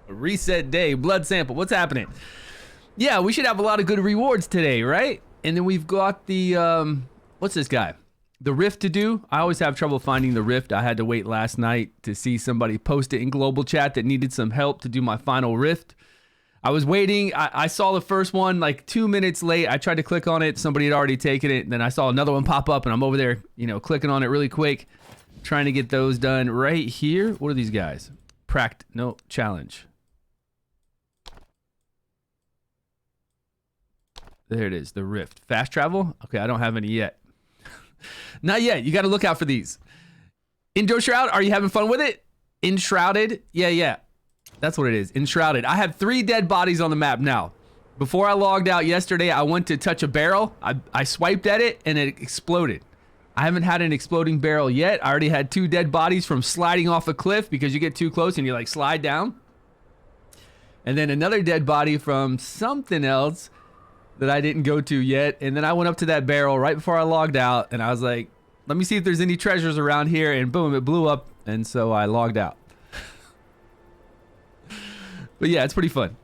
Reset day, blood sample. What's happening? Yeah, we should have a lot of good rewards today, right? And then we've got the, what's this guy? The rift to do. I always have trouble finding the rift. I had to wait last night to see somebody post it in global chat that needed some help to do my final rift. I was waiting. I saw the first one like 2 minutes late. I tried to click on it. Somebody had already taken it. And then I saw another one pop up and I'm over there, you know, clicking on it really quick, trying to get those done right here. What are these guys? No, challenge. There it is, the rift. Fast travel? Okay, I don't have any yet. Not yet. You got to look out for these. Inshroud, are you having fun with it? Enshrouded? Yeah. That's what it is. Enshrouded. I have 3 dead bodies on the map now. Before I logged out yesterday, I went to touch a barrel. I swiped at it and it exploded. I haven't had an exploding barrel yet. I already had 2 dead bodies from sliding off a cliff because you get too close and you like slide down. And then another dead body from something else that I didn't go to yet. And then I went up to that barrel right before I logged out and I was like, let me see if there's any treasures around here, and boom, it blew up, and so I logged out. But yeah, it's pretty fun.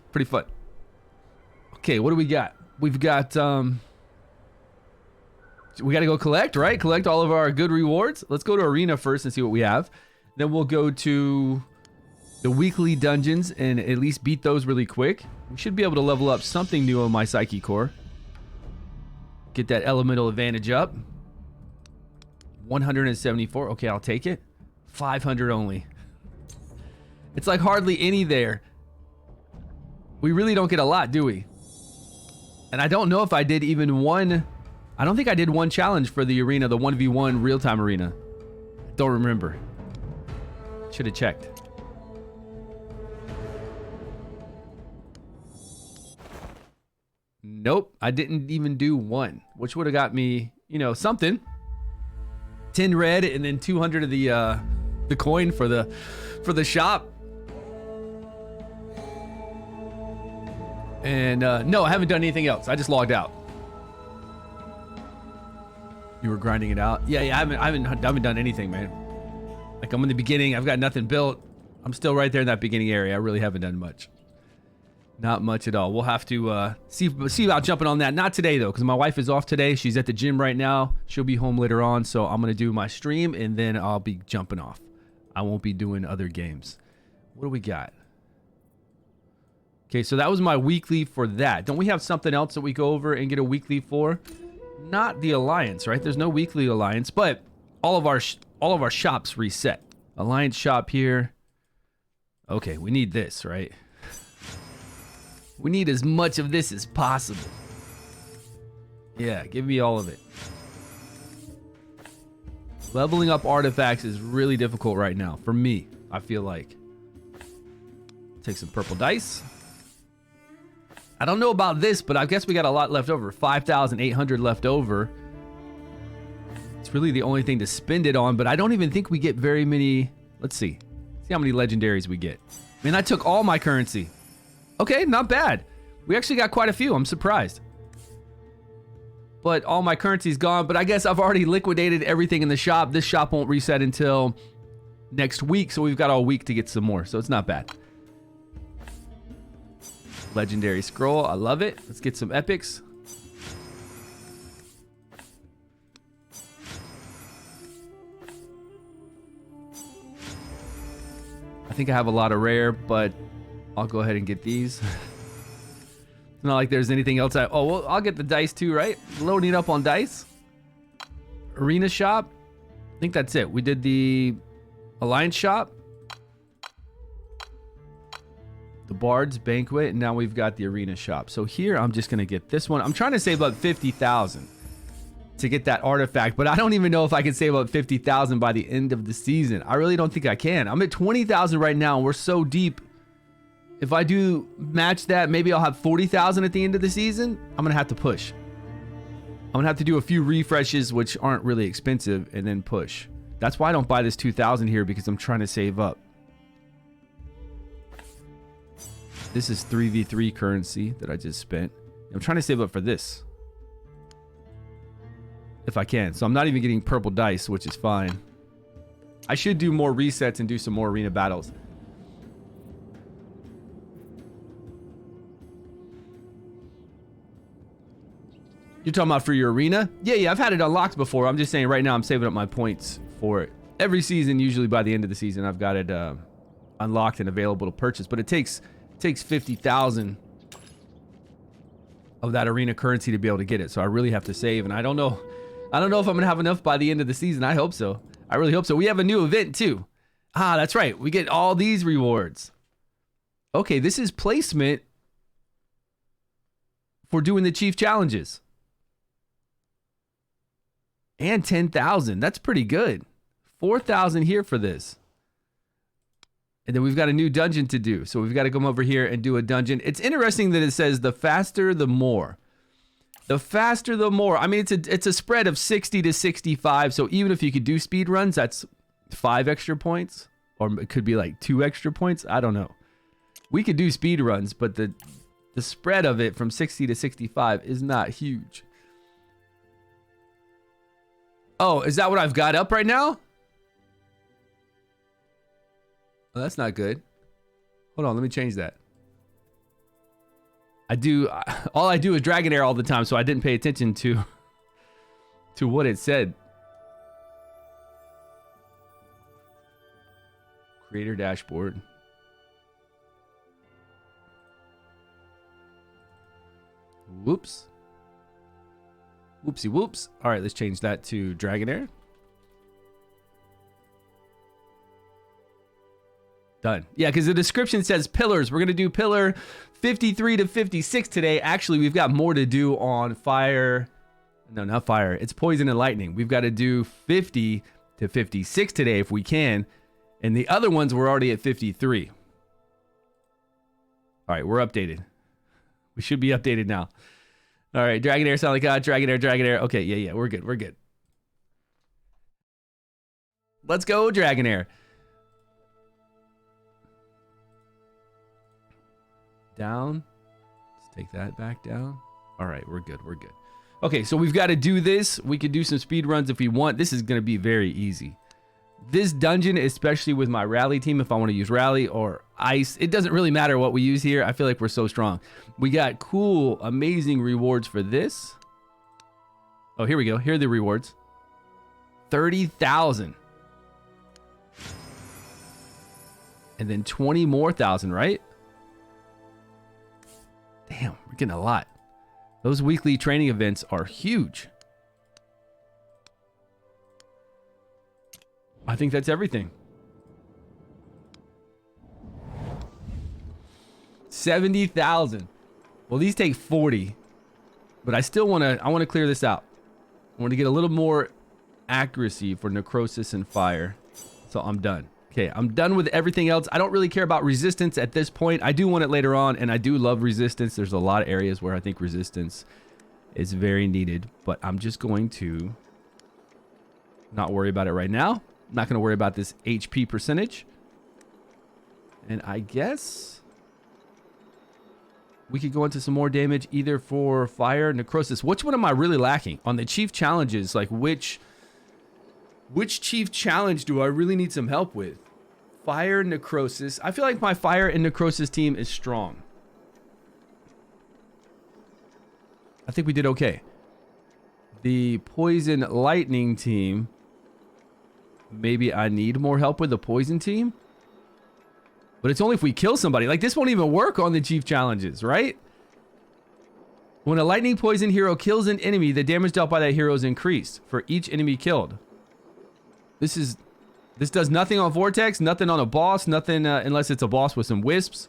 Okay, what do we got? We've got we got to go collect, right? Collect all of our good rewards. Let's go to arena first and see what we have. Then we'll go to the weekly dungeons and at least beat those really quick. We should be able to level up something new on my Psyche core. Get that elemental advantage up. 174. Okay, I'll take it. 500 only. It's like hardly any there. We really don't get a lot, do we? And I don't know if I did even one. I don't think I did one challenge for the arena, the 1v1 real-time arena. Don't remember. Should have checked. Nope, I didn't even do one, which would have got me, you know, something. 10 red and then 200 of the coin for the shop. And no, I haven't done anything else. I just logged out. You were grinding it out? Yeah, I haven't done anything, man. Like, I'm in the beginning. I've got nothing built. I'm still right there in that beginning area. I really haven't done much. Not much at all. We'll have to see about jumping on that. Not today, though, because my wife is off today. She's at the gym right now. She'll be home later on, so I'm going to do my stream, and then I'll be jumping off. I won't be doing other games. What do we got? Okay, so that was my weekly for that. Don't we have something else that we go over and get a weekly for? Not the Alliance, right? There's no weekly Alliance, but all of our shops reset. Alliance shop here. Okay, we need this, right? We need as much of this as possible. Yeah, give me all of it. Leveling up artifacts is really difficult right now. For me, I feel like. Take some purple dice. I don't know about this, but I guess we got a lot left over. 5,800 left over. It's really the only thing to spend it on, but I don't even think we get very many. Let's see. See how many legendaries we get. Man, I took all my currency. Okay, not bad. We actually got quite a few. I'm surprised. But all my currency's gone. But I guess I've already liquidated everything in the shop. This shop won't reset until next week. So we've got all week to get some more. So it's not bad. Legendary scroll. I love it. Let's get some epics. I think I have a lot of rare, but I'll go ahead and get these. It's not like there's anything else. Oh, well, I'll get the dice too, right? Loading it up on dice. Arena shop. I think that's it. We did the Alliance shop. The Bard's Banquet. And now we've got the Arena shop. So here, I'm just going to get this one. I'm trying to save up 50,000 to get that artifact. But I don't even know if I can save up 50,000 by the end of the season. I really don't think I can. I'm at 20,000 right now. And we're so deep. If I do match that, maybe I'll have 40,000 at the end of the season. I'm going to have to push. I'm going to have to do a few refreshes, which aren't really expensive, and then push. That's why I don't buy this 2,000 here, because I'm trying to save up. This is 3v3 currency that I just spent. I'm trying to save up for this. If I can. So I'm not even getting purple dice, which is fine. I should do more resets and do some more arena battles. You're talking about for your arena? Yeah, I've had it unlocked before. I'm just saying right now I'm saving up my points for it. Every season, usually by the end of the season, I've got it unlocked and available to purchase. But it takes 50,000 of that arena currency to be able to get it. So I really have to save, and I don't know if I'm gonna have enough by the end of the season. I hope so. I really hope so. We have a new event too. Ah, that's right. We get all these rewards. Okay, this is placement for doing the chief challenges. And 10,000. That's pretty good. 4,000 here for this. And then we've got a new dungeon to do. So we've got to come over here and do a dungeon. It's interesting that it says the faster, the more. The faster, the more. I mean, it's a spread of 60 to 65. So even if you could do speed runs, that's 5 extra points. Or it could be like 2 extra points. I don't know. We could do speed runs, but the spread of it from 60 to 65 is not huge. Oh, is that what I've got up right now? Oh, that's not good. Hold on, let me change that. All I do is Dragonheir all the time, so I didn't pay attention to what it said. Creator dashboard. Whoops. Whoopsie whoops. All right, let's change that to Dragonheir. Done. Yeah, because the description says pillars. We're going to do pillar 53 to 56 today. Actually, we've got more to do on fire. No, not fire. It's poison and lightning. We've got to do 50 to 56 today if we can. And the other ones we're already at 53. All right, we're updated. We should be updated now. All right, Dragonheir Silent Gods, Dragonheir. Okay, yeah, we're good. Let's go, Dragonheir. Down. Let's take that back down. All right, we're good. Okay, so we've got to do this. We could do some speed runs if we want. This is going to be very easy. This dungeon, especially with my rally team, if I want to use rally or ice, it doesn't really matter what we use here. I feel like we're so strong. We got cool, amazing rewards for this. Oh, here we go. Here are the rewards. 30,000. And then 20 more thousand, right? Damn, we're getting a lot. Those weekly training events are huge. I think that's everything. 70,000. Well, these take 40, but I still want to clear this out. I want to get a little more accuracy for necrosis and fire. So I'm done. Okay, I'm done with everything else. I don't really care about resistance at this point. I do want it later on, and I do love resistance. There's a lot of areas where I think resistance is very needed, but I'm just going to not worry about it right now. I'm not going to worry about this HP percentage. And I guess we could go into some more damage either for fire, necrosis. Which one am I really lacking on the chief challenges? Like which chief challenge do I really need some help with? Fire, necrosis. I feel like my fire and necrosis team is strong. I think we did okay. The poison lightning team, maybe I need more help with the poison team. But it's only if we kill somebody. Like this won't even work on the chief challenges, right? When a lightning poison hero kills an enemy, the damage dealt by that hero is increased for each enemy killed. This does nothing on Vortex, nothing on a boss, nothing unless it's a boss with some wisps.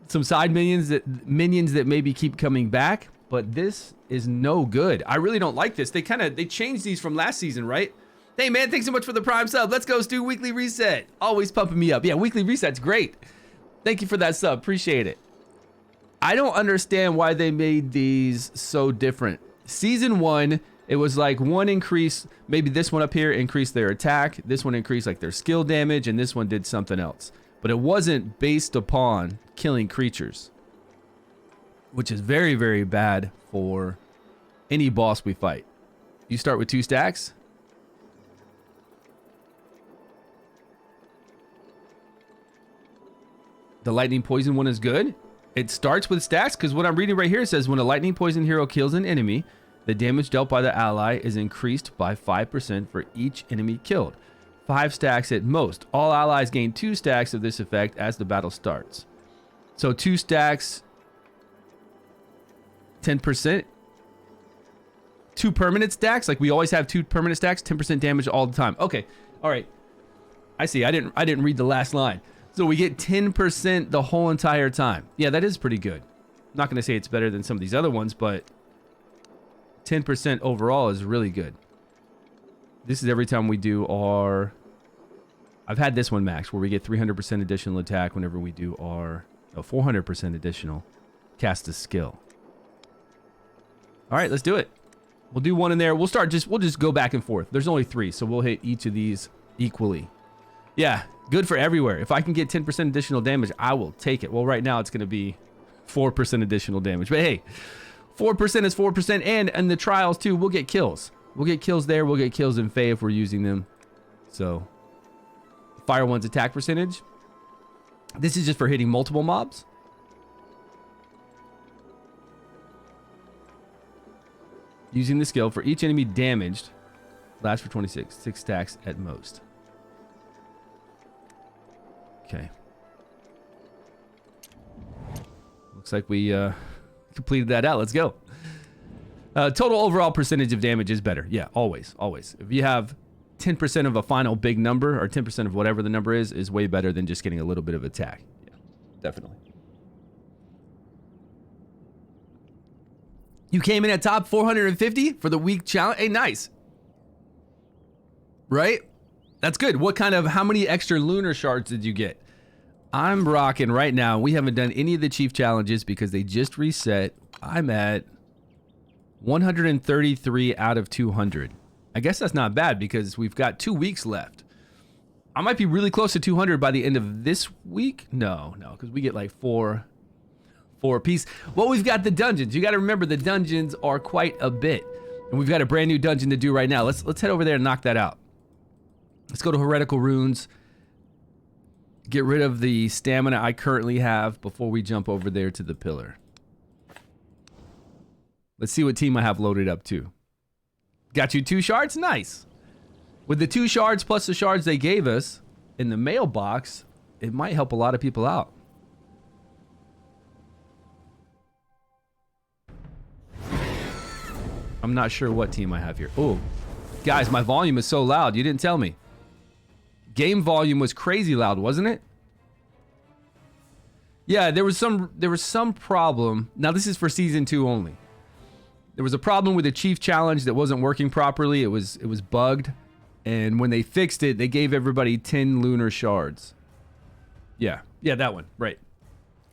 Some side minions that maybe keep coming back, but this is no good. I really don't like this. They changed these from last season, right? Hey man, thanks so much for the Prime sub. Let's go, Stu. Weekly reset. Always pumping me up. Yeah, weekly reset's great. Thank you for that sub. Appreciate it. I don't understand why they made these so different. Season 1, it was like one increase, maybe this one up here increased their attack, this one increased like their skill damage, and this one did something else. But it wasn't based upon killing creatures, which is very, very bad for any boss we fight. You start with 2 stacks. The lightning poison one is good. It starts with stacks because what I'm reading right here says when a lightning poison hero kills an enemy, the damage dealt by the ally is increased by 5% for each enemy killed. 5 stacks at most. All allies gain 2 stacks of this effect as the battle starts. So 2 stacks, 10%. 2 permanent stacks, like we always have 2 permanent stacks, 10% damage all the time. Okay, all right. I see. I didn't read the last line. So we get 10% the whole entire time. Yeah, that is pretty good. I'm not gonna say it's better than some of these other ones, but 10% overall is really good. This is every time we do our... I've had this one max where we get 300% additional attack whenever we do our 400% additional cast a skill. All right, let's do it. We'll do one in there. We'll just go back and forth. There's only 3, so we'll hit each of these equally. Yeah, good for everywhere. If I can get 10% additional damage, I will take it. Well, right now it's going to be 4% additional damage. But hey, 4% is 4%. And in the trials too, we'll get kills. We'll get kills there. We'll get kills in Fae if we're using them. So, Fire One's attack percentage. This is just for hitting multiple mobs. Using the skill for each enemy damaged. Lasts for 26. 6 stacks at most. Okay. Looks like we completed that out. Let's go. Total overall percentage of damage is better. Yeah, always, always. If you have 10% of a final big number or 10% of whatever the number is way better than just getting a little bit of attack. Yeah, definitely. You came in at top 450 for the week challenge. Hey, nice. Right? That's good. How many extra lunar shards did you get? I'm rocking right now. We haven't done any of the chief challenges because they just reset. I'm at 133 out of 200. I guess that's not bad because we've got 2 weeks left. I might be really close to 200 by the end of this week. No, because we get like 4 apiece. Well, we've got the dungeons. You got to remember the dungeons are quite a bit. And we've got a brand new dungeon to do right now. Let's head over there and knock that out. Let's go to Heretical Runes. Get rid of the stamina I currently have before we jump over there to the pillar. Let's see what team I have loaded up to. Got you 2 shards? Nice. With the 2 shards plus the shards they gave us in the mailbox, it might help a lot of people out. I'm not sure what team I have here. Oh, guys, my volume is so loud. You didn't tell me. Game volume was crazy loud, wasn't it? Yeah, there was some problem. Now this is for season 2 only. There was a problem with the chief challenge that wasn't working properly. It was bugged, and when they fixed it, they gave everybody 10 lunar shards. Yeah, that one, right.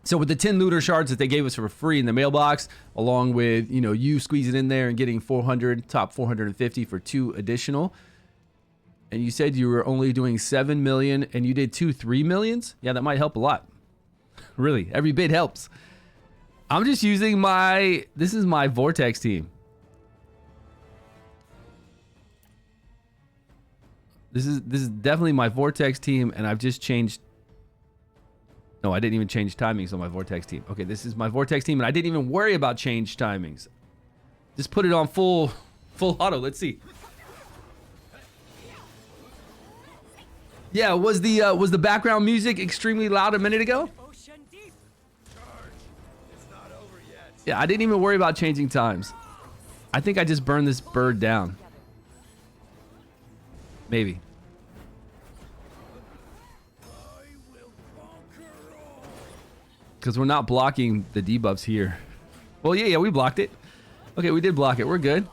So with the 10 lunar shards that they gave us for free in the mailbox, along with, you squeezing in there and getting 400, top 450 for 2 additional. And you said you were only doing 7 million and you did 3 millions? Yeah, that might help a lot. Really, every bit helps. I'm just using this is my Vortex team. This is definitely my Vortex team, and I've just changed. No, I didn't even change timings on my Vortex team. Okay, this is my Vortex team, and I didn't even worry about change timings. Just put it on full auto. Let's see. Yeah, was the background music extremely loud a minute ago? Yeah, I didn't even worry about changing times. I think I just burned this bird down. Maybe. Because we're not blocking the debuffs here. Well, yeah, we blocked it. Okay, we did block it. We're good.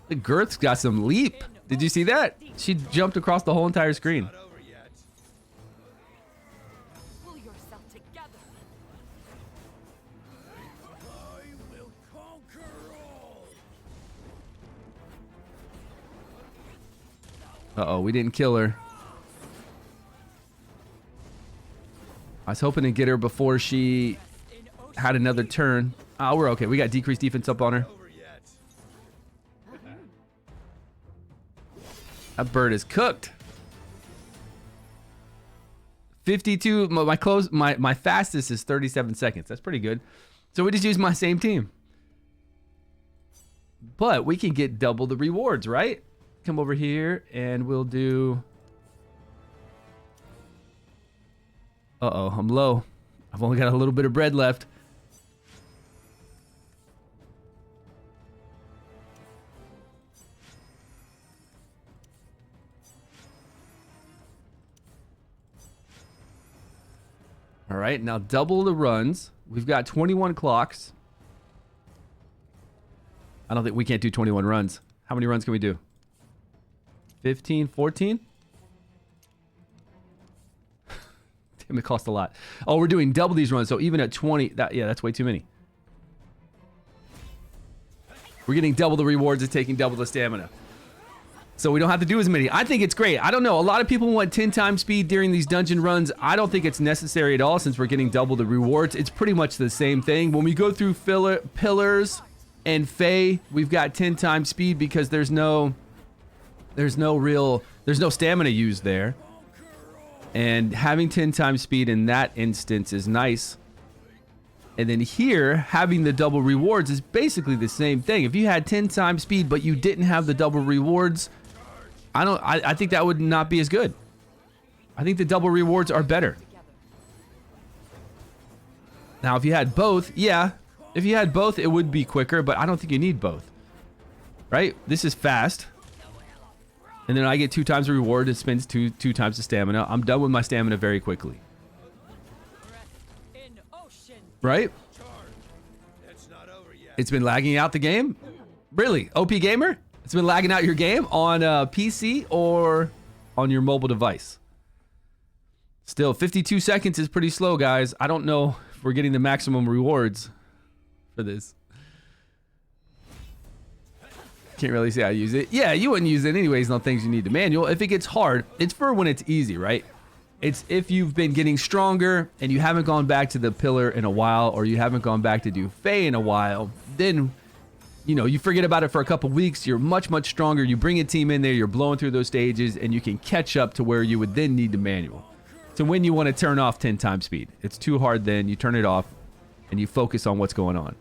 The Girth's got some leap. Did you see that? She jumped across the whole entire screen. Uh-oh, we didn't kill her. I was hoping to get her before she had another turn. Oh, we're okay. We got decreased defense up on her. That bird is cooked. 52. My fastest is 37 seconds. That's pretty good. So we just use my same team. But we can get double the rewards, right? Come over here and we'll do... Uh-oh, I'm low. I've only got a little bit of bread left. All right, now double the runs. We've got 21 clocks. I don't think we can't do 21 runs. How many runs can we do? 15, 14? Damn, it costs a lot. Oh, we're doing double these runs, so even at 20, that's way too many. We're getting double the rewards and taking double the stamina. So we don't have to do as many. I think it's great. I don't know. A lot of people want 10 times speed during these dungeon runs. I don't think it's necessary at all since we're getting double the rewards. It's pretty much the same thing. When we go through pillars and Fae, we've got 10 times speed because there's no stamina used there. And having 10 times speed in that instance is nice. And then here, having the double rewards is basically the same thing. If you had 10 times speed, but you didn't have the double rewards, I think that would not be as good. I think the double rewards are better. Now, if you had both, yeah. If you had both, it would be quicker, but I don't think you need both. Right? This is fast. And then I get 2 times the reward. It spends two times the stamina. I'm done with my stamina very quickly. Right? It's been lagging out the game? Really? OP Gamer? It's been lagging out your game on PC or on your mobile device? Still, 52 seconds is pretty slow, guys. I don't know if we're getting the maximum rewards for this. Can't really say I use it. Yeah, you wouldn't use it anyways on things you need to manual. If it gets hard, it's for when it's easy, right? It's if you've been getting stronger and you haven't gone back to the pillar in a while, or you haven't gone back to do Fae in a while, then, you know, you forget about it for a couple weeks. You're much, much stronger. You bring a team in there, you're blowing through those stages, and you can catch up to where you would then need to manual. So when you want to turn off 10 times speed, it's too hard then. You turn it off and you focus on what's going on.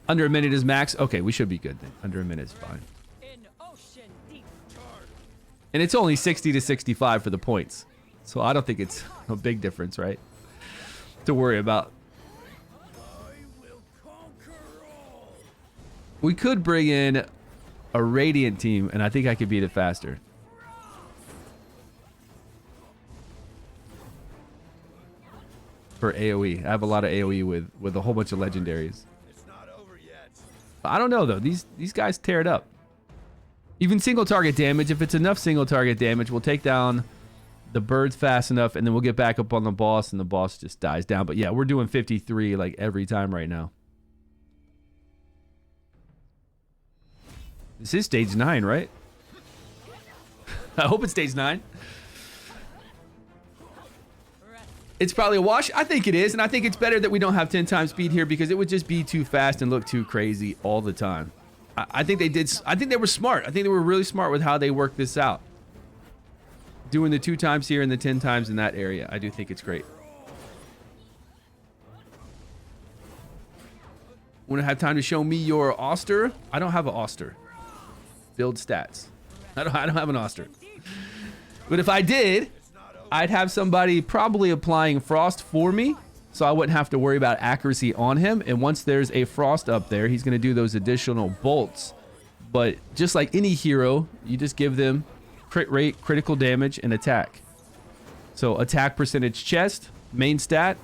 Under a minute is max. Okay, we should be good then. Under a minute is fine. And it's only 60 to 65 for the points. So I don't think it's a big difference, right? To worry about. We could bring in a Radiant team, and I think I could beat it faster. For AoE. I have a lot of AoE with a whole bunch of legendaries. I don't know though. These guys tear it up. Even single target damage, if it's enough single target damage, we'll take down the birds fast enough, and then we'll get back up on the boss, and the boss just dies down. But yeah, we're doing 53 like every time right now. This is stage 9, right? I hope it's stage 9. It's probably a wash. I think it is, and I think it's better that we don't have 10 times speed here because it would just be too fast and look too crazy all the time. I think they did. I think they were smart. I think they were really smart with how they worked this out. Doing the 2 times here and the 10 times in that area. I do think it's great. Want to have time to show me your Oster? I don't have an Oster. Build stats. I don't have an Oster. But if I did, I'd have somebody probably applying frost for me, so I wouldn't have to worry about accuracy on him. And once there's a frost up there, he's going to do those additional bolts. But just like any hero, you just give them crit rate, critical damage, and attack. So attack percentage chest, main stat,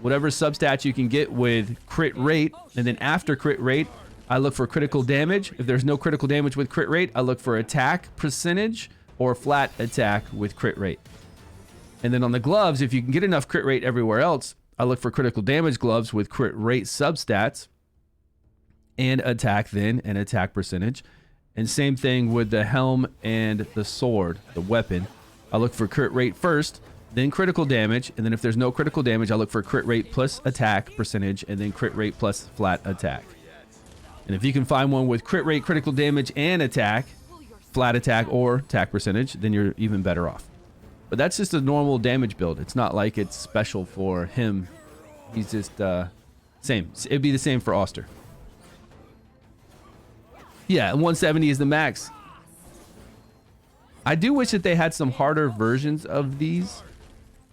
whatever substat you can get with crit rate. And then after crit rate, I look for critical damage. If there's no critical damage with crit rate, I look for attack percentage or flat attack with crit rate. And then on the gloves, if you can get enough crit rate everywhere else, I look for critical damage gloves with crit rate substats and attack then and attack percentage. And same thing with the helm and the sword, the weapon. I look for crit rate first, then critical damage. And then if there's no critical damage, I look for crit rate plus attack percentage and then crit rate plus flat attack. And if you can find one with crit rate, critical damage, and attack, flat attack, or attack percentage, then you're even better off. But that's just a normal damage build. It's not like it's special for him. He's just same. It'd be the same for Oster. Yeah, 170 is the max. I do wish that they had some harder versions of these.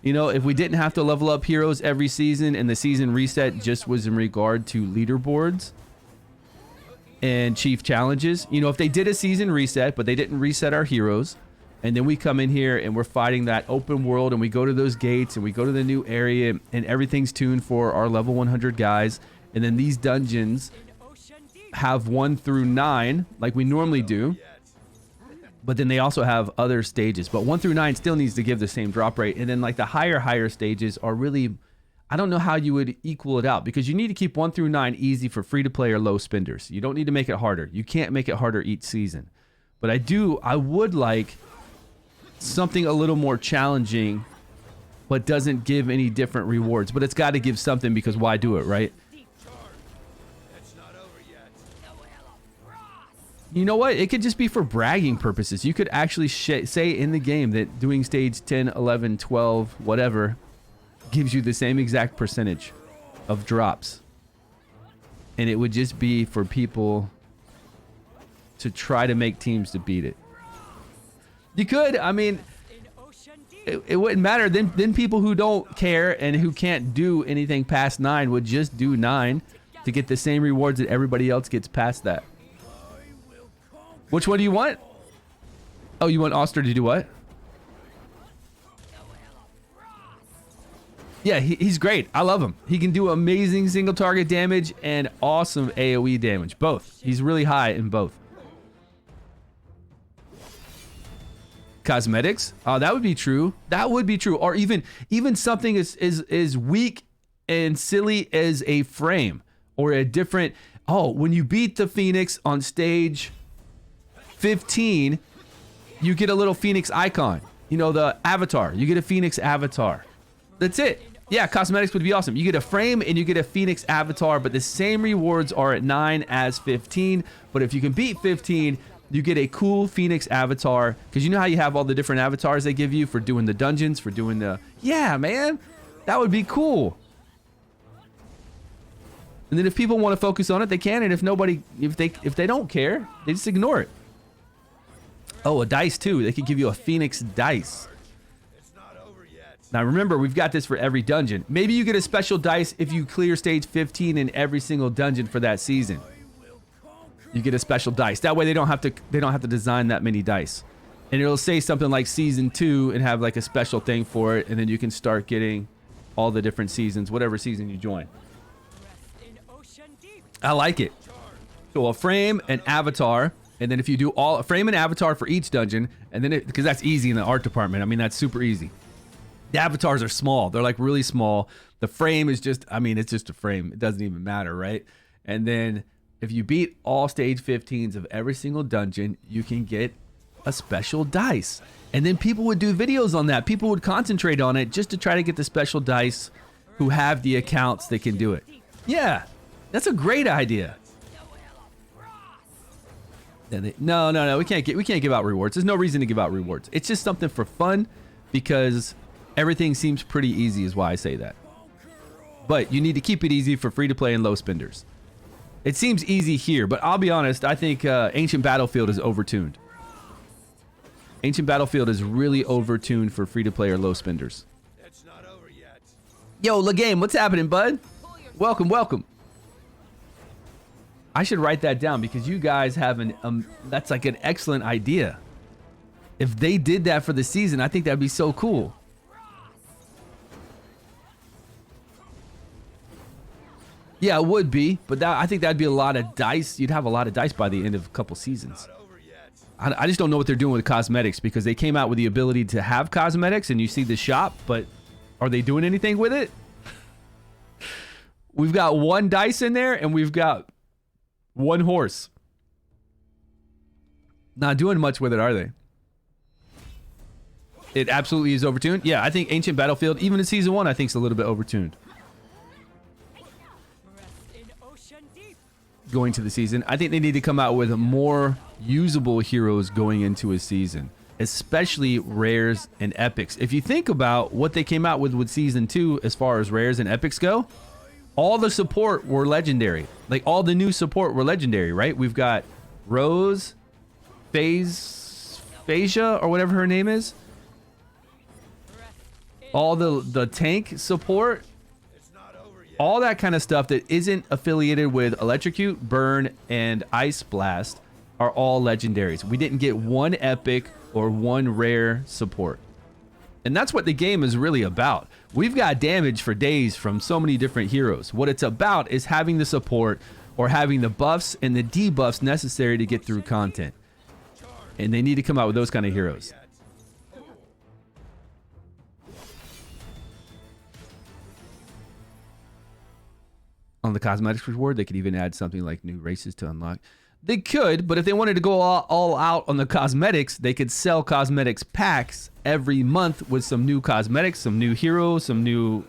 You know, if we didn't have to level up heroes every season and the season reset just was in regard to leaderboards and chief challenges. You know, if they did a season reset, but they didn't reset our heroes, and then we come in here and we're fighting that open world and we go to those gates and we go to the new area and everything's tuned for our level 100 guys. And then these dungeons have 1 through 9 like we normally do. But then they also have other stages. But 1 through 9 still needs to give the same drop rate. And then like the higher stages are really, I don't know how you would equal it out, because you need to keep 1 through 9 easy for free to play or low spenders. You don't need to make it harder. You can't make it harder each season. But I would like something a little more challenging, but doesn't give any different rewards. But it's got to give something, because why do it, right? You know what? It could just be for bragging purposes. You could actually say in the game that doing stage 10, 11, 12, whatever, gives you the same exact percentage of drops. And it would just be for people to try to make teams to beat it. You could, I mean, it wouldn't matter. Then people who don't care and who can't do anything past 9 would just do 9 to get the same rewards that everybody else gets past that. Which one do you want? Oh, you want Oster to do what? Yeah, he's great. I love him. He can do amazing single target damage and awesome AoE damage. Both. He's really high in both. Cosmetics? Oh, that would be true. That would be true. Or even something as weak and silly as a frame or a different. Oh, when you beat the Phoenix on stage 15, you get a little Phoenix icon. You know, the avatar. You get a Phoenix avatar. That's it. Yeah, cosmetics would be awesome. You get a frame and you get a Phoenix avatar, but the same rewards are at 9 as 15. But if you can beat 15, you get a cool Phoenix avatar, because you know how you have all the different avatars they give you for doing the dungeons, for doing the... Yeah, man. That would be cool. And then if people want to focus on it, they can. And if they don't care, they just ignore it. Oh, a dice too. They could give you a Phoenix dice. Now remember, we've got this for every dungeon. Maybe you get a special dice if you clear stage 15 in every single dungeon for that season. You get a special dice. That way they don't have to design that many dice. And it'll say something like season 2 and have like a special thing for it, and then you can start getting all the different seasons, whatever season you join. I like it. So a frame, an avatar, and then if you do a frame and avatar for each dungeon, and then because that's easy in the art department. I mean, that's super easy. The avatars are small. They're like really small. The frame is just, I mean, it's just a frame. It doesn't even matter, right? And then if you beat all stage 15s of every single dungeon, you can get a special dice. And then people would do videos on that. People would concentrate on it just to try to get the special dice who have the accounts that can do it. Yeah, that's a great idea. No, we can't give out rewards. There's no reason to give out rewards. It's just something for fun, because everything seems pretty easy is why I say that. But you need to keep it easy for free to play and low spenders. It seems easy here, but I'll be honest, I think Ancient Battlefield is overtuned. Ancient Battlefield is really overtuned for free to play or low spenders. It's not over yet. Yo, LaGame, what's happening, bud? Welcome, welcome. I should write that down, because you guys have that's like an excellent idea. If they did that for the season, I think that'd be so cool. Yeah, it would be, but I think that'd be a lot of dice. You'd have a lot of dice by the end of a couple seasons. I just don't know what they're doing with cosmetics, because they came out with the ability to have cosmetics and you see the shop, but are they doing anything with it? We've got 1 dice in there and we've got 1 horse. Not doing much with it, are they? It absolutely is overtuned. Yeah, I think Ancient Battlefield, even in season 1, I think is a little bit overtuned. Going to the season, I think they need to come out with more usable heroes going into a season. especially rares and epics. If you think about what they came out with season 2 as far as rares and epics go, all the support were legendary. Like all the new support were legendary, right? We've got Rose, Phasia, or whatever her name is. All the tank support, all that kind of stuff that isn't affiliated with Electrocute, Burn, and Ice Blast are all legendaries. We didn't get one epic or one rare support. And that's what the game is really about. We've got damage for days from so many different heroes. What it's about is having the support or having the buffs and the debuffs necessary to get through content. And they need to come out with those kind of heroes. On the cosmetics reward, they could even add something like new races to unlock. They could, but if they wanted to go all out on the cosmetics, they could sell cosmetics packs every month with some new cosmetics, some new heroes, some new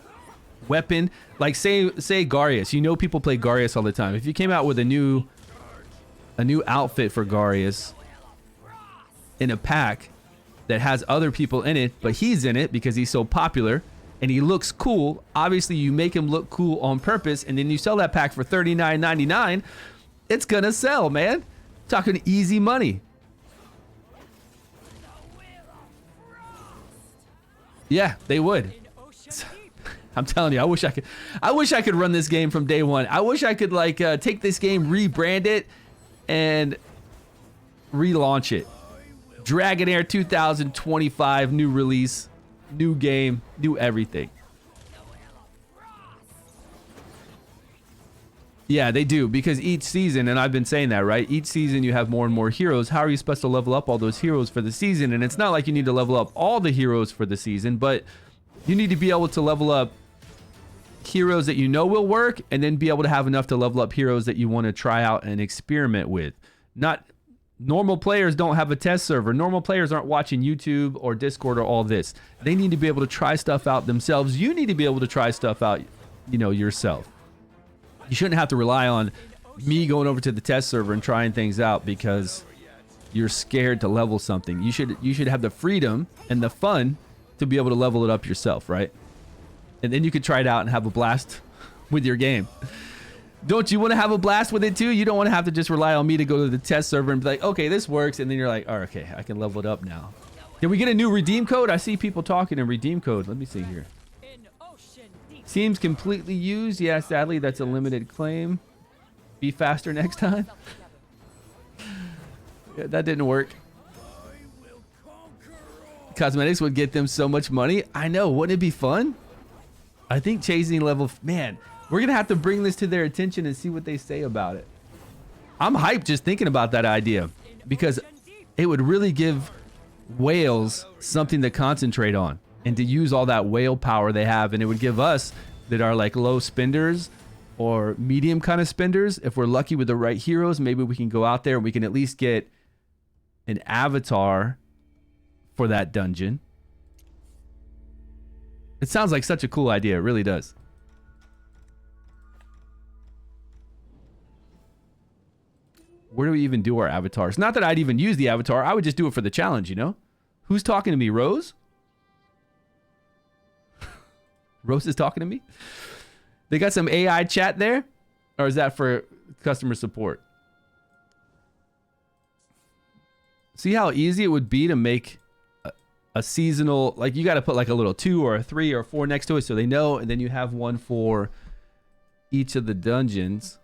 weapon. Like say Garius. You know people play Garius all the time. If you came out with a new outfit for Garius in a pack that has other people in it, but he's in it because he's so popular and he looks cool, obviously you make him look cool on purpose, and then you sell that pack for $39.99. It's gonna sell, man. Talking easy money. Yeah, they would. I'm telling you, I wish I could run this game from day one. I wish I could like take this game, rebrand it, and relaunch it. Dragonheir 2025, new release, new game, new everything. Yeah, they do, because each season, and I've been saying that, right? Each season you have more and more heroes. How are you supposed to level up all those heroes for the season? And it's not like you need to level up all the heroes for the season, but you need to be able to level up heroes that you know will work, and then be able to have enough to level up heroes that you want to try out and experiment with. Not normal players don't have a test server. Normal players aren't watching YouTube or Discord or all this. They need to be able to try stuff out themselves. You need to be able to try stuff out, you know, yourself. You shouldn't have to rely on me going over to the test server and trying things out because you're scared to level something. You should have the freedom and the fun to be able to level it up yourself, right? And then you can try it out and have a blast with your game. Don't you want to have a blast with it too? You don't want to have to just rely on me to go to the test server and be like, okay, this works, and then you're like, oh, okay, I can level it up now. Can we get a new redeem code? I see people talking in redeem code. Let me see here. Seems completely used. Yeah, sadly, that's a limited claim. Be faster next time. Yeah, that didn't work. Cosmetics would get them so much money. I know. Wouldn't it be fun? I think chasing level... Man, we're going to have to bring this to their attention and see what they say about it. I'm hyped just thinking about that idea because it would really give whales something to concentrate on and to use all that whale power they have, and it would give us that are like low spenders or medium kind of spenders, if we're lucky with the right heroes, maybe we can go out there and we can at least get an avatar for that dungeon. It sounds like such a cool idea. It really does. Where do we even do our avatars? Not that I'd even use the avatar. I would just do it for the challenge, you know? Who's talking to me, Rose? Rose is talking to me? They got some AI chat there? Or is that for customer support? See how easy it would be to make a seasonal... Like, you got to put like a little 2 or a 3 or a 4 next to it so they know. And then you have one for each of the dungeons.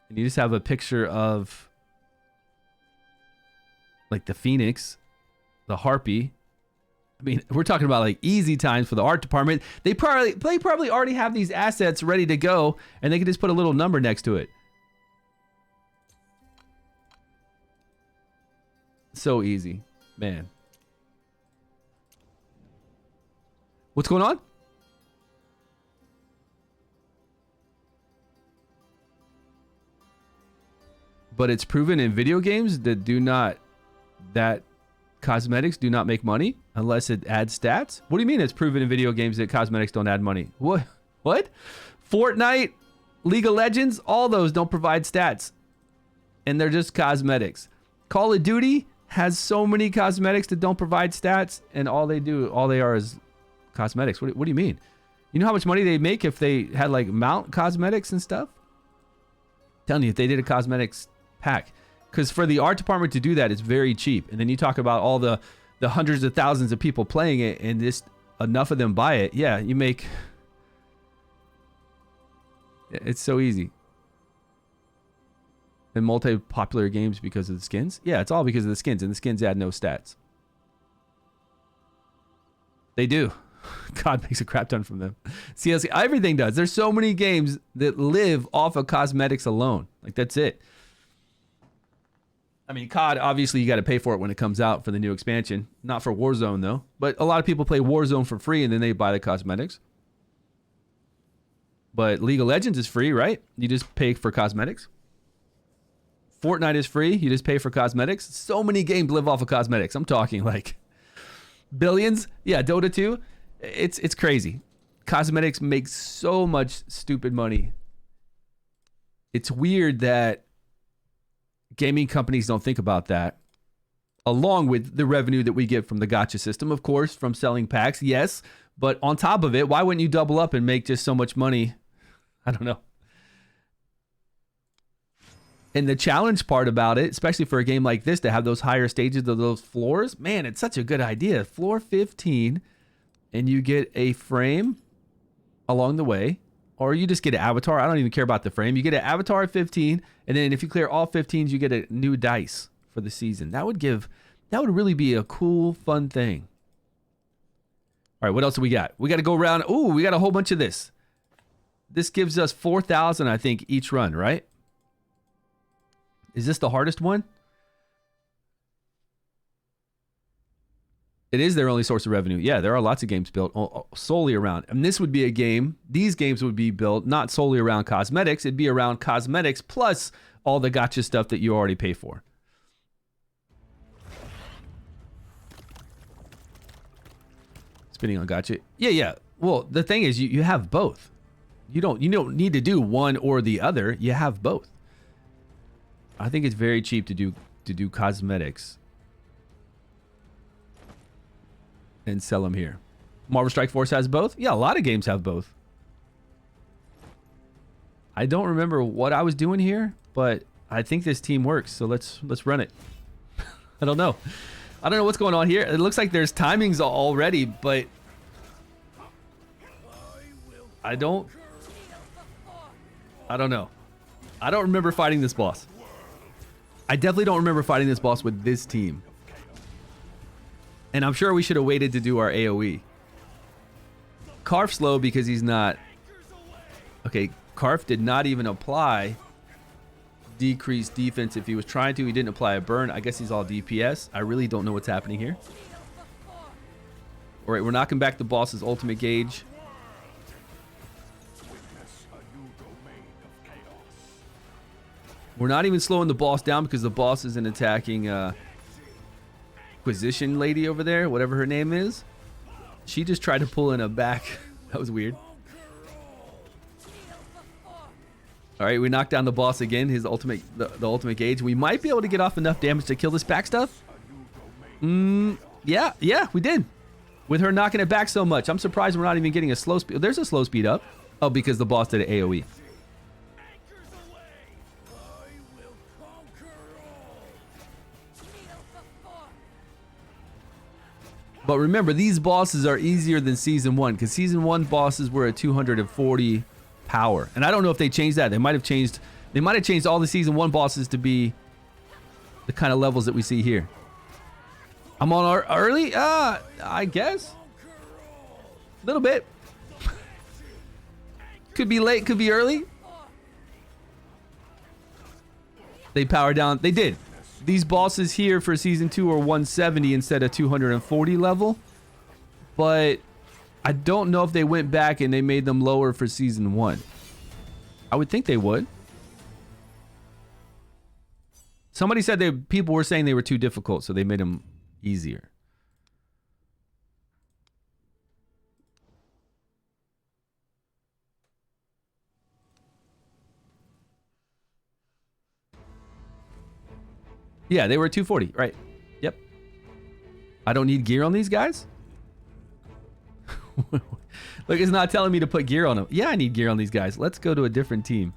And you just have a picture of... like the Phoenix, the Harpy. I mean, we're talking about like easy times for the art department. They probably already have these assets ready to go, and they can just put a little number next to it. So easy, man. What's going on? But it's proven in video games that cosmetics do not make money unless it adds stats. What do you mean it's proven in video games that cosmetics don't add money? What? Fortnite, League of Legends, all those don't provide stats. And they're just cosmetics. Call of Duty has so many cosmetics that don't provide stats, and all they are is cosmetics. What do you mean? You know how much money they make if they had like mount cosmetics and stuff? I'm telling you, if they did a cosmetics pack, because for the art department to do that, it's very cheap. And then you talk about all the hundreds of thousands of people playing it, and just enough of them buy it. Yeah, you make. It's so easy. And multi-popular games because of the skins? Yeah, it's all because of the skins, and the skins add no stats. They do. God makes a crap ton from them. CLC, everything does. There's so many games that live off of cosmetics alone. Like, that's it. I mean, COD, obviously, you got to pay for it when it comes out for the new expansion. Not for Warzone, though. But a lot of people play Warzone for free, and then they buy the cosmetics. But League of Legends is free, right? You just pay for cosmetics. Fortnite is free. You just pay for cosmetics. So many games live off of cosmetics. I'm talking like billions. Yeah, Dota 2. It's crazy. Cosmetics make so much stupid money. It's weird that gaming companies don't think about that. Along with the revenue that we get from the gacha system, of course, from selling packs, yes. But on top of it, why wouldn't you double up and make just so much money? I don't know. And the challenge part about it, especially for a game like this, to have those higher stages of those floors, man, it's such a good idea. Floor 15, and you get a frame along the way, or you just get an avatar. I don't even care about the frame. You get an avatar at 15, and then if you clear all 15s, you get a new dice for the season. That would really be a cool, fun thing. All right, what else do we got? We got to go around. Ooh, we got a whole bunch of this. This gives us 4,000, I think, each run, right? Is this the hardest one? It is their only source of revenue. Yeah, there are lots of games built solely around. And this would be a game. These games would be built not solely around cosmetics. It'd be around cosmetics plus all the gacha stuff that you already pay for. Spinning on gacha. Yeah. Well, the thing is, you have both. You don't need to do one or the other. You have both. I think it's very cheap to do cosmetics and sell them here. Marvel Strike Force has both. Yeah, a lot of games have both. I don't remember what I was doing here, but I think this team works. So let's run it. I don't know what's going on here. It looks like there's timings already, but I don't know. I don't remember fighting this boss. I definitely don't remember fighting this boss with this team. And I'm sure we should have waited to do our AoE. Karf's slow because he's not... Okay, Karf did not even apply decreased defense. If he was trying to, he didn't apply a burn. I guess he's all DPS. I really don't know what's happening here. All right, we're knocking back the boss's ultimate gauge. We're not even slowing the boss down because the boss isn't attacking Inquisition lady over there, whatever her name is. She just tried to pull in a back. That was weird. All right, we knocked down the boss again, his ultimate, the ultimate gauge. We might be able to get off enough damage to kill this back stuff. Yeah, we did. With her knocking it back so much. I'm surprised we're not even getting a slow speed. There's a slow speed up. Oh, because the boss did an AoE. But remember, these bosses are easier than Season 1, because Season 1 bosses were at 240 power. And I don't know if they changed that. They might have changed all the Season 1 bosses to be the kind of levels that we see here. I'm on early? I guess. A little bit. Could be late, could be early. They powered down. They did. These bosses here for Season 2 are 170 instead of 240 level. But I don't know if they went back and they made them lower for Season 1. I would think they would. Somebody said that people were saying they were too difficult, so they made them easier. Yeah, they were 240, right? Yep. I don't need gear on these guys? Look, it's not telling me to put gear on them. Yeah, I need gear on these guys. Let's go to a different team.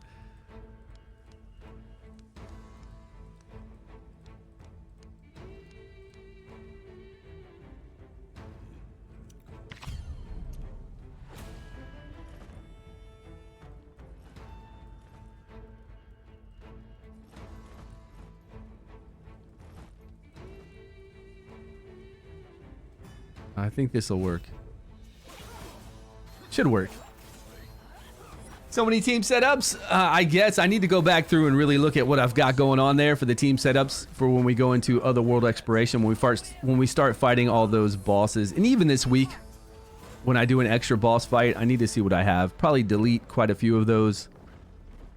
I think this will work. Should work. So many team setups. I guess I need to go back through and really look at what I've got going on there for the team setups for when we go into other world exploration, when we start fighting all those bosses. And even this week, when I do an extra boss fight, I need to see what I have. Probably delete quite a few of those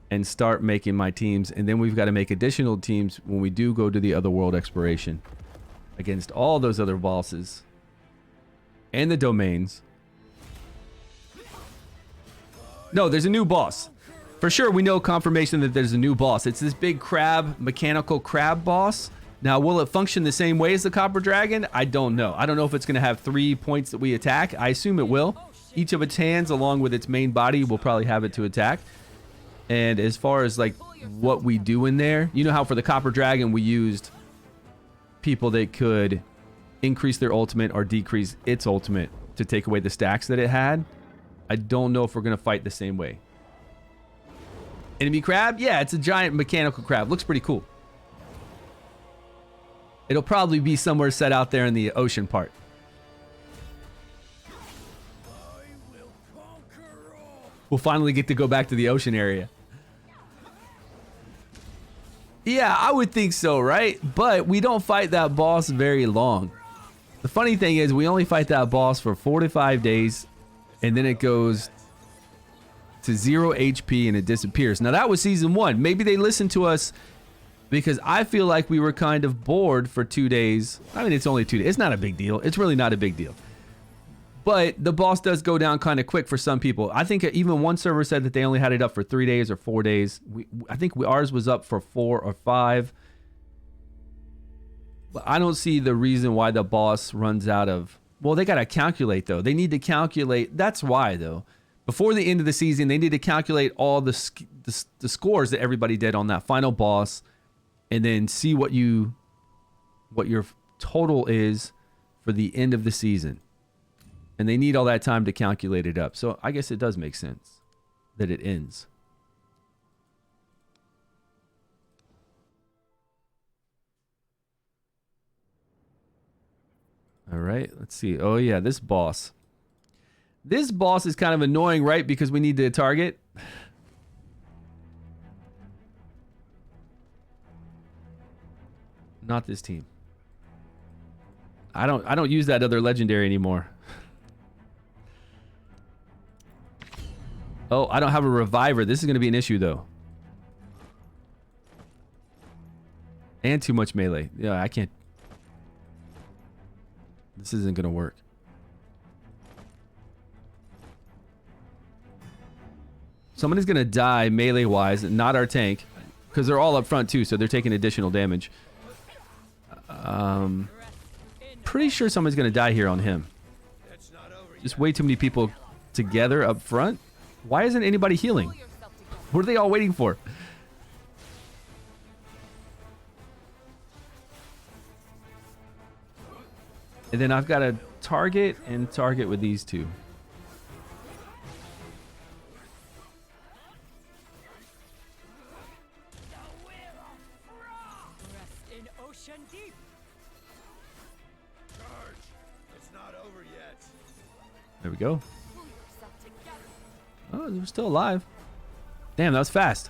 and start making my teams. And then we've got to make additional teams when we do go to the other world exploration against all those other bosses and the domains. No, there's a new boss. For sure, we know confirmation that there's a new boss. It's this big crab, mechanical crab boss. Now, will it function the same way as the Copper Dragon? I don't know. I don't know if it's going to have 3 points that we attack. I assume it will. Each of its hands, along with its main body, will probably have it to attack. And as far as like what we do in there, you know how for the Copper Dragon we used people that could increase their ultimate or decrease its ultimate to take away the stacks that it had. I don't know if we're going to fight the same way. Enemy crab? Yeah, it's a giant mechanical crab. Looks pretty cool. It'll probably be somewhere set out there in the ocean part. We'll finally get to go back to the ocean area. Yeah, I would think so, right? But we don't fight that boss very long. The funny thing is we only fight that boss for 4 to 5 days, and then it goes to 0 HP and it disappears. Now that was season 1. Maybe they listened to us because I feel like we were kind of bored for 2 days. I mean, it's only 2 days. It's not a big deal. It's really not a big deal. But the boss does go down kind of quick for some people. I think even one server said that they only had it up for 3 days or 4 days. I think ours was up for 4 or 5. But I don't see the reason why the boss runs out of... Well, they got to calculate, though. They need to calculate. That's why, though. Before the end of the season, they need to calculate all the scores that everybody did on that final boss, and then see what your total is for the end of the season. And they need all that time to calculate it up. So I guess it does make sense that it ends. All right, let's see. Oh, yeah, this boss. This boss is kind of annoying, right? Because we need to target. Not this team. I don't use that other legendary anymore. Oh, I don't have a reviver. This is going to be an issue, though. And too much melee. Yeah, I can't. This isn't going to work. Somebody's going to die melee-wise, not our tank. Because they're all up front, too, so they're taking additional damage. Pretty sure somebody's going to die here on him. Just way too many people together up front. Why isn't anybody healing? What are they all waiting for? And then I've got to target and target with these two. There we go. Oh, they're still alive. Damn, that was fast.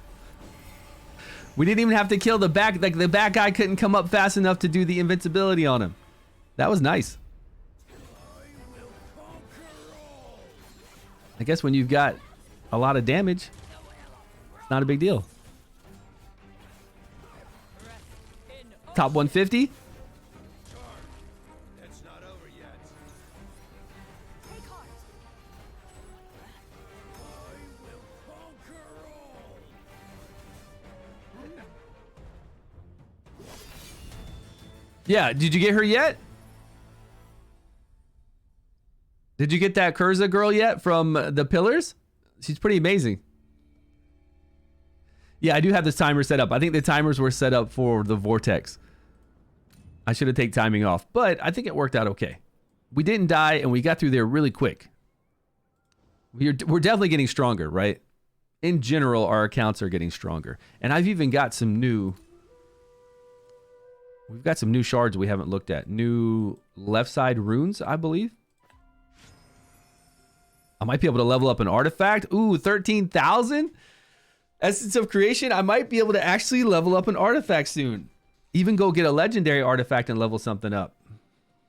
We didn't even have to kill the back. Like the back guy couldn't come up fast enough to do the invincibility on him. That was nice. I guess when you've got a lot of damage, it's not a big deal. Top 150. Yeah, did you get her yet? Did you get that Kurza girl yet from the Pillars? She's pretty amazing. Yeah, I do have this timer set up. I think the timers were set up for the Vortex. I should have taken timing off, but I think it worked out okay. We didn't die, and we got through there really quick. We're definitely getting stronger, right? In general, our accounts are getting stronger. And I've even got some new... We've got some new shards we haven't looked at. New left side runes, I believe. I might be able to level up an artifact. Ooh, 13,000? Essence of Creation. I might be able to actually level up an artifact soon. Even go get a legendary artifact and level something up.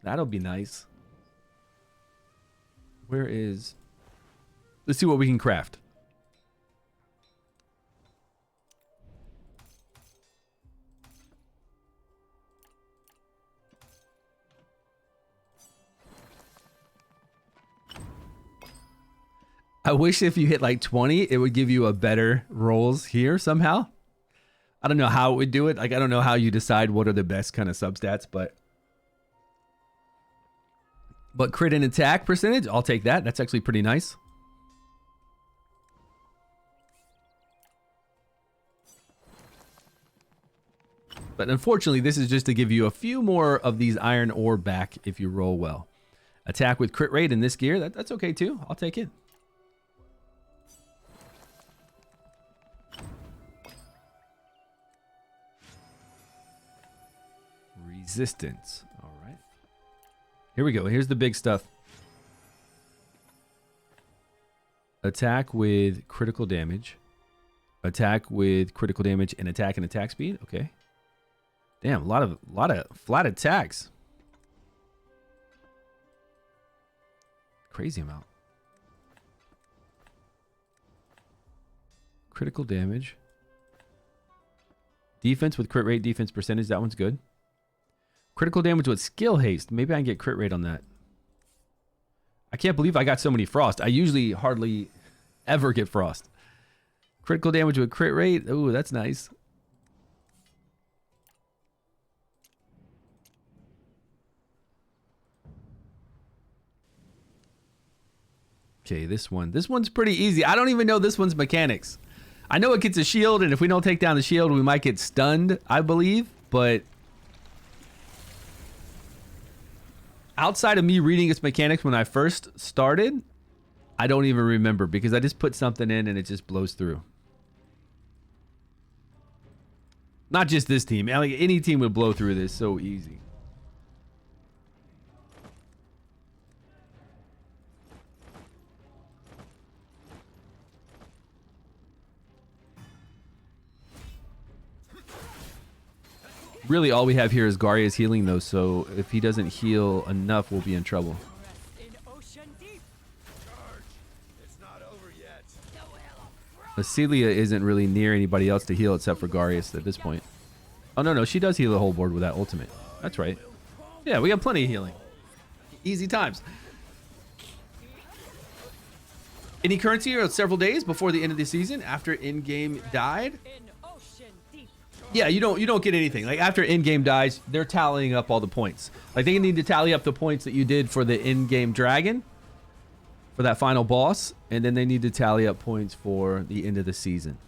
That'll be nice. Where is... Let's see what we can craft. I wish if you hit like 20, it would give you a better rolls here somehow. I don't know how it would do it. Like, I don't know how you decide what are the best kind of substats, but crit and attack percentage, I'll take that. That's actually pretty nice. But unfortunately, this is just to give you a few more of these iron ore back if you roll well. Attack with crit rate in this gear, that's okay too. I'll take it. Resistance. All right. Here we go. Here's the big stuff. Attack with critical damage. Attack with critical damage and attack speed. Okay. Damn, a lot of flat attacks. Crazy amount. Critical damage. Defense with crit rate, defense percentage. That one's good. Critical damage with skill haste. Maybe I can get crit rate on that. I can't believe I got so many frost. I usually hardly ever get frost. Critical damage with crit rate. Ooh, that's nice. Okay, this one's pretty easy. I don't even know this one's mechanics. I know it gets a shield, and if we don't take down the shield, we might get stunned, I believe, but outside of me reading its mechanics when I first started, I don't even remember because I just put something in and it just blows through. Not just this team. Like any team would blow through this so easy. Really, all we have here is Garya's healing, though, so if he doesn't heal enough, we'll be in trouble. Celia isn't really near anybody else to heal except for Garius at this point. Oh, no, she does heal the whole board with that ultimate. That's right. Yeah, we got plenty of healing. Easy times. Any currency or several days before the end of the season after in-game died? Yeah, you don't get anything. Like after in-game dies, they're tallying up all the points. Like they need to tally up the points that you did for the in-game dragon, for that final boss, and then they need to tally up points for the end of the season.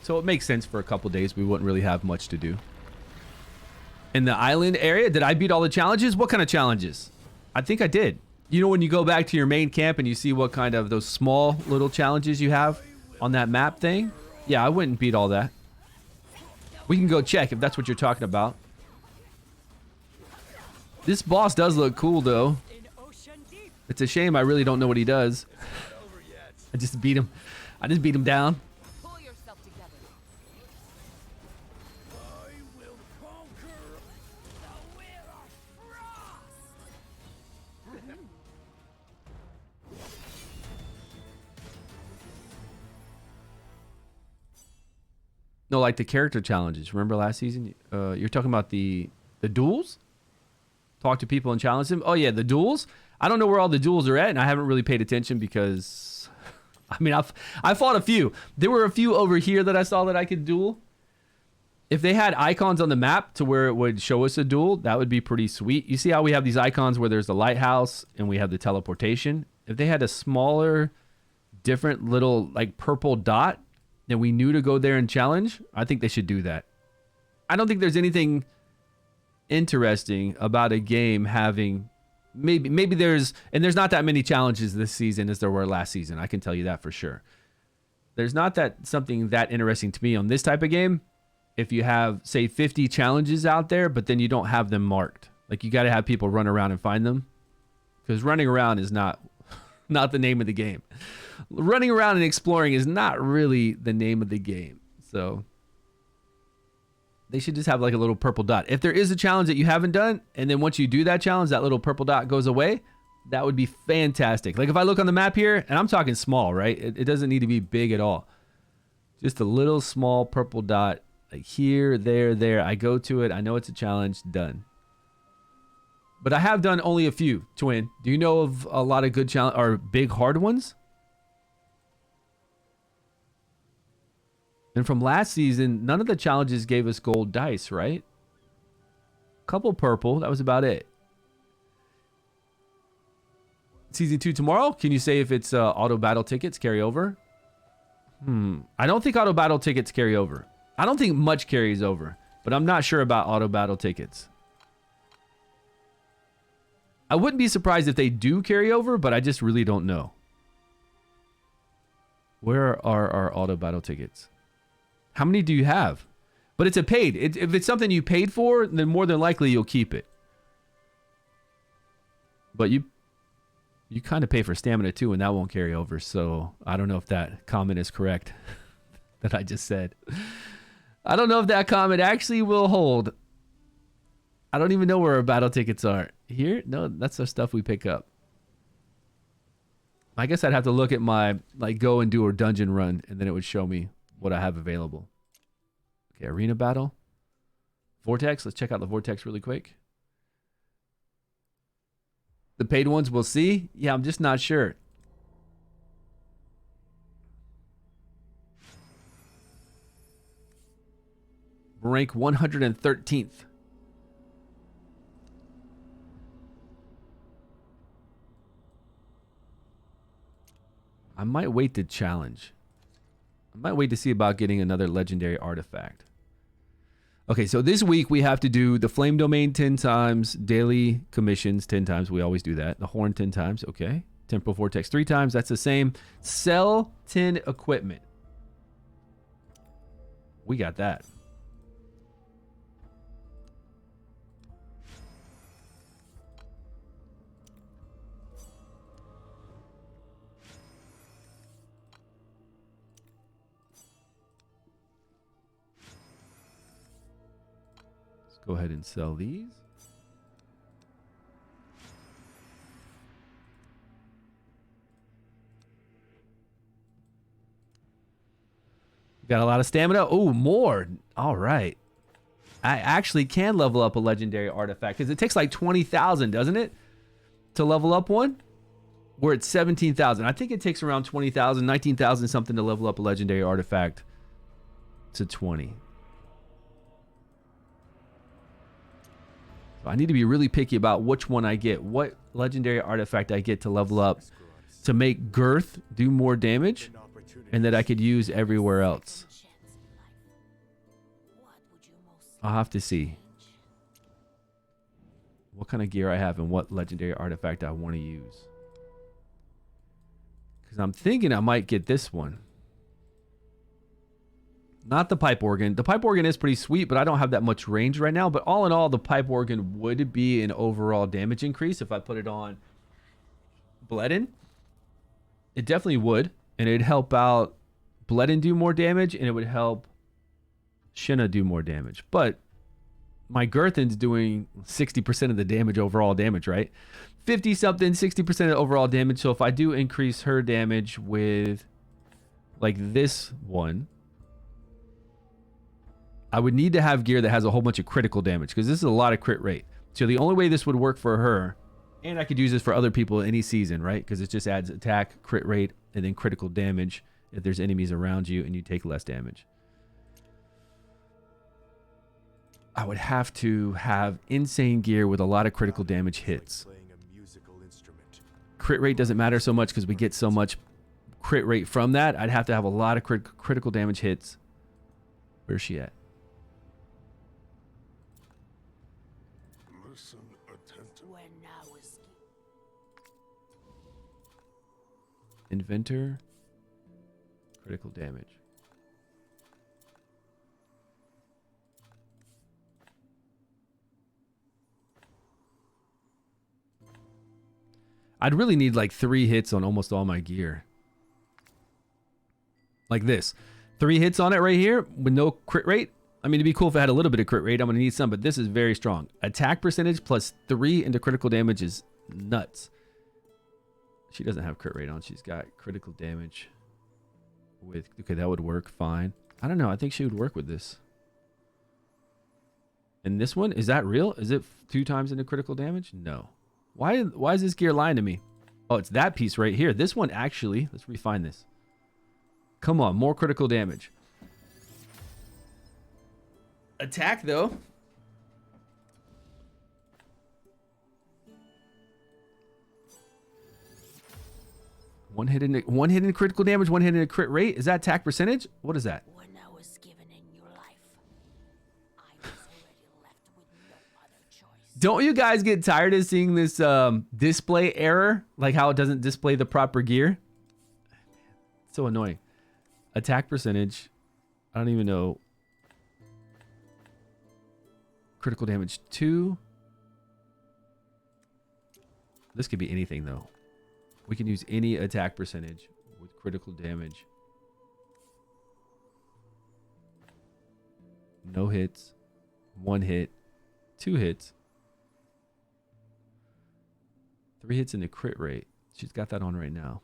So it makes sense for a couple days we wouldn't really have much to do. In the island area, did I beat all the challenges? What kind of challenges? I think I did. You know when you go back to your main camp and you see what kind of those small little challenges you have on that map thing? Yeah, I wouldn't beat all that. We can go check if that's what you're talking about. This boss does look cool, though. It's a shame I really don't know what he does. I just beat him. I just beat him down. No, like the character challenges. Remember last season? You're talking about the duels? Talk to people and challenge them? Oh, yeah, the duels? I don't know where all the duels are at, and I haven't really paid attention because... I mean, I fought a few. There were a few over here that I saw that I could duel. If they had icons on the map to where it would show us a duel, that would be pretty sweet. You see how we have these icons where there's the lighthouse and we have the teleportation? If they had a smaller, different little like purple dot that we knew to go there and challenge, I think they should do that. I don't think there's anything interesting about a game having maybe there's not that many challenges this season as there were last season. I can tell you that for sure. There's not that something that interesting to me on this type of game. If you have, say, 50 challenges out there, but then you don't have them marked. Like, you got to have people run around and find them. Because running around is not the name of the game. Running around and exploring is not really the name of the game. So they should just have like a little purple dot. If there is a challenge that you haven't done, and then once you do that challenge, that little purple dot goes away, that would be fantastic. Like if I look on the map here, and I'm talking small, right? It doesn't need to be big at all. Just a little small purple dot. Like here, there. I go to it. I know it's a challenge. Done. But I have done only a few. Twin, do you know of a lot of good challenge or big hard ones? And from last season, none of the challenges gave us gold dice, right? Couple purple. That was about it. Season 2 tomorrow. Can you say if it's auto battle tickets carry over? I don't think auto battle tickets carry over. I don't think much carries over, but I'm not sure about auto battle tickets. I wouldn't be surprised if they do carry over, but I just really don't know. Where are our auto battle tickets? How many do you have? But it's a paid. If it's something you paid for, then more than likely you'll keep it. But you kind of pay for stamina too, and that won't carry over. So I don't know if that comment is correct that I just said. I don't know if that comment actually will hold. I don't even know where our battle tickets are. Here? No, that's the stuff we pick up. I guess I'd have to look at my, like, go and do a dungeon run, and then it would show me what I have available. Okay, arena battle. Vortex. Let's check out the Vortex really quick. The paid ones we'll see. Yeah, I'm just not sure. Rank 113th. I might wait to challenge. I might wait to see about getting another legendary artifact. Okay, so this week we have to do the flame domain 10 times, daily commissions 10 times. We always do that. The horn 10 times. Okay. Temporal vortex 3 times. That's the same. Sell 10 equipment. We got that. Go ahead and sell these. Got a lot of stamina. Oh, more. All right. I actually can level up a legendary artifact because it takes like 20,000, doesn't it? To level up one? We're at 17,000. I think it takes around 20,000, 19,000 something to level up a legendary artifact to 20. I need to be really picky about which one I get, what legendary artifact I get to level up to make Girth do more damage and that I could use everywhere else. I'll have to see what kind of gear I have and what legendary artifact I want to use. Because I'm thinking I might get this one. Not the pipe organ. The pipe organ is pretty sweet, but I don't have that much range right now. But all in all, the pipe organ would be an overall damage increase if I put it on Bledin. It definitely would. And it'd help out Bledin do more damage, and it would help Shinna do more damage. But my Girthin's doing 60% of the damage, overall damage, right? 50-something, 60% of overall damage. So if I do increase her damage with, like, this one, I would need to have gear that has a whole bunch of critical damage because this is a lot of crit rate. So the only way this would work for her, and I could use this for other people any season, right? Because it just adds attack, crit rate, and then critical damage if there's enemies around you and you take less damage. I would have to have insane gear with a lot of critical damage hits. Crit rate doesn't matter so much because we get so much crit rate from that. I'd have to have a lot of critical damage hits. Where's she at? Listen attentively. Inventor. Critical damage. I'd really need like 3 hits on almost all my gear. Like this. 3 hits on it right here with no crit rate. I mean, it'd be cool if I had a little bit of crit rate. I'm going to need some, but this is very strong. Attack percentage plus 3 into critical damage is nuts. She doesn't have crit rate on. She's got critical damage with... Okay, that would work fine. I don't know. I think she would work with this. And this one, is that real? Is it 2 times into critical damage? No. Why is this gear lying to me? Oh, it's that piece right here. This one actually, let's refine this. Come on, more critical damage. Attack though. One hit in critical damage, 1 hit in crit rate. Is that attack percentage? What is that? When I was given a new life, I was already left with no other choice. Don't you guys get tired of seeing this display error? Like how it doesn't display the proper gear? It's so annoying. Attack percentage. I don't even know. Critical damage 2. This could be anything though. We can use any attack percentage with critical damage. No hits. 1 hit. 2 hits. 3 hits in the crit rate. She's got that on right now.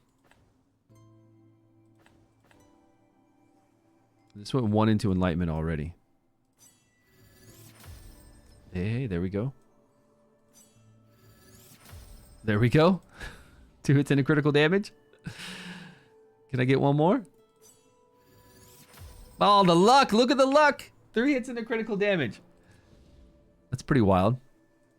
This went 1 into Enlightenment already. Hey, there we go. There we go. 2 hits into critical damage. Can I get one more? Oh, the luck. Look at the luck. 3 hits into critical damage. That's pretty wild.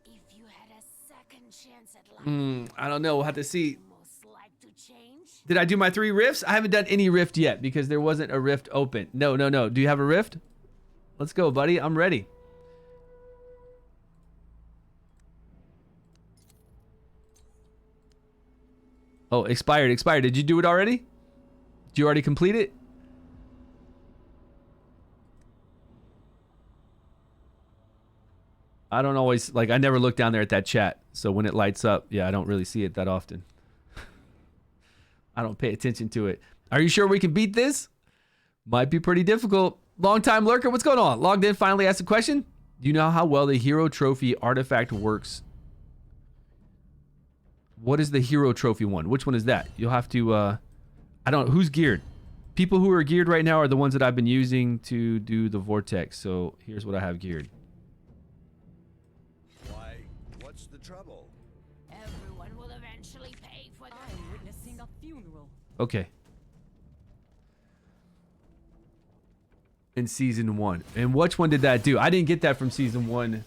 If you had a second chance at life, I don't know. We'll have to see. most like to change? Did I do my 3 rifts? I haven't done any rift yet because there wasn't a rift open. No. Do you have a rift? Let's go, buddy. I'm ready. Oh, expired. Did you do it already? Did you already complete it? I don't always, like, I never look down there at that chat. So when it lights up, yeah, I don't really see it that often. I don't pay attention to it. Are you sure we can beat this? Might be pretty difficult. Long time lurker, what's going on? Logged in, finally asked a question. Do you know how well the hero trophy artifact works? What is the hero trophy one? Which one is that? You'll have to, I don't know. Who's geared? People who are geared right now are the ones that I've been using to do the Vortex. So here's what I have geared. Why, what's the trouble? Everyone will eventually pay for their I'm witnessing a funeral. Okay. In season 1. And which one did that do? I didn't get that from season 1.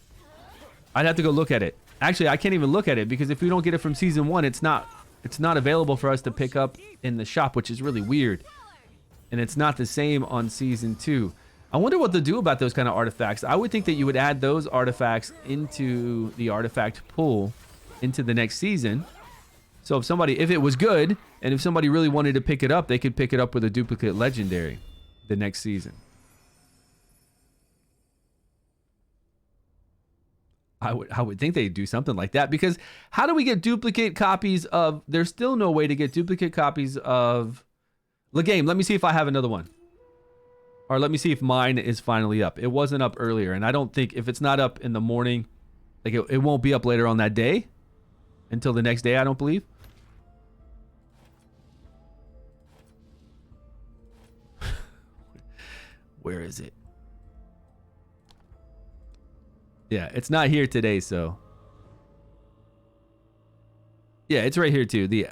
I'd have to go look at it. Actually, I can't even look at it because if we don't get it from season 1, it's not available for us to pick up in the shop, which is really weird. And it's not the same on season 2. I wonder what they'll do about those kind of artifacts. I would think that you would add those artifacts into the artifact pool into the next season. So if it was good and if somebody really wanted to pick it up, they could pick it up with a duplicate legendary the next season. I would think they'd do something like that because how do we get duplicate copies of... There's still no way to get duplicate copies of... The game. Let me see if I have another one. Or let me see if mine is finally up. It wasn't up earlier. And I don't think... If it's not up in the morning... Like it won't be up later on that day. Until the next day, I don't believe. Where is it? Yeah, it's not here today, so. Yeah, it's right here too. The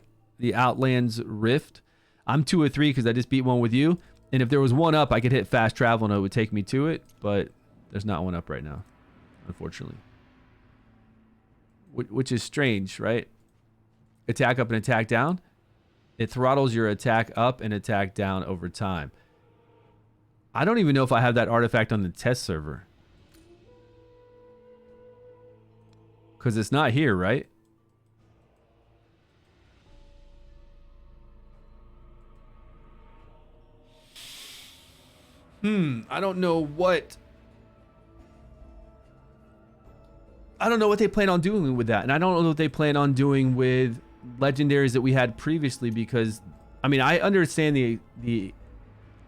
Outlands Rift. I'm 2 or 3 because I just beat one with you. And if there was one up, I could hit fast travel and it would take me to it. But there's not one up right now. unfortunately. Which is strange, right? Attack up and attack down. It throttles your attack up and attack down over time. I don't even know if I have that artifact on the test server. Because it's not here, right? I don't know what... I don't know what they plan on doing with that. And I don't know what they plan on doing with legendaries that we had previously, because, I mean, I understand the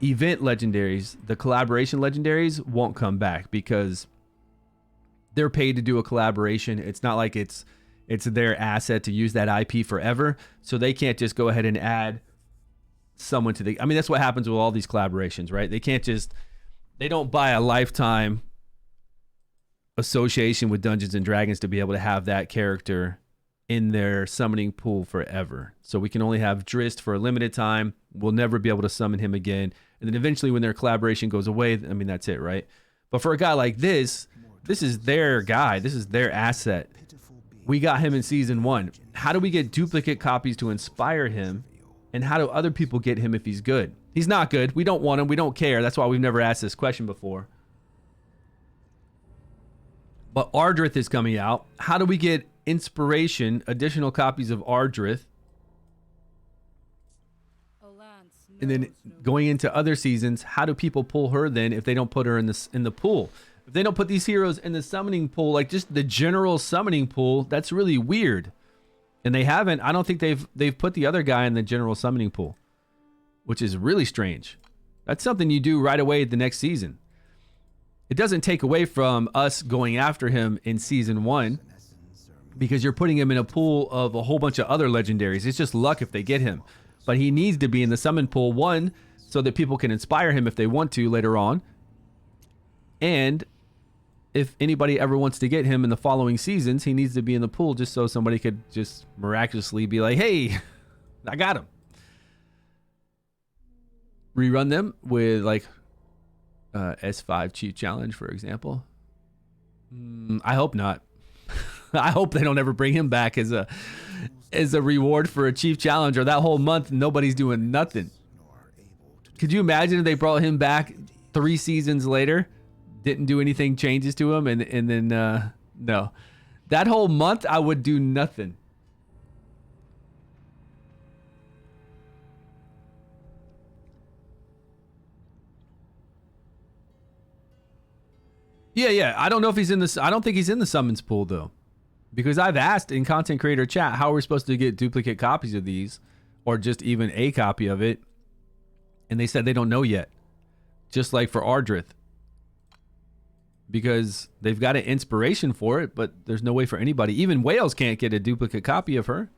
event legendaries, the collaboration legendaries won't come back because they're paid to do a collaboration. It's not like it's their asset to use that IP forever. So they can't just go ahead and add someone to the... I mean, that's what happens with all these collaborations, right? They can't just... They don't buy a lifetime association with Dungeons and Dragons to be able to have that character in their summoning pool forever. So we can only have Drist for a limited time. We'll never be able to summon him again. And then eventually when their collaboration goes away, I mean, that's it, right? But for a guy like this is their guy. This is their asset. We got him in season 1. How do we get duplicate copies to inspire him? And how do other people get him if he's good? He's not good. We don't want him. We don't care. That's why we've never asked this question before. But Ardrith is coming out. How do we get inspiration, additional copies of Ardrith? And then going into other seasons, how do people pull her then if they don't put her in the pool? If they don't put these heroes in the summoning pool, like just the general summoning pool, that's really weird. And they haven't. I don't think they've put the other guy in the general summoning pool, which is really strange. That's something you do right away the next season. It doesn't take away from us going after him in season 1 because you're putting him in a pool of a whole bunch of other legendaries. It's just luck if they get him. But he needs to be in the summon pool, 1, so that people can inspire him if they want to later on. And if anybody ever wants to get him in the following seasons, he needs to be in the pool just so somebody could just miraculously be like, hey, I got him. Rerun them with like S5 Chief Challenge, for example. I hope not. I hope they don't ever bring him back as a reward for a Chief Challenge, or that whole month nobody's doing nothing. Could you imagine if they brought him back 3 seasons later, didn't do anything changes to him, and then no. That whole month I would do nothing. Yeah. I don't know if he's in this. I don't think he's in the summons pool though, because I've asked in content creator chat how we're supposed to get duplicate copies of these, or just even a copy of it, and they said they don't know yet. Just like for Ardrith, because they've got an inspiration for it, but there's no way for anybody. Even Wales can't get a duplicate copy of her.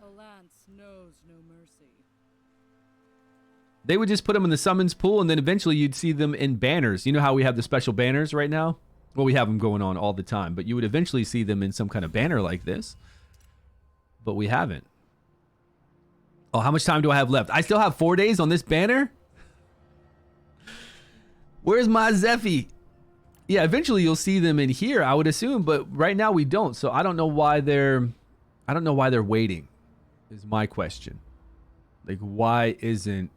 They would just put them in the summons pool, and then eventually you'd see them in banners. You know how we have the special banners right now? Well, we have them going on all the time, but you would eventually see them in some kind of banner like this. But we haven't. Oh, how much time do I have left? I still have 4 days on this banner? Where's my Zephy? Yeah, eventually you'll see them in here, I would assume, but right now we don't. So I don't know why they're waiting, is my question. Like, why isn't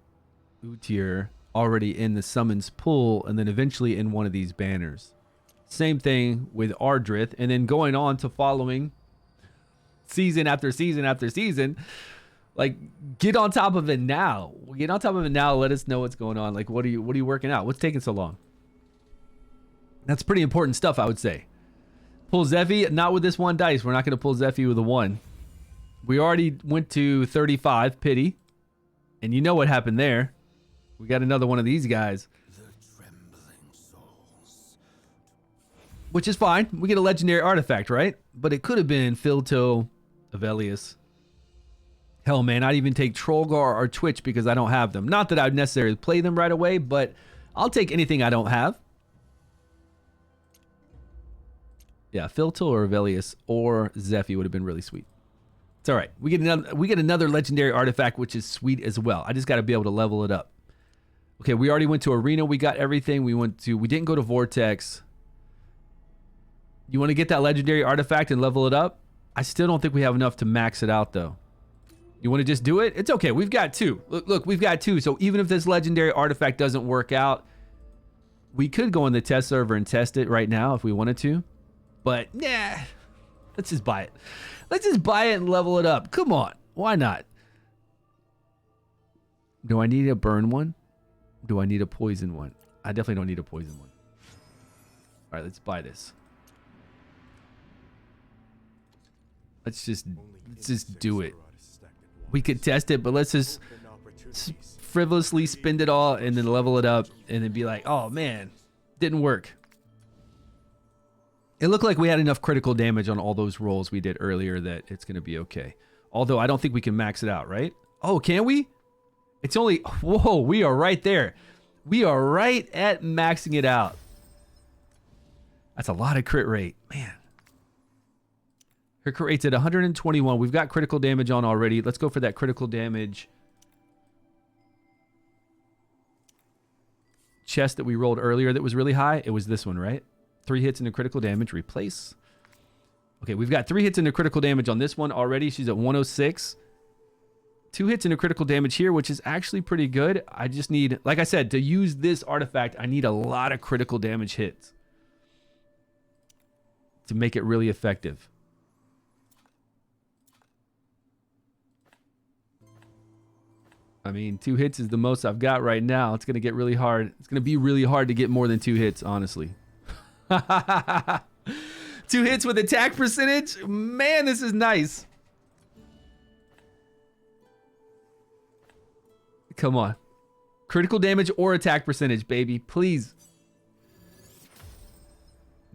Utyr already in the summons pool and then eventually in one of these banners? Same thing with Ardrith, and then going on to following season after season after season. Like, get on top of it now. Get on top of it now. Let us know what's going on. Like, what are you working out? What's taking so long? That's pretty important stuff, I would say. Pull Zephy, not with this one dice. We're not going to pull Zephy with a 1. We already went to 35 pity, and you know what happened there. We got another one of these guys. Which is fine. We get a legendary artifact, right? But it could have been Filto, Avelius. Hell, man, I'd even take Trollgar or Twitch because I don't have them. Not that I'd necessarily play them right away, but I'll take anything I don't have. Yeah, Filto or Avelius or Zephy would have been really sweet. It's all right. We get another legendary artifact, which is sweet as well. I just got to be able to level it up. Okay, we already went to Arena. We got everything. We didn't go to Vortex. You want to get that legendary artifact and level it up? I still don't think we have enough to max it out though. You want to just do it? It's okay. We've got 2. Look, we've got 2. So even if this legendary artifact doesn't work out, we could go in the test server and test it right now if we wanted to. But nah, let's just buy it. Let's just buy it and level it up. Come on. Why not? Do I need a burn one? Do I need a poison one? I definitely don't need a poison one. All right, let's buy this. Let's just do it. We could test it, but let's just frivolously spend it all and then level it up and then be like, oh man, didn't work. It looked like we had enough critical damage on all those rolls we did earlier that it's going to be okay. Although I don't think we can max it out, right? Oh, can we? It's only, whoa, we are right there. We are right at maxing it out. That's a lot of crit rate, man. Her crit rate's at 121. We've got critical damage on already. Let's go for that critical damage chest that we rolled earlier that was really high. It was this one, right? 3 hits into critical damage. Replace. Okay, we've got 3 hits into critical damage on this one already. She's at 106. 2 hits into critical damage here, which is actually pretty good. I just need, like I said, to use this artifact, I need a lot of critical damage hits to make it really effective. I mean, 2 hits is the most I've got right now. It's going to get really hard. It's going to be really hard to get more than 2 hits, honestly. 2 hits with attack percentage? Man, this is nice. Come on. Critical damage or attack percentage, baby. Please.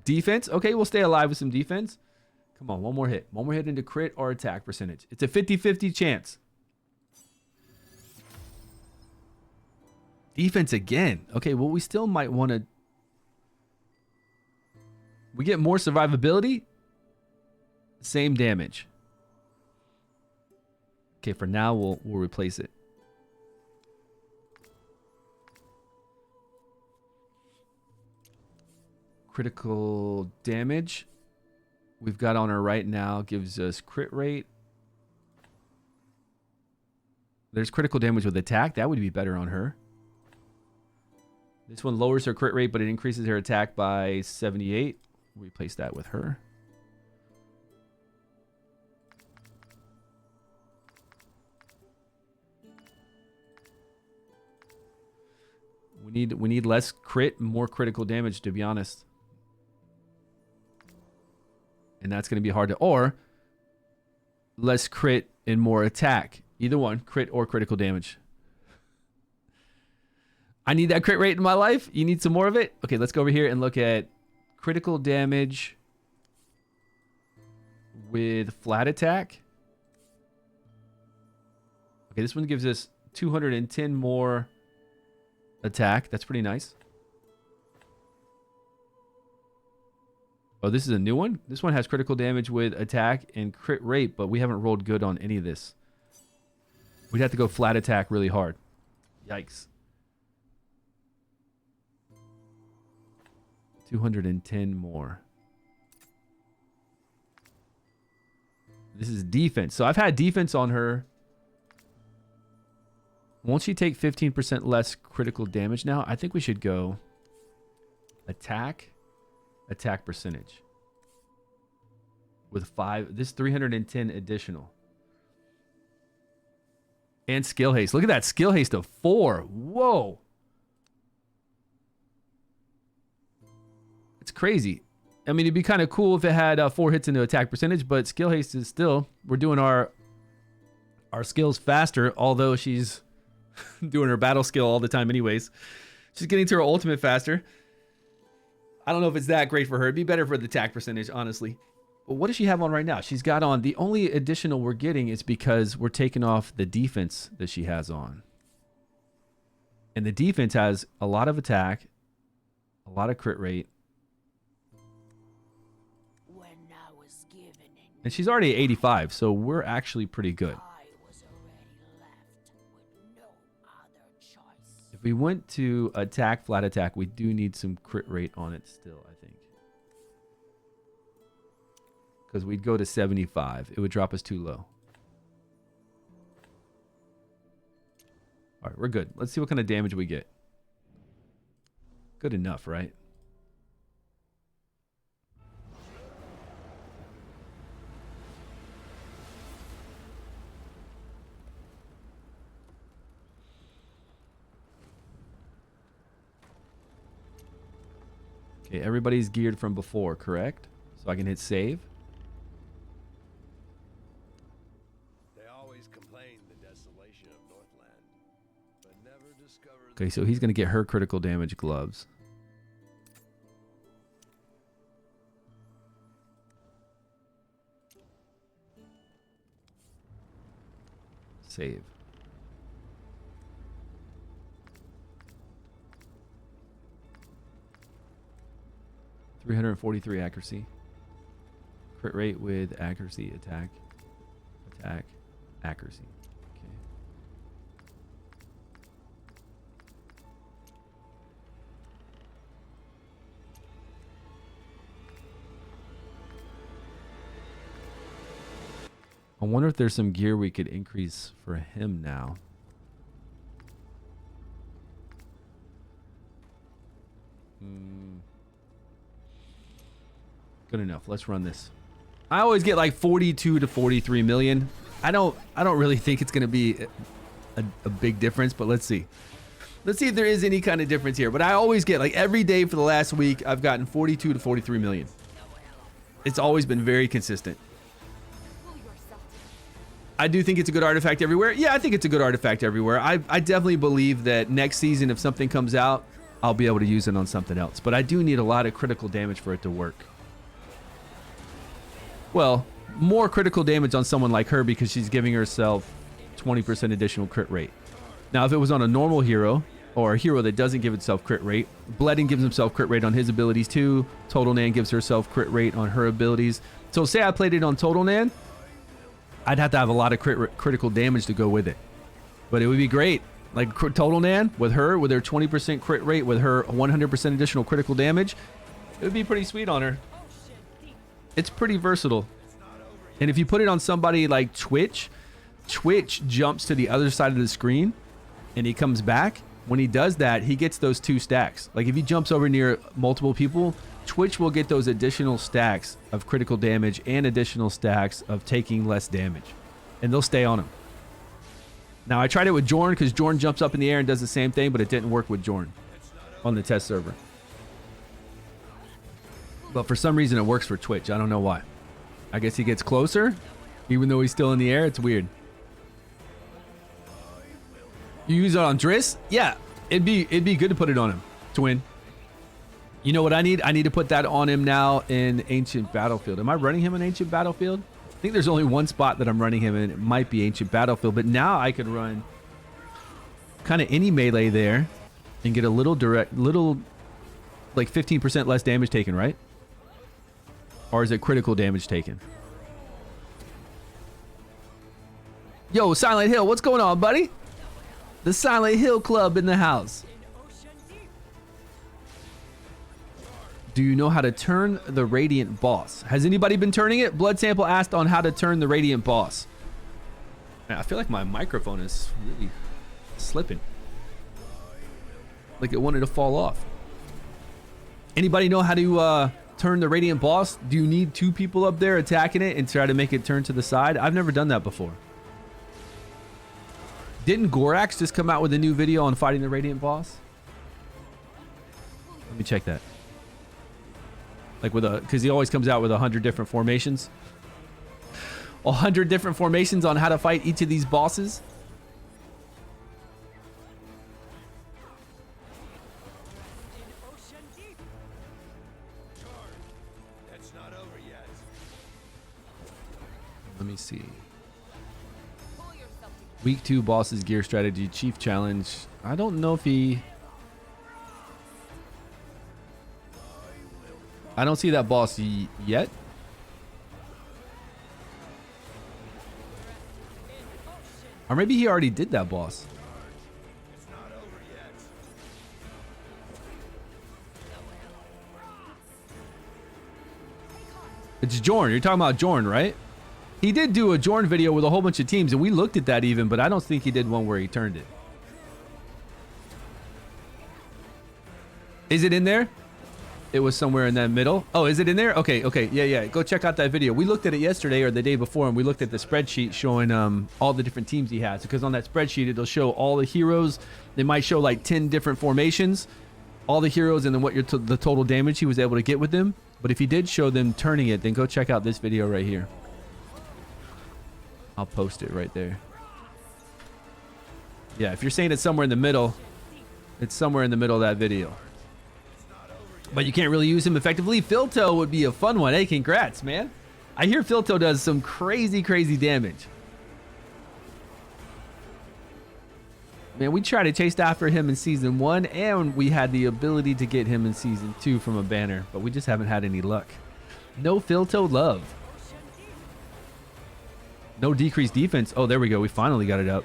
Defense? Okay, we'll stay alive with some defense. Come on, one more hit. One more hit into crit or attack percentage. It's a 50-50 chance. Defense again. Okay, well, we still might want to... We get more survivability. Same damage. Okay, for now, we'll replace it. Critical damage. We've got on her right now. Gives us crit rate. There's critical damage with attack. That would be better on her. This one lowers her crit rate, but it increases her attack by 78. Replace that with her. We need less crit, more critical damage, to be honest. And that's going to be hard to... Or less crit and more attack. Either one, crit or critical damage. I need that crit rate in my life. You need some more of it? Okay, let's go over here and look at critical damage with flat attack. Okay, this one gives us 210 more attack. That's pretty nice. Oh, this is a new one? This one has critical damage with attack and crit rate, but we haven't rolled good on any of this. We'd have to go flat attack really hard. Yikes. 210 more. This is defense. So I've had defense on her. Won't she take 15% less critical damage now? I think we should go attack percentage. With 5, this 310 additional. And skill haste. Look at that skill haste of 4. Whoa. It's crazy. I mean, it'd be kind of cool if it had 4 hits into attack percentage, but skill haste is still, we're doing our skills faster, although she's doing her battle skill all the time anyways. She's getting to her ultimate faster. I don't know if it's that great for her. It'd be better for the attack percentage, honestly. But what does she have on right now? She's got on, the only additional we're getting is because we're taking off the defense that she has on. And the defense has a lot of attack, a lot of crit rate. And she's already at 85, so we're actually pretty good. If we went to attack, flat attack, we do need some crit rate on it still, I think. because we'd go to 75. It would drop us too low. All right, we're good. Let's see what kind of damage we get. Good enough, right? Okay, everybody's geared from before, correct? So I can hit save. They always complain the desolation of Northland, but never discover. Okay, so he's going to get her critical damage gloves. Save. .343 accuracy. Crit rate with accuracy, attack, accuracy. Okay. I wonder if there's some gear we could increase for him now. Good enough. Let's run this. I always get like 42 to 43 million. I don't really think it's going to be a big difference, but let's see. Let's see if there is any kind of difference here. But I always get, like, every day for the last week, I've gotten 42 to 43 million. It's always been very consistent. I do think it's a good artifact everywhere. Yeah, I think it's a good artifact everywhere. I definitely believe that next season, if something comes out, I'll be able to use it on something else. But I do need a lot of critical damage for it to work. Well, more critical damage on someone like her because she's giving herself 20% additional crit rate. Now, if it was on a normal hero or a hero that doesn't give itself crit rate, Bledding gives himself crit rate on his abilities too. Total Nan gives herself crit rate on her abilities. So say I played it on Total Nan, I'd have to have a lot of critical damage to go with it. But it would be great. Like Total Nan with her 20% crit rate, with her 100% additional critical damage, it would be pretty sweet on her. It's pretty versatile. And if you put it on somebody like Twitch jumps to the other side of the screen and he comes back. When he does that, he gets those 2 stacks. Like if he jumps over near multiple people, Twitch will get those additional stacks of critical damage and additional stacks of taking less damage. And they'll stay on him. Now, I tried it with Jorn because Jorn jumps up in the air and does the same thing, but it didn't work with Jorn on the test server. But for some reason, it works for Twitch. I don't know why. I guess he gets closer, even though he's still in the air. It's weird. You use it on Driss? Yeah, it'd be good to put it on him, Twin. You know what I need? I need to put that on him now in Ancient Battlefield. Am I running him in Ancient Battlefield? I think there's only one spot that I'm running him in. It might be Ancient Battlefield, but now I could run kind of any melee there and get a little like 15% less damage taken, right? Or is it critical damage taken? Yo, Silent Hill, what's going on, buddy? The Silent Hill Club in the house. Do you know how to turn the Radiant Boss? Has anybody been turning it? Blood Sample asked on how to turn the Radiant Boss. Man, I feel like my microphone is really slipping. Like it wanted to fall off. Anybody know how to turn the Radiant Boss? Do you need 2 people up there attacking it and try to make it turn to the side? I've never done that before. Didn't Gorax just come out with a new video on fighting the Radiant Boss? Let me check that. Like because he always comes out with 100 different formations. 100 different formations on how to fight each of these bosses. It's not over yet. Let me see. Week 2 bosses gear strategy chief challenge. I don't know if he. I don't see that boss yet. Or maybe he already did that boss. It's not over yet. It's Jorn. You're talking about Jorn, right? He did do a Jorn video with a whole bunch of teams, and we looked at that even, but I don't think he did one where he turned it. Is it in there? It was somewhere in that middle. Oh, is it in there? Okay, okay. Yeah, yeah. Go check out that video. We looked at it yesterday or the day before, and we looked at the spreadsheet showing all the different teams he has. Because on that spreadsheet, it'll show all the heroes. They might show like 10 different formations, all the heroes, and then what the total damage he was able to get with them. But if he did show them turning it, then go check out this video right here. I'll post it right there. Yeah, if you're saying it's somewhere in the middle, it's somewhere in the middle of that video. But you can't really use him effectively. Filto would be a fun one. Hey, congrats, man. I hear Filto does some crazy, crazy damage. Man, we tried to chase after him in Season 1, and we had the ability to get him in Season 2 from a banner, but we just haven't had any luck. No Filto love. No decreased defense. Oh, there we go. We finally got it up.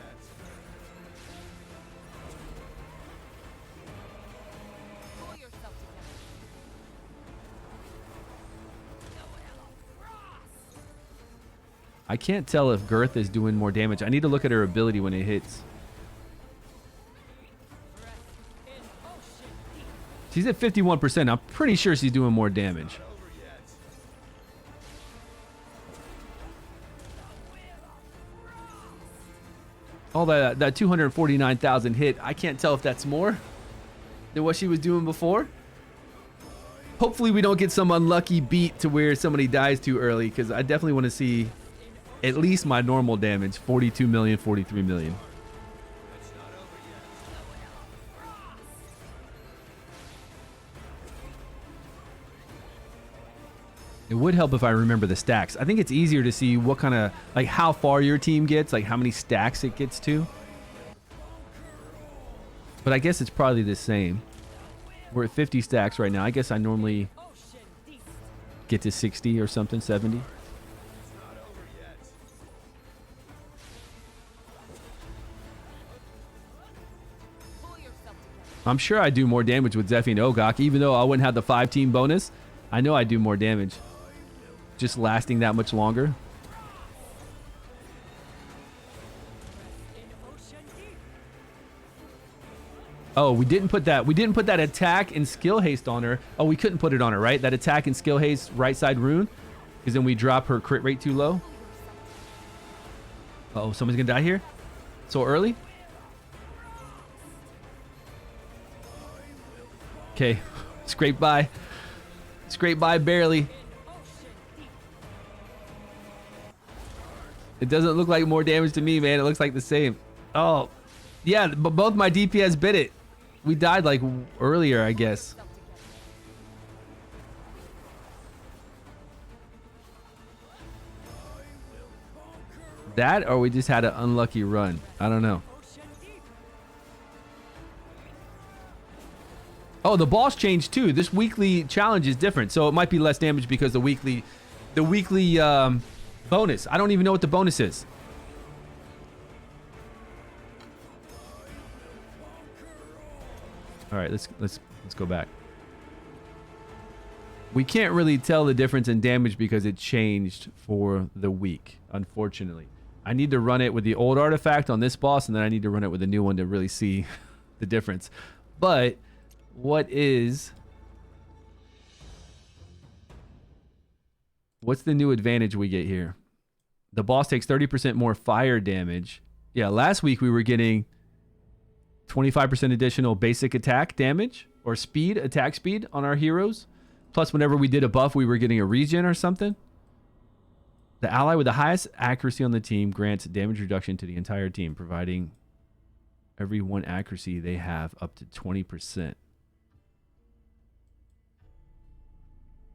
I can't tell if Girth is doing more damage. I need to look at her ability when it hits. She's at 51%. I'm pretty sure she's doing more damage. All that 249,000 hit. I can't tell if that's more than what she was doing before. Hopefully we don't get some unlucky beat to where somebody dies too early, because I definitely want to see at least my normal damage. 42 million, 43 million. It would help if I remember the stacks. I think it's easier to see what kind of, like how far your team gets, like how many stacks it gets to. But I guess it's probably the same. We're at 50 stacks right now. I guess I normally get to 60 or something, 70. I'm sure I do more damage with Zephy and Ogok, even though I wouldn't have the 5-team bonus. I know I do more damage. Just lasting that much longer. Oh, we didn't put that. We didn't put that attack and skill haste on her. Oh, we couldn't put it on her, right? That attack and skill haste right side rune, because then we drop her crit rate too low. Uh-oh, someone's gonna die here so early. Okay, scrape by. Scrape by barely. It doesn't look like more damage to me, man. It looks like the same. Oh, yeah, but both my DPS bit it. We died like earlier, I guess. That, or we just had an unlucky run. I don't know. Oh, the boss changed too. This weekly challenge is different, so it might be less damage because the weekly bonus. I don't even know what the bonus is. All right, let's go back. We can't really tell the difference in damage because it changed for the week, unfortunately. I need to run it with the old artifact on this boss, and then I need to run it with the new one to really see the difference. But what's the new advantage we get here? The boss takes 30% more fire damage. Yeah, last week we were getting 25% additional basic attack damage or speed, attack speed on our heroes. Plus, whenever we did a buff, we were getting a regen or something. The ally with the highest accuracy on the team grants damage reduction to the entire team, providing every one accuracy they have up to 20%.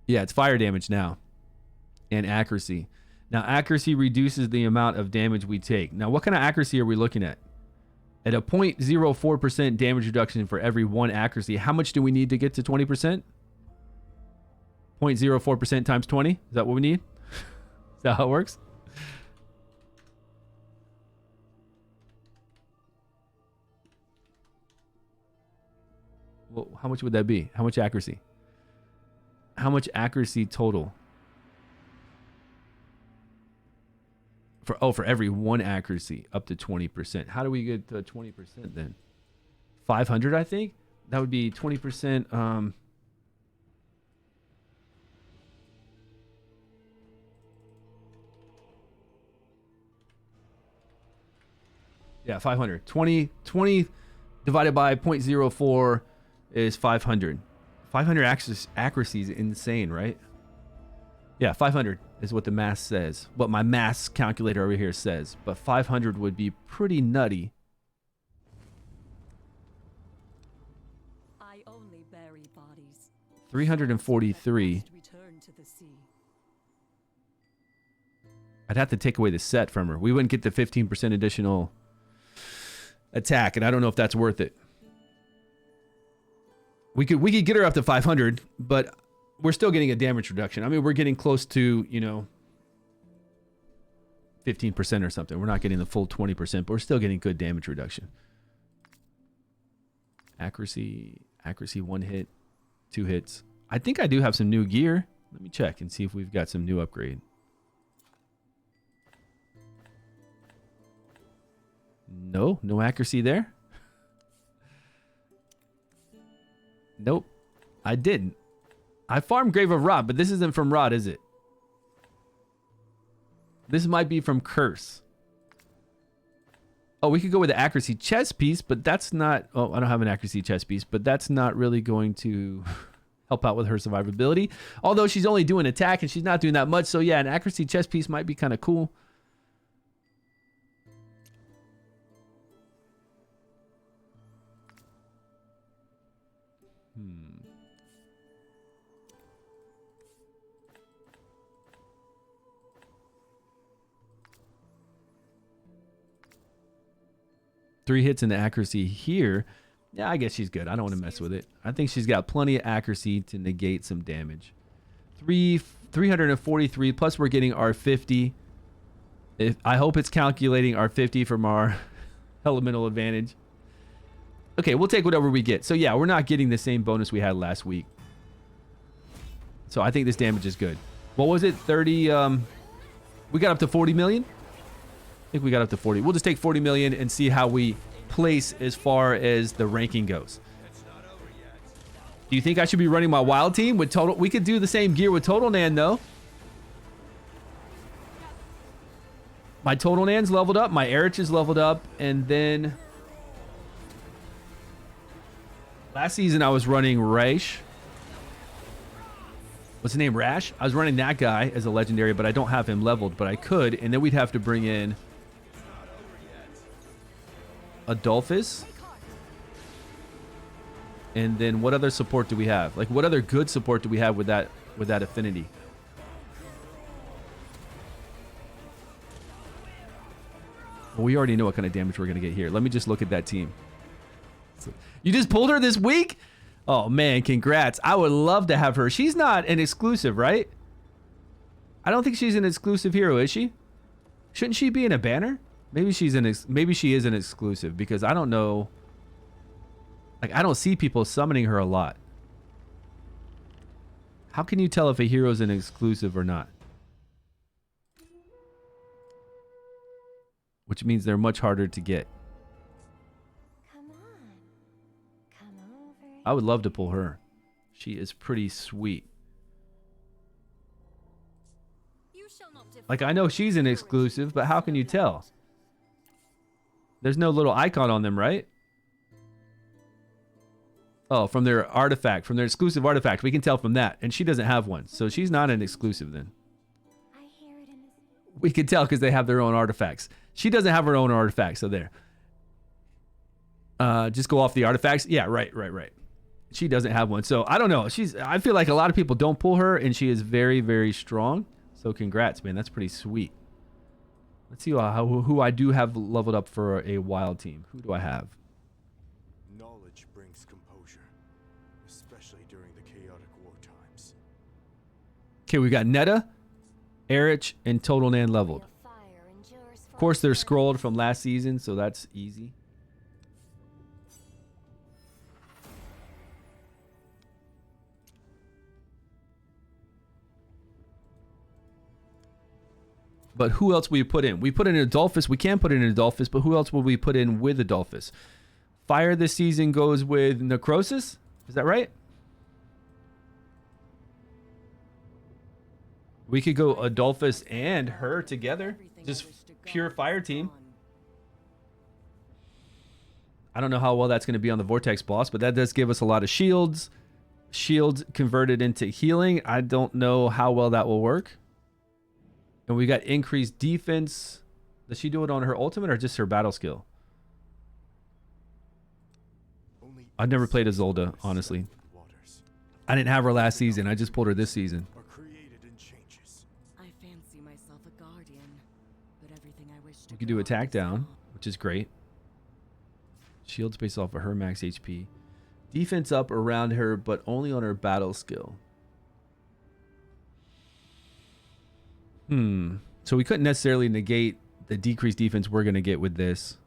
Yeah, it's fire damage now and accuracy. Now, accuracy reduces the amount of damage we take. Now, what kind of accuracy are we looking at? At a 0.04% damage reduction for every one accuracy, how much do we need to get to 20%? 0.04% times 20? Is that what we need? Is that how it works? Well, how much would that be? How much accuracy? How much accuracy total? For every 1 accuracy up to 20%. How do we get to 20% then? 500, I think. That would be 20%. Yeah, 500. 20 divided by 0.04 is 500. 500 accuracy is insane, right? Yeah, 500 is what the math says. What my math calculator over here says. But 500 would be pretty nutty. I only bury bodies. 343. Return to the sea. I'd have to take away the set from her. We wouldn't get the 15% additional attack, and I don't know if that's worth it. We could get her up to 500, but we're still getting a damage reduction. I mean, we're getting close to, 15% or something. We're not getting the full 20%, but we're still getting good damage reduction. Accuracy, 1 hit, 2 hits. I think I do have some new gear. Let me check and see if we've got some new upgrade. No accuracy there. Nope, I didn't. I farmed Grave of Rot, but this isn't from Rot, is it? This might be from Curse. Oh, we could go with the accuracy chest piece, but that's not... Oh, I don't have an accuracy chest piece, but that's not really going to help out with her survivability. Although she's only doing attack and she's not doing that much. So yeah, an accuracy chest piece might be kind of cool. Three hits in the accuracy here. Yeah, I guess she's good. I don't want to mess with it. I think she's got plenty of accuracy to negate some damage. 343, plus we're getting our 50. I hope it's calculating our 50 from our elemental advantage. Okay, we'll take whatever we get. So yeah, we're not getting the same bonus we had last week. So I think this damage is good. What was it? 30... we got up to 40 million? I think we got up to 40. We'll just take 40 million and see how we place as far as the ranking goes. Do you think I should be running my wild team with total? We could do the same gear with Total Nan though. My Total Nan's leveled up. My Erich is leveled up. And then last season I was running Raish. What's his name? Rash? I was running that guy as a legendary, but I don't have him leveled, but I could. And then we'd have to bring in Adolphus. And then what other support do we have? Like, what other good support do we have with that affinity? Well, we already know what kind of damage we're going to get here. Let me just look at that team. You just pulled her this week? Oh, man, congrats. I would love to have her. She's not an exclusive, right? I don't think she's an exclusive hero, is she? Shouldn't she be in a banner? Maybe she is an exclusive, because I don't know. Like, I don't see people summoning her a lot. How can you tell if a hero is an exclusive or not? Which means they're much harder to get. Come on. Come over. I would love to pull her. She is pretty sweet. You shall not Like, I know she's an exclusive, but how can you tell? There's no little icon on them, right? Oh, from their artifact, from their exclusive artifact. We can tell from that. And she doesn't have one. So she's not an exclusive then. I hear it in this. We can tell because they have their own artifacts. She doesn't have her own artifacts, so there. Just go off the artifacts. Yeah, right. She doesn't have one. So I don't know. I feel like a lot of people don't pull her, and she is very, very strong. So congrats, man. That's pretty sweet. Let's see who I do have leveled up for a wild team. Who do I have? Knowledge brings composure, especially during the chaotic war times. Okay, we got Netta, Erich, and Total Nan leveled. The fire endures Of course, they're forever. scrolled from last season, so that's easy. But who else we put in? We put in Adolphus. We can put in Adolphus, but who else will we put in with Adolphus? Fire this season goes with Necrosis. Is that right? We could go Adolphus and her together. Just pure fire team. I don't know how well that's going to be on the Vortex boss, but that does give us a lot of shields. Shields converted into healing. I don't know how well that will work. And we got increased defense. Does she do it on her ultimate or just her battle skill? I've never played Isolde, honestly. I didn't have her last season. I just pulled her this season. I fancy myself a guardian, but everything I wish to We can do attack down, which is great. Shields based off of her max HP. Defense up around her, but only on her battle skill. So we couldn't necessarily negate the decreased defense we're going to get with this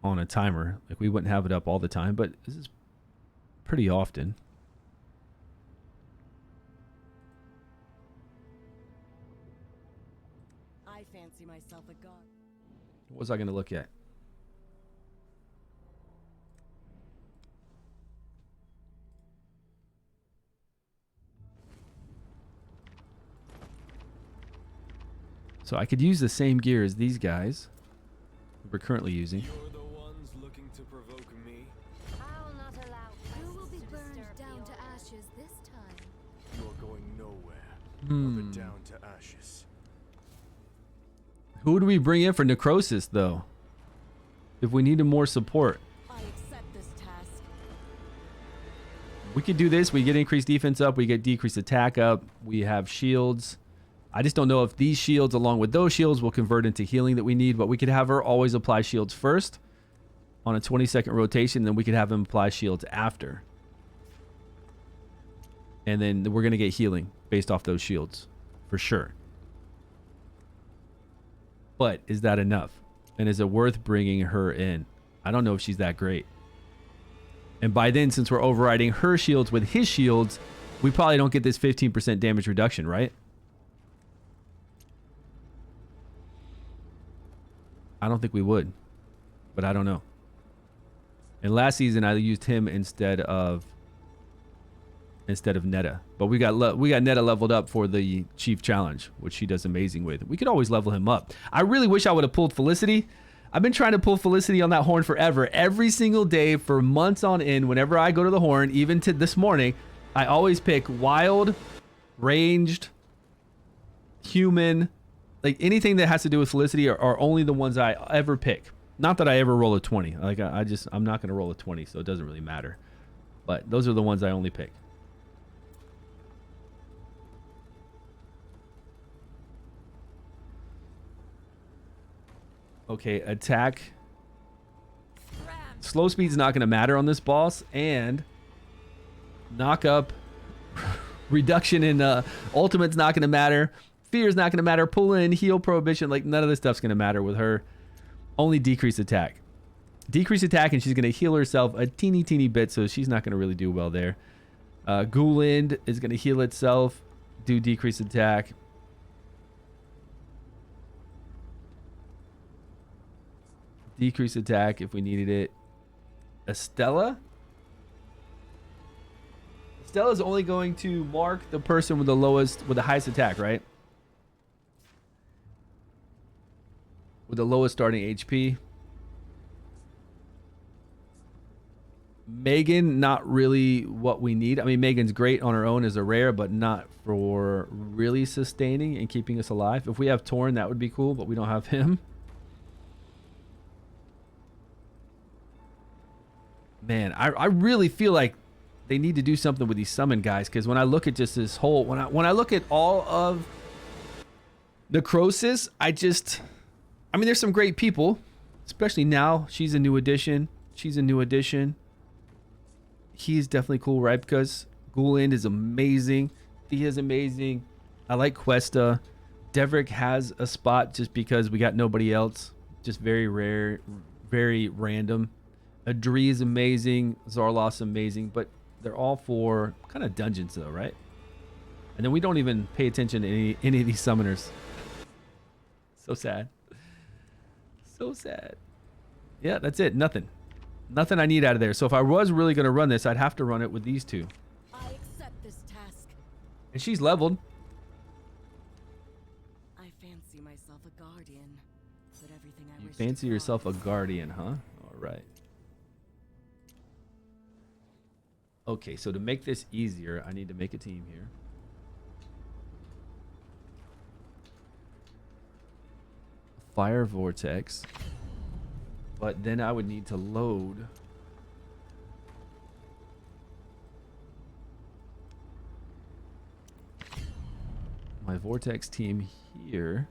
on a timer. Like, we wouldn't have it up all the time, but this is pretty often. I fancy myself a god. What was I going to look at? So I could use the same gear as these guys we're currently using. You're the ones looking to provoke me. I'll not allow Who will be pests to burned disturb down the to order. ashes this time? You're going nowhere. But down to ashes. Who do we bring in for Necrosis, though? If we needed more support. I accept this task. We could do this. We get increased defense up. We get decreased attack up. We have shields. I just don't know if these shields, along with those shields, will convert into healing that we need. But we could have her always apply shields first on a 20-second rotation. Then we could have him apply shields after. And then we're going to get healing based off those shields. For sure. But is that enough? And is it worth bringing her in? I don't know if she's that great. And by then, since we're overriding her shields with his shields, we probably don't get this 15% damage reduction, right? I don't think we would, but I don't know. And last season I used him instead of Netta, but we got Netta leveled up for the Chief Challenge, which she does amazing with. We could always level him up. I really wish I would have pulled Felicity. I've been trying to pull Felicity on that horn forever. Every single day for months on end, whenever I go to the horn, even to this morning, I always pick wild, ranged, human. Like, anything that has to do with Felicity are only the ones I ever pick. Not that I ever roll a 20. Like, I'm not going to roll a 20, so it doesn't really matter. But those are the ones I only pick. Okay, attack. Slow speed's not going to matter on this boss, and knock up. Reduction in ultimate's not going to matter. Fear's not going to matter. Pull in, heal, prohibition. Like, none of this stuff's going to matter with her. Only decrease attack. Decrease attack, and she's going to heal herself a teeny bit, so she's not going to really do well there. Ghoulind is going to heal itself, do decrease attack. Decrease attack if we needed it. Estella? Estella's only going to mark the person with the highest attack, right? With the lowest starting HP. Megan, not really what we need. I mean, Megan's great on her own as a rare, but not for really sustaining and keeping us alive. If we have Thorin, that would be cool, but we don't have him. Man, I really feel like they need to do something with these summon guys, because when I look at just this whole, when I look at all of Necrosis, I mean, there's some great people, especially now. She's a new addition. He's definitely cool, right? Because Ghoulind is amazing. Thea's amazing. I like Questa. Devrick has a spot just because we got nobody else. Just very rare, very random. Adri is amazing. Zarloth's amazing. But they're all for kind of dungeons, though, right? And then we don't even pay attention to any of these summoners. So sad. So sad. Yeah, that's it. Nothing. Nothing I need out of there. So if I was really going to run this, I'd have to run it with these two. I accept this task. And she's leveled. I fancy myself a guardian, but everything I You wish fancy to yourself a guard is guardian, huh? All right. Okay, so to make this easier, I need to make a team here. Fire Vortex. But then I would need to load my Vortex team here.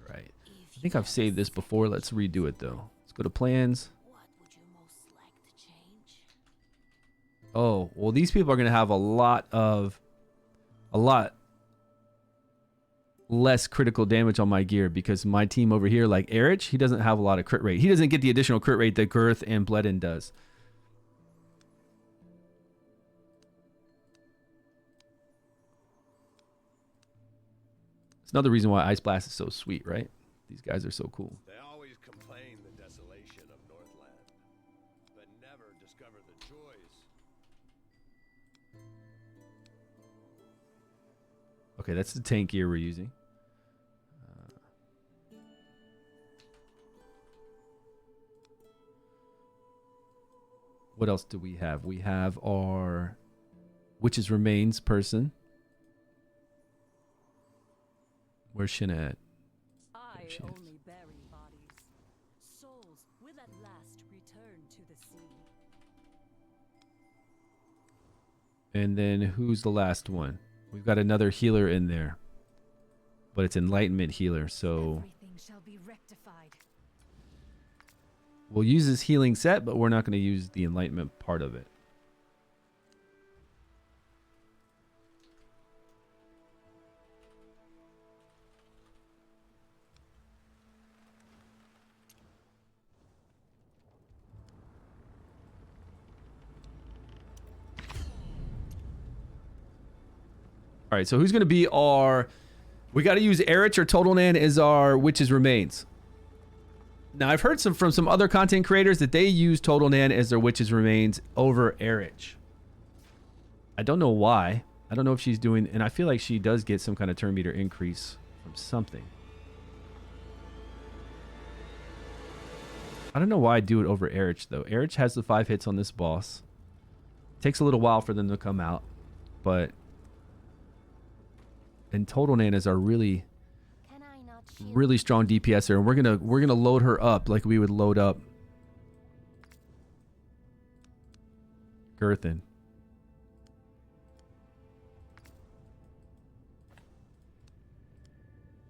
Right. I think I've saved this before. Let's redo it though. Let's go to plans. What would you most like to change? Oh, well, these people are going to have a lot less critical damage on my gear because my team over here, like Erich, he doesn't have a lot of crit rate. He doesn't get the additional crit rate that Girth and Bledin does. It's another reason why Ice Blast is so sweet, right? These guys are so cool. They always complain the desolation of Northland, but never discover the joys. Okay, that's the tank gear we're using. What else do we have? We have our Witch's Remains person. Where's Shinna at? I There she is. only bury bodies. Souls will at last return to the sea. And then who's the last one? We've got another healer in there. But it's Enlightenment healer, so Everything shall be rectified. we'll use this healing set, but we're not going to use the Enlightenment part of it. All right, so who's going to be our... We got to use Erich or Totalnan as our Witch's Remains. Now, I've heard from some other content creators that they use Totalnan as their Witch's Remains over Erich. I don't know why. I don't know if she's doing... And I feel like she does get some kind of turn meter increase from something. I don't know why I do it over Erich, though. Erich has the 5 hits on this boss. Takes a little while for them to come out, but... And Totalnan is our really strong DPSer, and we're gonna load her up like we would load up Girthin.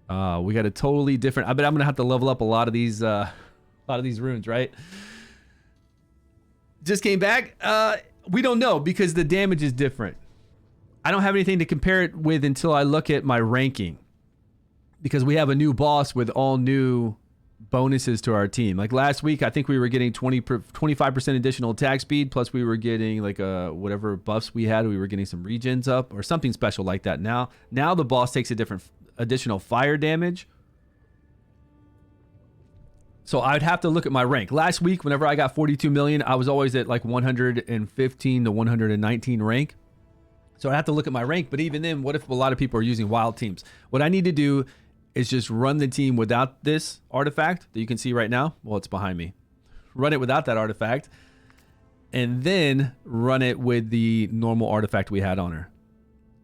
We got a totally different. I bet I'm gonna have to level up a lot of these runes, right? Just came back. We don't know because the damage is different. I don't have anything to compare it with until I look at my ranking. Because we have a new boss with all new bonuses to our team. Like last week, I think we were getting 25% additional attack speed, plus we were getting like whatever buffs we had. We were getting some regens up or something special like that. Now the boss takes a different additional fire damage. So I'd have to look at my rank. Last week, whenever I got 42 million, I was always at like 115 to 119 rank. So I have to look at my rank, but even then, what if a lot of people are using wild teams? What I need to do is just run the team without this artifact that you can see right now. Well, it's behind me. Run it without that artifact, and then run it with the normal artifact we had on her.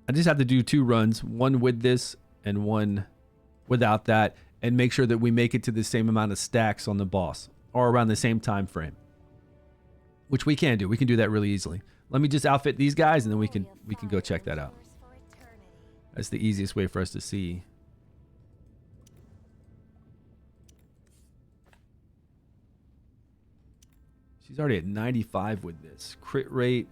I just have to do 2 runs, one with this and one without that, and make sure that we make it to the same amount of stacks on the boss, or around the same time frame, which we can do. We can do that really easily. Let me just outfit these guys, and then we can go check that out. That's the easiest way for us to see. She's already at 95 with this. Crit rate.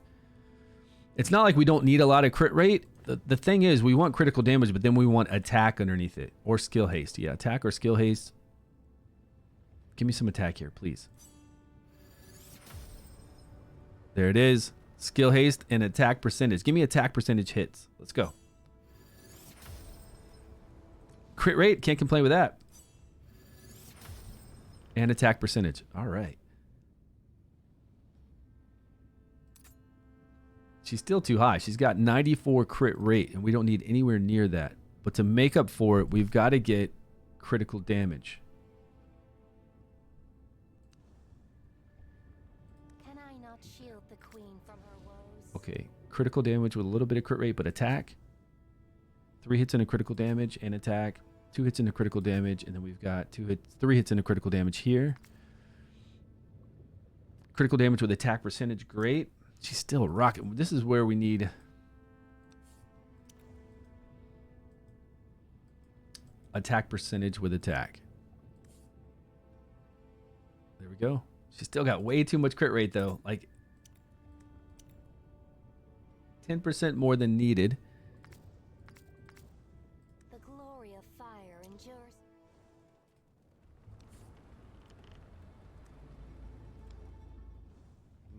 It's not like we don't need a lot of crit rate. The thing is, we want critical damage, but then we want attack underneath it. Or skill haste. Yeah, attack or skill haste. Give me some attack here, please. There it is. Skill haste and attack percentage. Give me attack percentage hits. Let's go. Crit rate. Can't complain with that. And attack percentage. All right. She's still too high. She's got 94 crit rate, and we don't need anywhere near that. But to make up for it, we've got to get critical damage. Can I not shield the queen from her woes? Okay, critical damage with a little bit of crit rate, but attack. 3 hits into critical damage and attack. 2 hits into critical damage, and then we've got 3 hits into critical damage here. Critical damage with attack percentage, great. She's still rocking. This is where we need attack percentage with attack. There we go. She's still got way too much crit rate though. Like 10% more than needed. The glory of fire endures.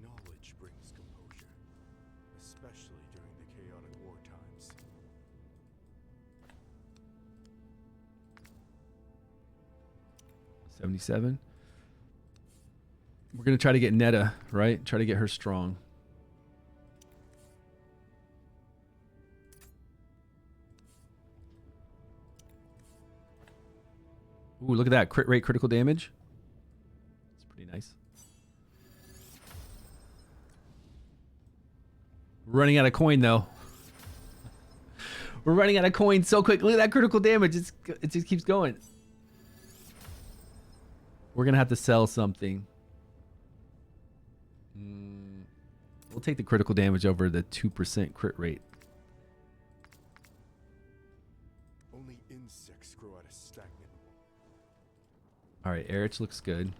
Knowledge brings composure, especially during the chaotic war times. $77. We're going to try to get Netta, right? Try to get her strong. Ooh, look at that. Crit rate, critical damage. It's pretty nice. We're running out of coin, though. We're running out of coin so quick. Look at that critical damage. It just keeps going. We're going to have to sell something. We'll take the critical damage over the 2% crit rate. Only insects grow out of stagnant. All right, Erich looks good.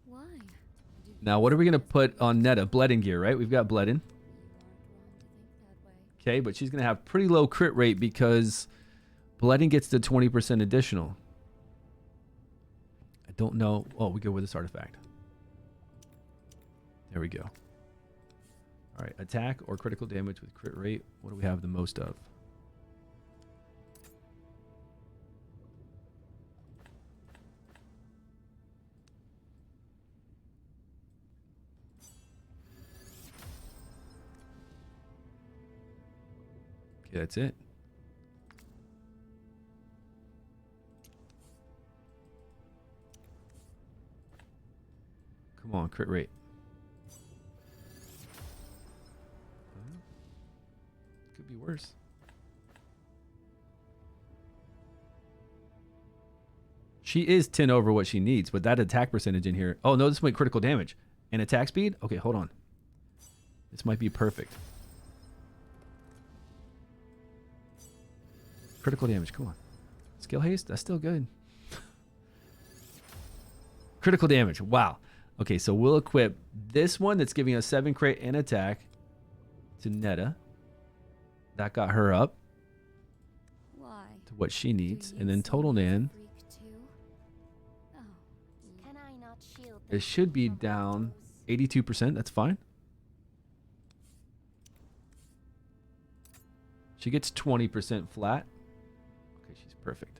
Why? Now, what are we going to put on Netta? Bleeding gear, right? We've got Bleeding. Okay, but she's going to have pretty low crit rate because Bleeding gets to 20% additional. I don't know. Oh, we go with this artifact. There we go. All right, attack or critical damage with crit rate. What do we have the most of? Okay, that's it. Come on, crit rate. Could be worse. She is 10 over what she needs, but that attack percentage in here. Oh, no, this might critical damage. And attack speed? Okay, hold on. This might be perfect. Critical damage, come on. Skill haste? That's still good. Critical damage, wow. Okay, so we'll equip this one that's giving us 7 crit and attack to Netta. That got her up Why? to what she needs. And then total Nan, Can I not shield the it should be queen from her down woes? 82%. That's fine. She gets 20% flat. Okay, she's perfect.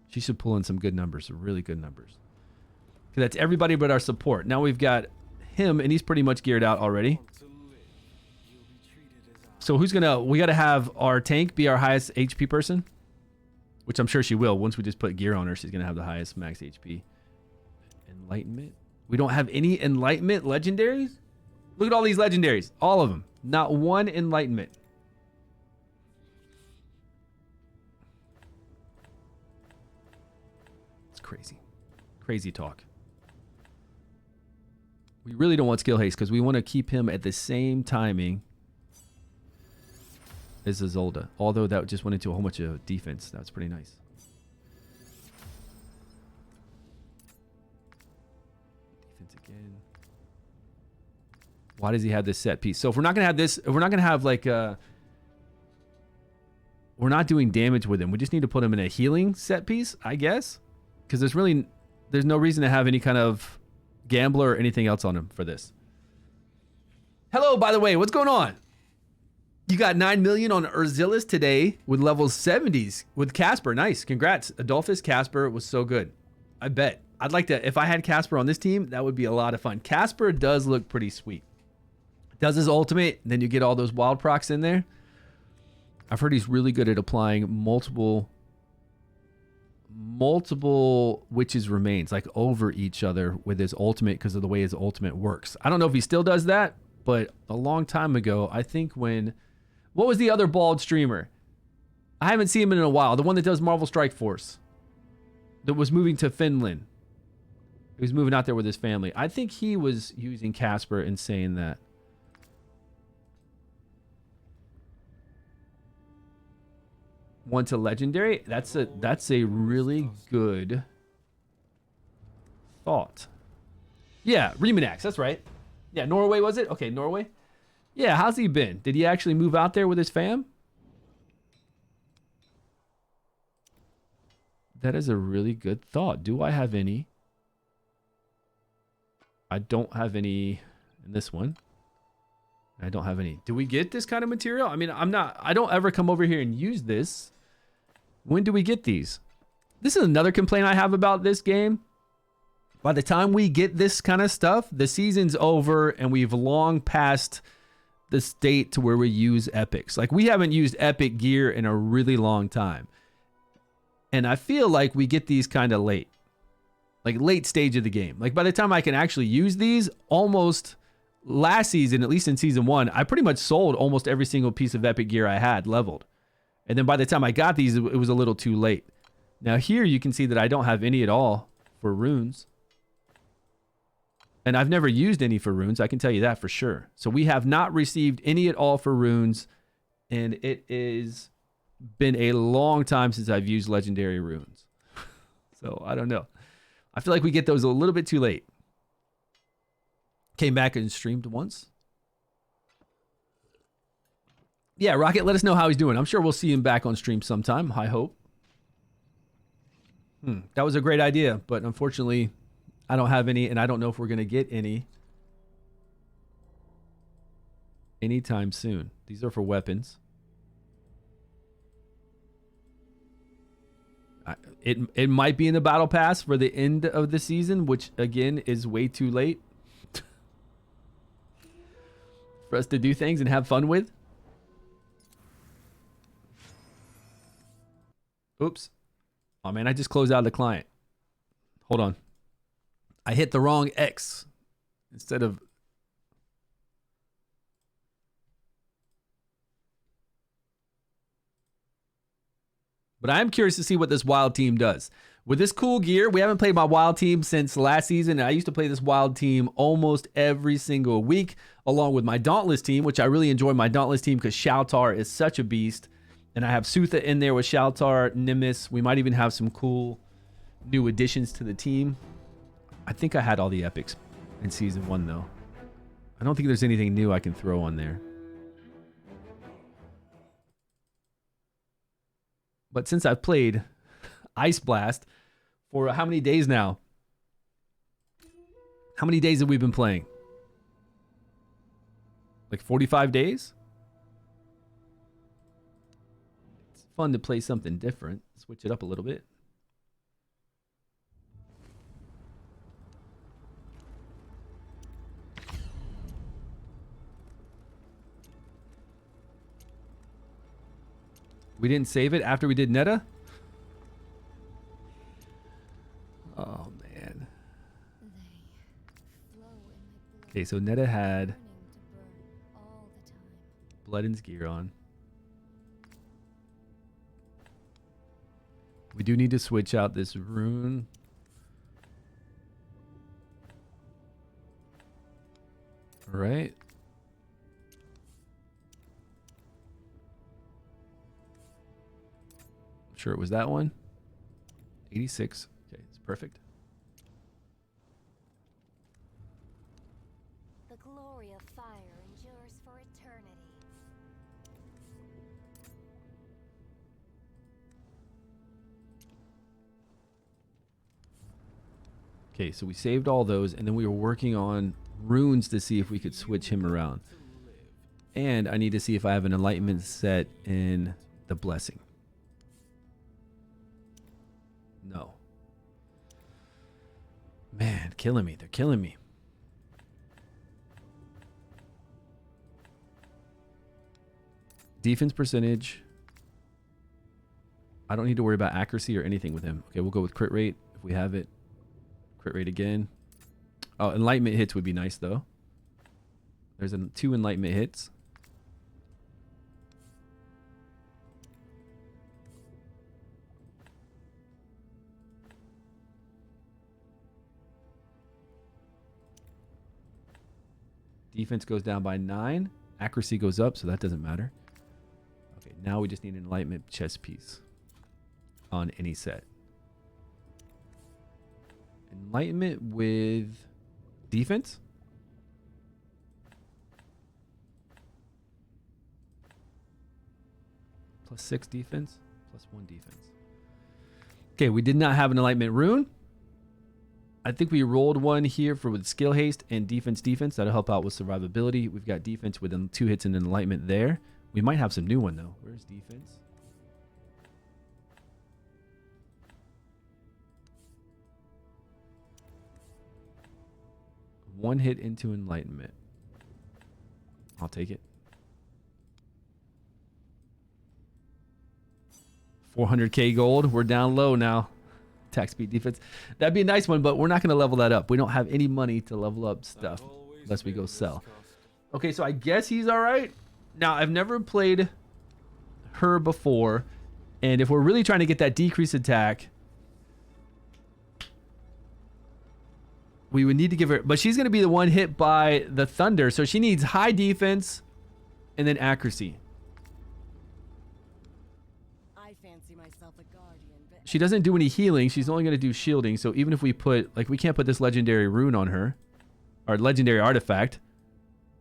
She should pull in some good numbers, some really good numbers. Okay, that's everybody but our support. Now we've got him, and he's pretty much geared out already. So who's gonna? We gotta have our tank be our highest HP person, which I'm sure she will. Once we just put gear on her, she's gonna have the highest max HP. Enlightenment. We don't have any Enlightenment legendaries. Look at all these legendaries, all of them. Not one Enlightenment. It's crazy, crazy talk. We really don't want skill haste because we want to keep him at the same timing as Isolde. Although that just went into a whole bunch of defense. That's pretty nice. Defense again. Why does he have this set piece? So if we're not going to have this, if we're not going to have like we're not doing damage with him. We just need to put him in a healing set piece, I guess. Because there's no reason to have any kind of gambler or anything else on him for this. Hello, by the way, what's going on? You got 9 million on Urzilis today with levels 70s with Casper. Nice. Congrats. Adolphus Casper was so good. I bet. I'd like to, if I had Casper on this team, that would be a lot of fun. Casper does look pretty sweet. Does his ultimate, then you get all those wild procs in there. I've heard he's really good at applying multiple witches remains like over each other with his ultimate because of the way his ultimate works. I don't know if he still does that, but a long time ago, I think when, what was the other bald streamer? I haven't seen him in a while. The one that does Marvel Strike Force that was moving to Finland. He was moving out there with his family. I think he was using Casper and saying that. One to legendary. That's a really good thought. Yeah, Remakes. That's right. Yeah, Norway was it? Okay, Norway. Yeah, how's he been? Did he actually move out there with his fam? That is a really good thought. Do I have any? I don't have any in this one. I don't have any. Do we get this kind of material? I mean, I don't ever come over here and use this. When do we get these? This is another complaint I have about this game. By the time we get this kind of stuff, the season's over and we've long passed the state to where we use epics. Like, we haven't used epic gear in a really long time. And I feel like we get these kind of late. Like, late stage of the game. Like, by the time I can actually use these, almost last season, at least in season 1, I pretty much sold almost every single piece of epic gear I had leveled. And then by the time I got these, it was a little too late. Now here you can see that I don't have any at all for runes. And I've never used any for runes. I can tell you that for sure. So we have not received any at all for runes. And it is been a long time since I've used legendary runes. So I don't know. I feel like we get those a little bit too late. Came back and streamed once. Yeah, Rocket, let us know how he's doing. I'm sure we'll see him back on stream sometime. I hope. That was a great idea, but unfortunately, I don't have any, and I don't know if we're going to get any anytime soon. These are for weapons. It might be in the battle pass for the end of the season, which again is way too late for us to do things and have fun with. Oops. Oh man, I just closed out the client. Hold on. I hit the wrong X instead of... But I am curious to see what this wild team does. With this cool gear, we haven't played my wild team since last season. I used to play this wild team almost every single week, along with my Dauntless team, which I really enjoy my Dauntless team because Shaltar is such a beast. And I have Sutha in there with Shaltar, Nimbus. We might even have some cool new additions to the team. I think I had all the epics in season 1, though. I don't think there's anything new I can throw on there. But since I've played Ice Blast for how many days now? How many days have we been playing? Like 45 days? It's fun to play something different. Switch it up a little bit. We didn't save it after we did Netta? Oh, man. Okay, so Netta had Bloodin's gear on. We do need to switch out this rune. All right. Sure it was that one. 86. Okay, it's perfect. The glory of fire endures for eternity. Okay, so we saved all those, and then we were working on runes to see if we could switch him around. And I need to see if I have an Enlightenment set in the Blessing. No. Man, killing me. They're killing me. Defense percentage. I don't need to worry about accuracy or anything with him. Okay, we'll go with crit rate if we have it. Crit rate again. Oh, Enlightenment hits would be nice though. There's 2 Enlightenment hits. Defense goes down by 9. Accuracy goes up, so that doesn't matter. Okay, now we just need an Enlightenment chess piece on any set. Enlightenment with defense. +6 defense, +1 defense. Okay, we did not have an Enlightenment rune. I think we rolled one here for with skill haste and defense. That'll help out with survivability. We've got defense with 2 hits and an Enlightenment there. We might have some new one though. Where's defense? One hit into Enlightenment. I'll take it. 400k gold. We're down low now. Attack speed defense. That'd be a nice one, but we're not going to level that up. We don't have any money to level up stuff unless we go sell. Okay, so I guess he's all right. Now, I've never played her before, and if we're really trying to get that decreased attack, we would need to give her, but she's going to be the one hit by the thunder, so she needs high defense and then accuracy. I fancy myself a guardian, but She doesn't do any healing. She's only going to do shielding. So even if we put, like, we can't put this legendary rune on her, or legendary artifact.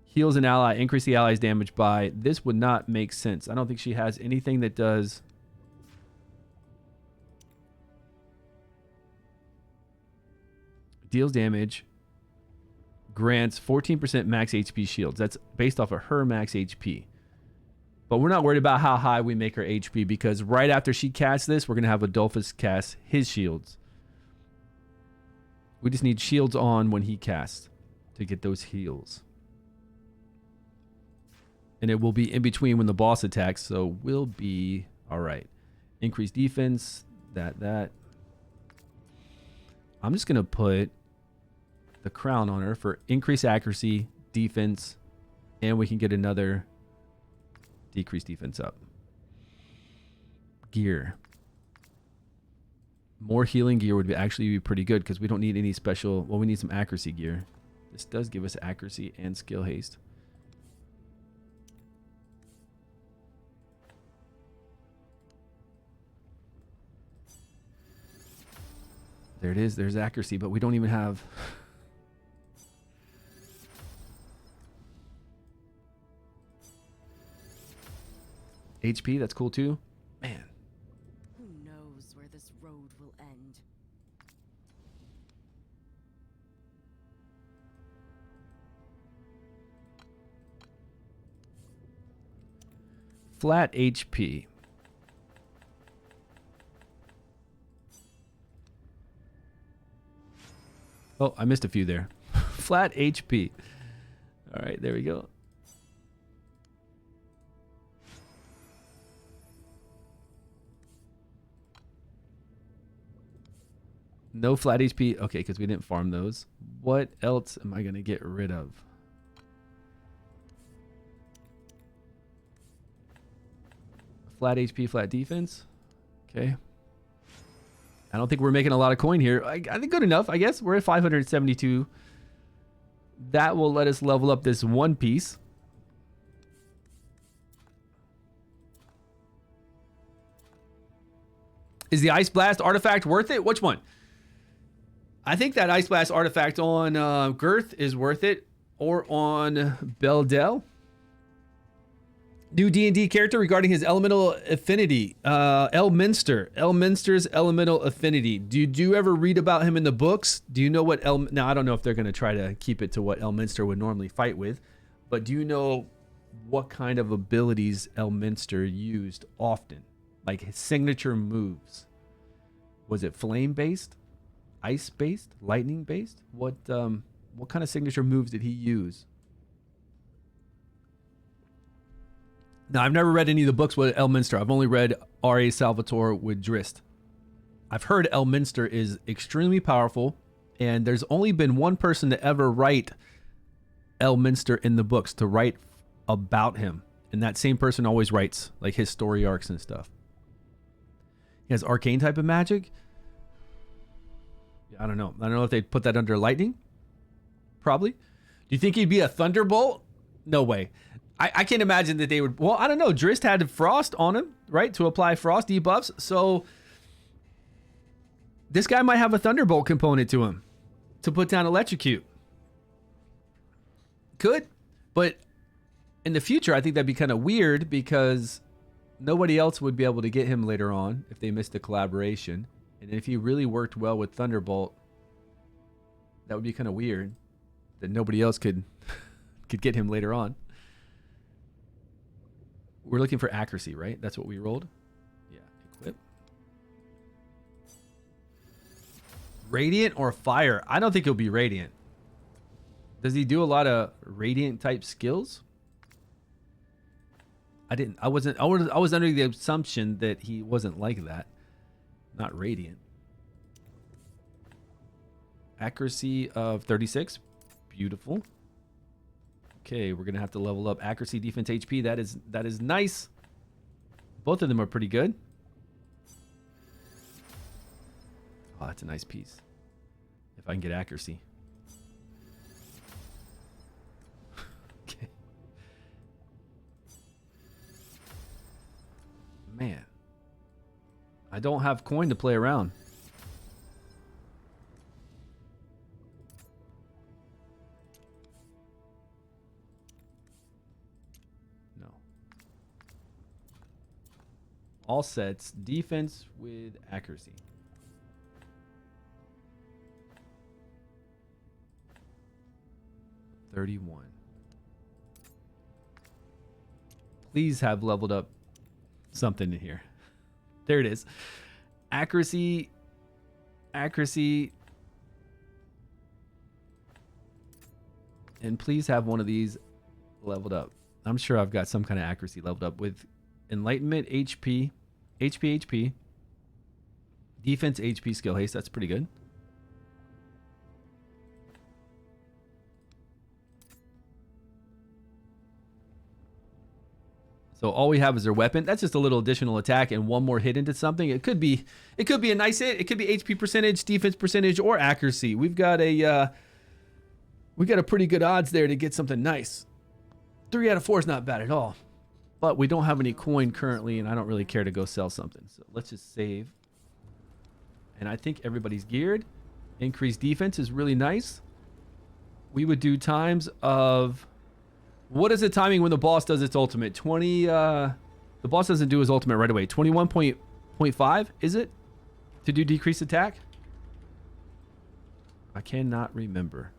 Heals an ally, increase the ally's damage by. This would not make sense. I don't think she has anything that does. Deals damage. Grants 14% max HP shields. That's based off of her max HP. But we're not worried about how high we make her HP, because right after she casts this, we're going to have Adolphus cast his shields. We just need shields on when he casts to get those heals. And it will be in between when the boss attacks, so we'll be all right. Increase defense, that. I'm just going to put the crown on her for increased accuracy, defense, and we can get another decreased defense up. Gear. More healing gear would actually be pretty good, because we don't need any special. Well, we need some accuracy gear. This does give us accuracy and skill haste. There it is. There's accuracy, but we don't even have. HP, that's cool too. Man. who knows where this road will end? Flat HP. Oh, I missed a few there. Flat HP. All right, there we go. No flat HP. Okay, because we didn't farm those. What else am I going to get rid of? Flat HP, flat defense. Okay. I don't think we're making a lot of coin here. I think good enough, I guess. We're at 572. That will let us level up this one piece. Is the Ice Blast artifact worth it? Which one? I think that Ice Blast artifact on Girth is worth it. Or on Beldel. New D&D character regarding his elemental affinity. Elminster. Elminster's elemental affinity. Did you ever read about him in the books? Do you know what Now, I don't know if they're going to try to keep it to what Elminster would normally fight with. But do you know what kind of abilities Elminster used often, like his signature moves. Was it flame based, ice based, lightning based? What kind of signature moves did he use? Now, I've never read any of the books with Elminster. I've only read R.A. Salvatore with Drizzt. I've heard Elminster is extremely powerful, and there's only been one person to ever write Elminster in the books, to write about him. And that same person always writes like his story arcs and stuff. He has arcane type of magic. Yeah, I don't know. I don't know if they'd put that under lightning. Probably. Do you think he'd be a thunderbolt? No way. I can't imagine that they would. Well, I don't know. Drizzt had frost on him, right? To apply frost debuffs. So this guy might have a thunderbolt component to him to put down electrocute. Could. But in the future, I think that'd be kind of weird because nobody else would be able to get him later on if they missed the collaboration. And if he really worked well with Thunderbolt, that would be kind of weird that nobody else could get him later on. We're looking for accuracy, right? That's what we rolled. Yeah, equip. Radiant or fire? I don't think he'll be radiant. Does he do a lot of radiant type skills? I was under the assumption that he wasn't like that. Not radiant. Accuracy of 36. Beautiful. Okay, we're gonna have to level up accuracy, defense, HP. That is nice. Both of them are pretty good. Oh, that's a nice piece. If I can get accuracy. Okay. Man. I don't have coin to play around. No. All sets, defense with accuracy. $31. Please have leveled up something in here. There it is. Accuracy. Accuracy. And please have one of these leveled up. I'm sure I've got some kind of accuracy leveled up with Enlightenment, HP, HP. Defense, HP, skill haste. That's pretty good. So all we have is their weapon. That's just a little additional attack and one more hit into something. It could be a nice hit. It could be HP percentage, defense percentage, or accuracy. We've got a pretty good odds there to get something nice. 3 out of 4 is not bad at all. But we don't have any coin currently, and I don't really care to go sell something. So let's just save. And I think everybody's geared. Increased defense is really nice. We would do times of... What is the timing when the boss does its ultimate? 20, the boss doesn't do his ultimate right away. 21.5, is it? To do decreased attack? I cannot remember.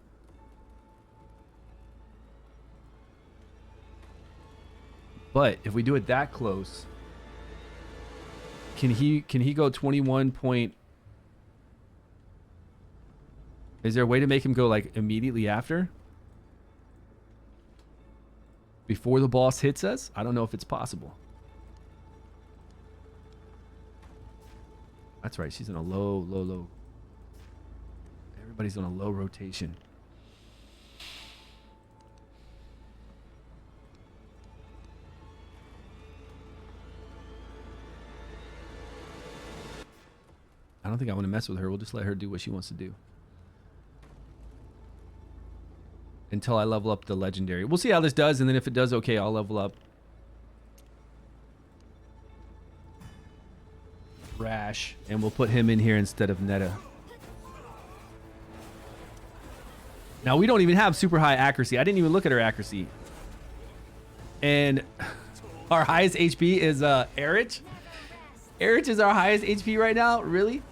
But if we do it that close, can he go 21 point? Is there a way to make him go like immediately after? Before the boss hits us? I don't know if it's possible. That's right. She's in a low. Everybody's on a low rotation. I don't think I want to mess with her. We'll just let her do what she wants to do. Until I level up the legendary. We'll see how this does, and then if it does okay, I'll level up Rash, and we'll put him in here instead of Netta. Now, we don't even have super high accuracy. I didn't even look at her accuracy. And our highest HP is Erich. Erich is our highest HP right now? Really?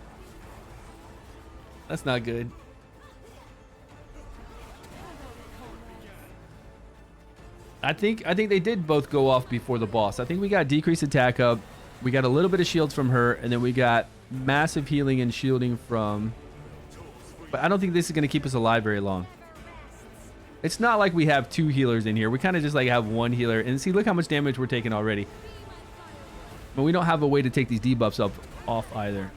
That's not good. I think they did both go off before the boss. I think we got decreased attack up. We got a little bit of shields from her, and then we got massive healing and shielding from... But I don't think this is going to keep us alive very long. It's not like we have 2 healers in here. We kind of just like have 1 healer. And see, look how much damage we're taking already. But we don't have a way to take these debuffs off either.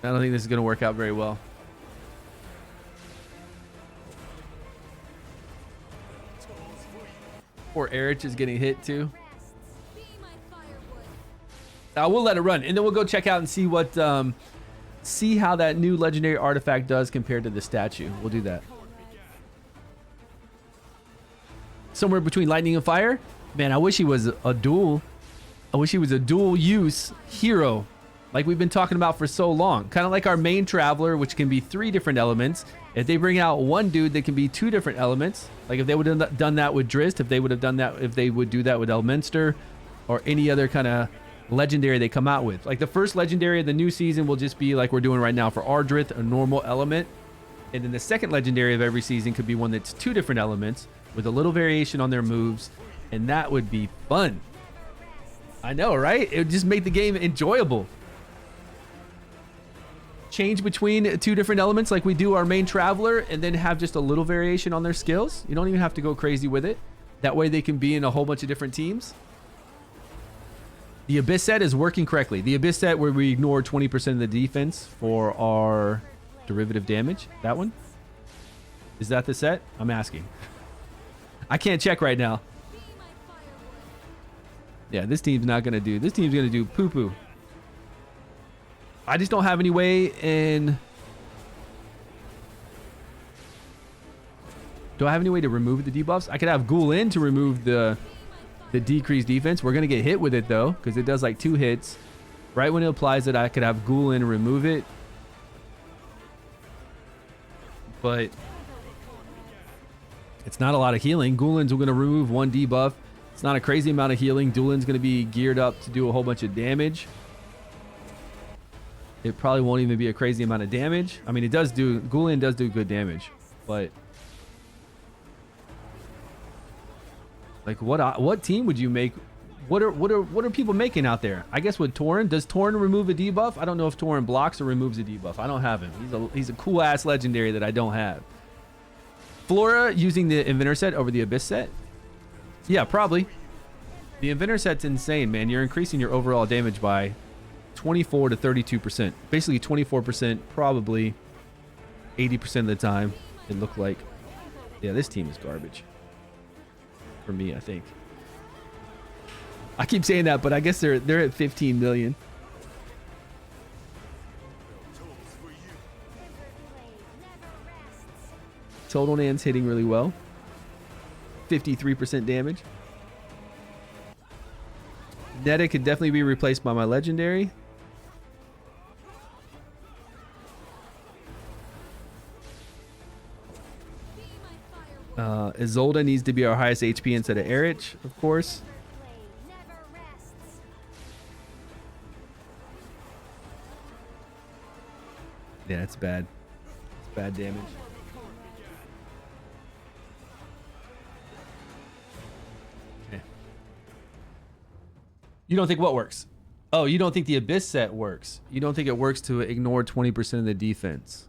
I don't think this is going to work out very well. Poor Erich is getting hit too. We'll let it run, and then we'll go check out and see what, see how that new legendary artifact does compared to the statue. We'll do that. Somewhere between lightning and fire. Man, I wish he was a dual. I wish he was a dual use hero, like we've been talking about for so long. Kind of like our main traveler, which can be 3 different elements. If they bring out one dude that can be 2 different elements, like if they would have done that with Drizzt, if they would have done that, if they would do that with Elminster, or any other kind of legendary they come out with. Like the first legendary of the new season will just be like we're doing right now for Ardrith, a normal element. And then the second legendary of every season could be one that's 2 different elements with a little variation on their moves. And that would be fun. I know, right? It would just make the game enjoyable. Change between 2 different elements like we do our main traveler, and then have just a little variation on their skills. You don't even have to go crazy with it. That way they can be in a whole bunch of different teams. The Abyss set is working correctly. The Abyss set where we ignore 20% of the defense for our derivative damage. That one? Is that the set? I'm asking. I can't check right now. Yeah, this team's not going to do. This team's going to do poo-poo. I just don't have any way in... Do I have any way to remove the debuffs? I could have Ghoul in to remove the decreased defense. We're going to get hit with it, though, because it does like 2 hits. Right when it applies it, I could have Ghoul in and remove it. But it's not a lot of healing. Goulin's going to remove 1 debuff. It's not a crazy amount of healing. Duelin's going to be geared up to do a whole bunch of damage. It probably won't even be a crazy amount of damage. I mean, it does do... Ghoulin does do good damage, but... Like, what team would you make? What are people making out there? I guess with Thorin. Does Thorin remove a debuff? I don't know if Thorin blocks or removes a debuff. I don't have him. He's a cool ass legendary that I don't have. Flora using the Inventor set over the Abyss set? Yeah, probably. The Inventor set's insane, man. You're increasing your overall damage by 24 to 32%. Basically 24%, probably 80% of the time. It looked like. Yeah, this team is garbage. For me, I think. I keep saying that, but I guess they're at 15 million. Total Nan's hitting really well. 53% damage. Netta could definitely be replaced by my legendary. Isolde needs to be our highest HP instead of Erich, of course. Yeah, it's bad. It's bad damage. Okay. You don't think what works? Oh, you don't think the Abyss set works? You don't think it works to ignore 20% of the defense?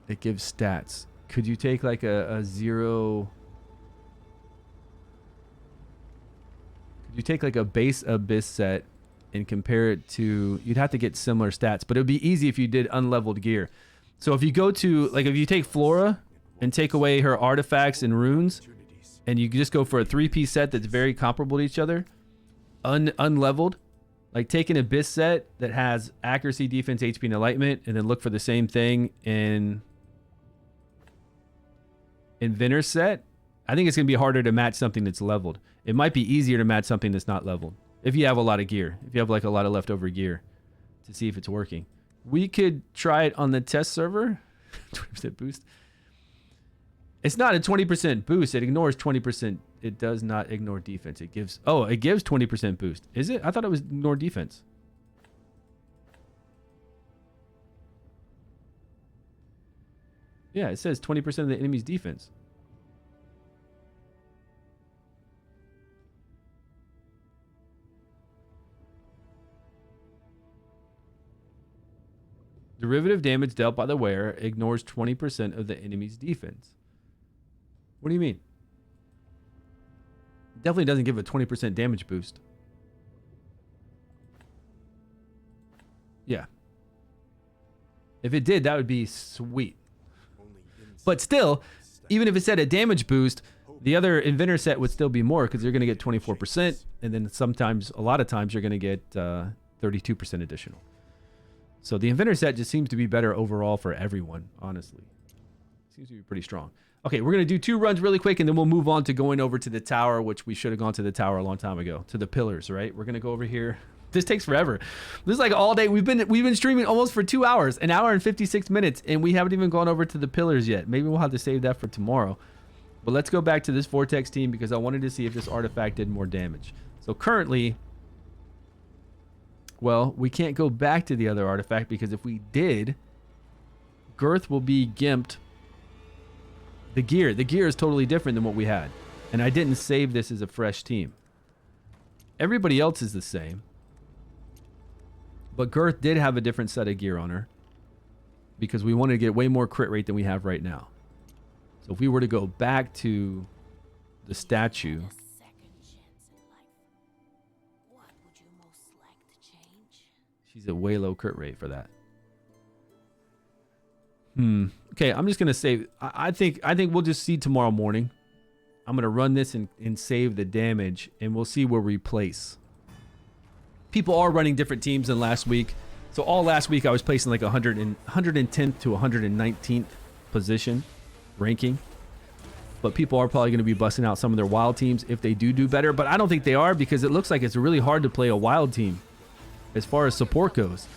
It gives stats. Could you take like a 0? Could you take like a base Abyss set and compare it to... You'd have to get similar stats, but it would be easy if you did unleveled gear. So if you go to... Like if you take Flora and take away her artifacts and runes, and you just go for a 3-piece set that's very comparable to each other, unleveled, like take an Abyss set that has accuracy, defense, HP, and Enlightenment, and then look for the same thing in Inventor set, I think it's going to be harder to match something that's leveled. It might be easier to match something that's not leveled. If you have a lot of gear. If you have like a lot of leftover gear to see if it's working. We could try it on the test server. 20% boost. It's not a 20% boost. It ignores 20%. It does not ignore defense. It gives... Oh, it gives 20% boost. Is it? I thought it was ignore defense. Yeah, it says 20% of the enemy's defense. Derivative damage dealt by the wearer ignores 20% of the enemy's defense. What do you mean? Definitely doesn't give a 20% damage boost. Yeah. If it did, that would be sweet. But still, even if it said a damage boost, the other Inventor set would still be more because you're going to get 24%. And then sometimes, a lot of times, you're going to get 32% additional. So the Inventor set just seems to be better overall for everyone, honestly. Seems to be pretty strong. Okay, we're going to do 2 runs really quick, and then we'll move on to going over to the tower, which we should have gone to the tower a long time ago, to the pillars, right? We're going to go over here. This takes forever. This is like all day. We've been streaming almost for 2 hours, 1 hour and 56 minutes, and we haven't even gone over to the pillars yet. Maybe we'll have to save that for tomorrow. But let's go back to this Vortex team because I wanted to see if this artifact did more damage. So currently, well, we can't go back to the other artifact because if we did, Girth will be gimped. The gear is totally different than what we had. And I didn't save this as a fresh team. Everybody else is the same. But Girth did have a different set of gear on her because we wanted to get way more crit rate than we have right now. So if we were to go back to the statue, she's at way low crit rate for that. Okay, I'm just gonna save. I think we'll just see tomorrow morning. I'm gonna run this and save the damage, and we'll see where we place. People are running different teams than last week. So all last week I was placing like 110th to 119th position ranking. But people are probably going to be busting out some of their wild teams if they do better. But I don't think they are because it looks like it's really hard to play a wild team as far as support goes.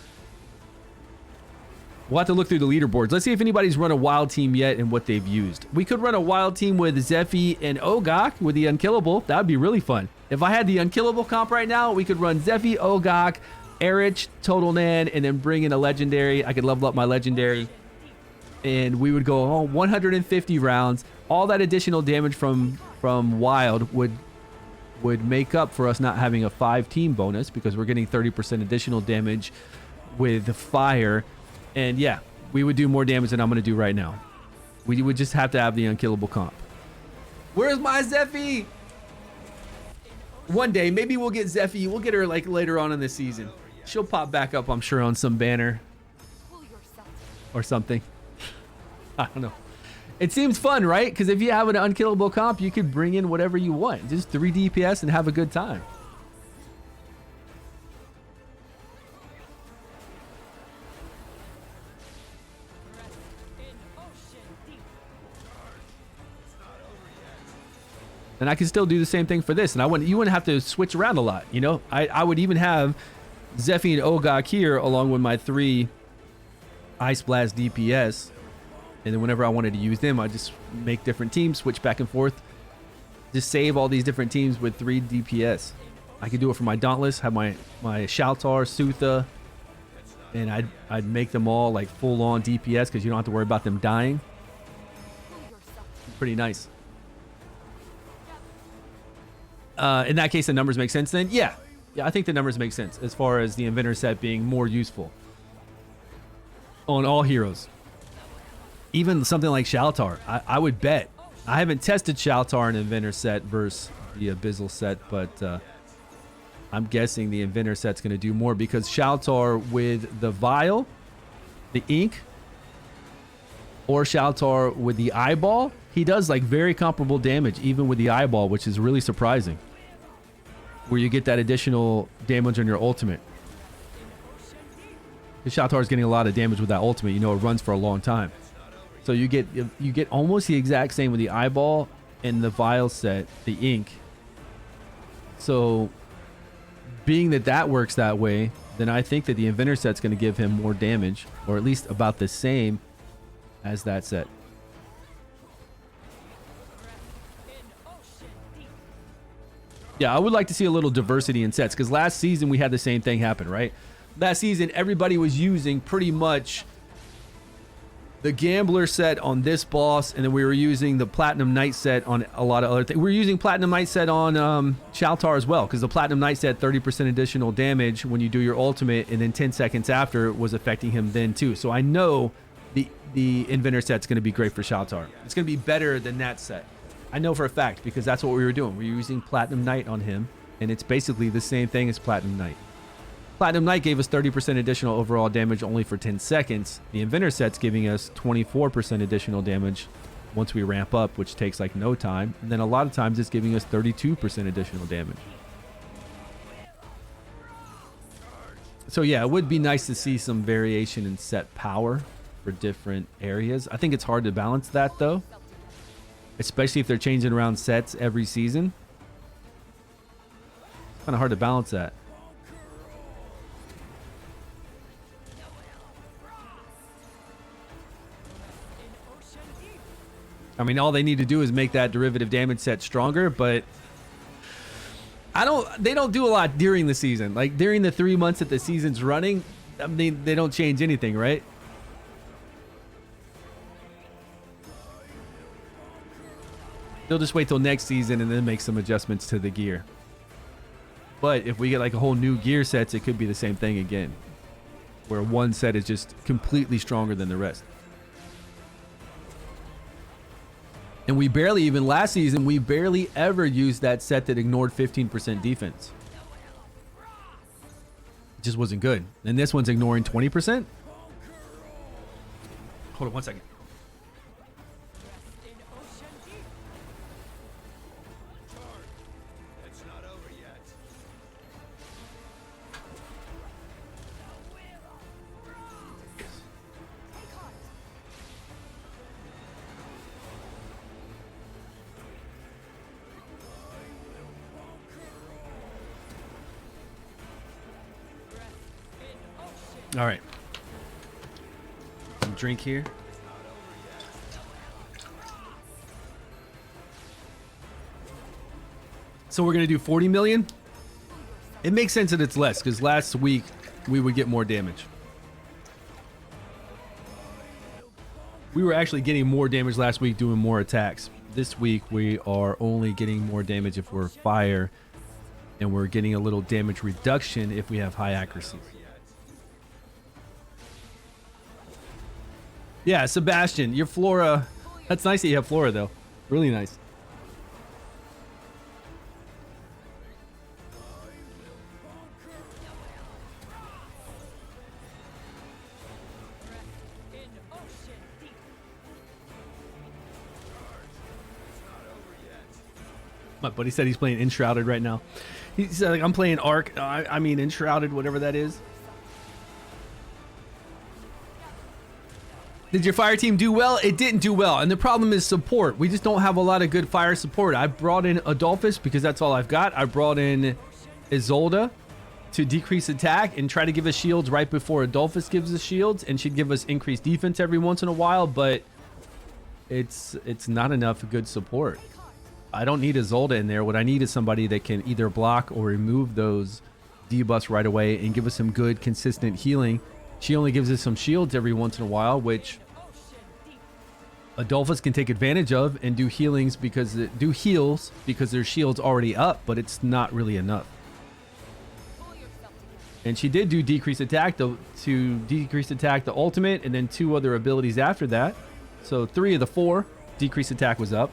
We'll have to look through the leaderboards. Let's see if anybody's run a wild team yet and what they've used. We could run a wild team with Zephy and Ogok with the Unkillable. That would be really fun. If I had the Unkillable comp right now, we could run Zephy, Ogok, Erich, Total Nan, and then bring in a legendary. I could level up my legendary. And we would go 150 rounds. All that additional damage from wild would make up for us not having a 5-team bonus because we're getting 30% additional damage with fire. And yeah, we would do more damage than I'm going to do right now. We would just have to have the Unkillable comp. Where's my Zephy? One day, maybe we'll get Zephy. We'll get her like later on in the season. She'll pop back up, I'm sure, on some banner or something. I don't know. It seems fun, right? Because if you have an Unkillable comp, you could bring in whatever you want. Just 3 DPS and have a good time. And I can still do the same thing for this. And you wouldn't have to switch around a lot, you know? I would even have Zephy and Ogok here along with my 3 Ice Blast DPS. And then whenever I wanted to use them, I just make different teams, switch back and forth. Just save all these different teams with 3 DPS. I could do it for my Dauntless, have my Shaltar, Sutha, and I'd make them all like full-on DPS because you don't have to worry about them dying. Pretty nice. In that case, the numbers make sense then? Yeah, I think the numbers make sense as far as the Inventor set being more useful on all heroes. Even something like Shaltar, I would bet. I haven't tested Shaltar in Inventor set versus the Abyssal set, but I'm guessing the Inventor set's going to do more because Shaltar with the Vial, the Ink, or Shaltar with the Eyeball, he does like very comparable damage even with the Eyeball, which is really surprising. Where you get that additional damage on your ultimate. Because Shaltar is getting a lot of damage with that ultimate. You know, it runs for a long time. So you get almost the exact same with the Eyeball and the Vial set, the Ink. So being that works that way, then I think that the Inventor set's going to give him more damage, or at least about the same as that set. Yeah, I would like to see a little diversity in sets because last season we had the same thing happen, right? Last season, everybody was using pretty much the Gambler set on this boss, and then we were using the Platinum Knight set on a lot of other things. We were using Platinum Knight set on Shaltar as well, because the Platinum Knight set 30% additional damage when you do your ultimate, and then 10 seconds after was affecting him then too. So I know the Inventor set's going to be great for Shaltar. It's going to be better than that set. I know for a fact, because that's what we were doing. We were using Platinum Knight on him, and it's basically the same thing as Platinum Knight. Platinum Knight gave us 30% additional overall damage only for 10 seconds. The Inventor set's giving us 24% additional damage once we ramp up, which takes like no time. And then a lot of times it's giving us 32% additional damage. So yeah, it would be nice to see some variation in set power for different areas. I think it's hard to balance that though, especially if they're changing around sets every season. It's kind of hard to balance that. I mean, all they need to do is make that derivative damage set stronger, but they don't do a lot during the season. Like during the 3 months that the season's running, I mean, they don't change anything, right? They'll just wait till next season and then make some adjustments to the gear. But if we get like a whole new gear sets, it could be the same thing again, where one set is just completely stronger than the rest. And we barely, even last season, we barely ever used that set that ignored 15% defense. It just wasn't good. And this one's ignoring 20%. Hold on one second. It's not over yet. All right. Some drink here. So we're going to do 40 million. It makes sense that it's less because last week we would get more damage. We were actually getting more damage last week doing more attacks. This week we are only getting more damage if we're fire, and we're getting a little damage reduction if we have high accuracy. Yeah, Sebastian, your Flora. That's nice that you have Flora, though. Really nice. My buddy said he's playing Enshrouded right now. He said, like, I'm playing Arc. I mean, Enshrouded, whatever that is. Did your fire team do well? It didn't do well. And the problem is support. We just don't have a lot of good fire support. I brought in Adolphus because that's all I've got. I brought in Isolde to decrease attack and try to give us shields right before Adolphus gives us shields. And she'd give us increased defense every once in a while. But it's not enough good support. I don't need Isolde in there. What I need is somebody that can either block or remove those debuffs right away and give us some good, consistent healing. She only gives us some shields every once in a while, which Adolphus can take advantage of and do heals because their shield's already up, but it's not really enough. And she did do decrease attack to decrease attack the ultimate, and then 2 other abilities after that. So 3 of the 4 decrease attack was up,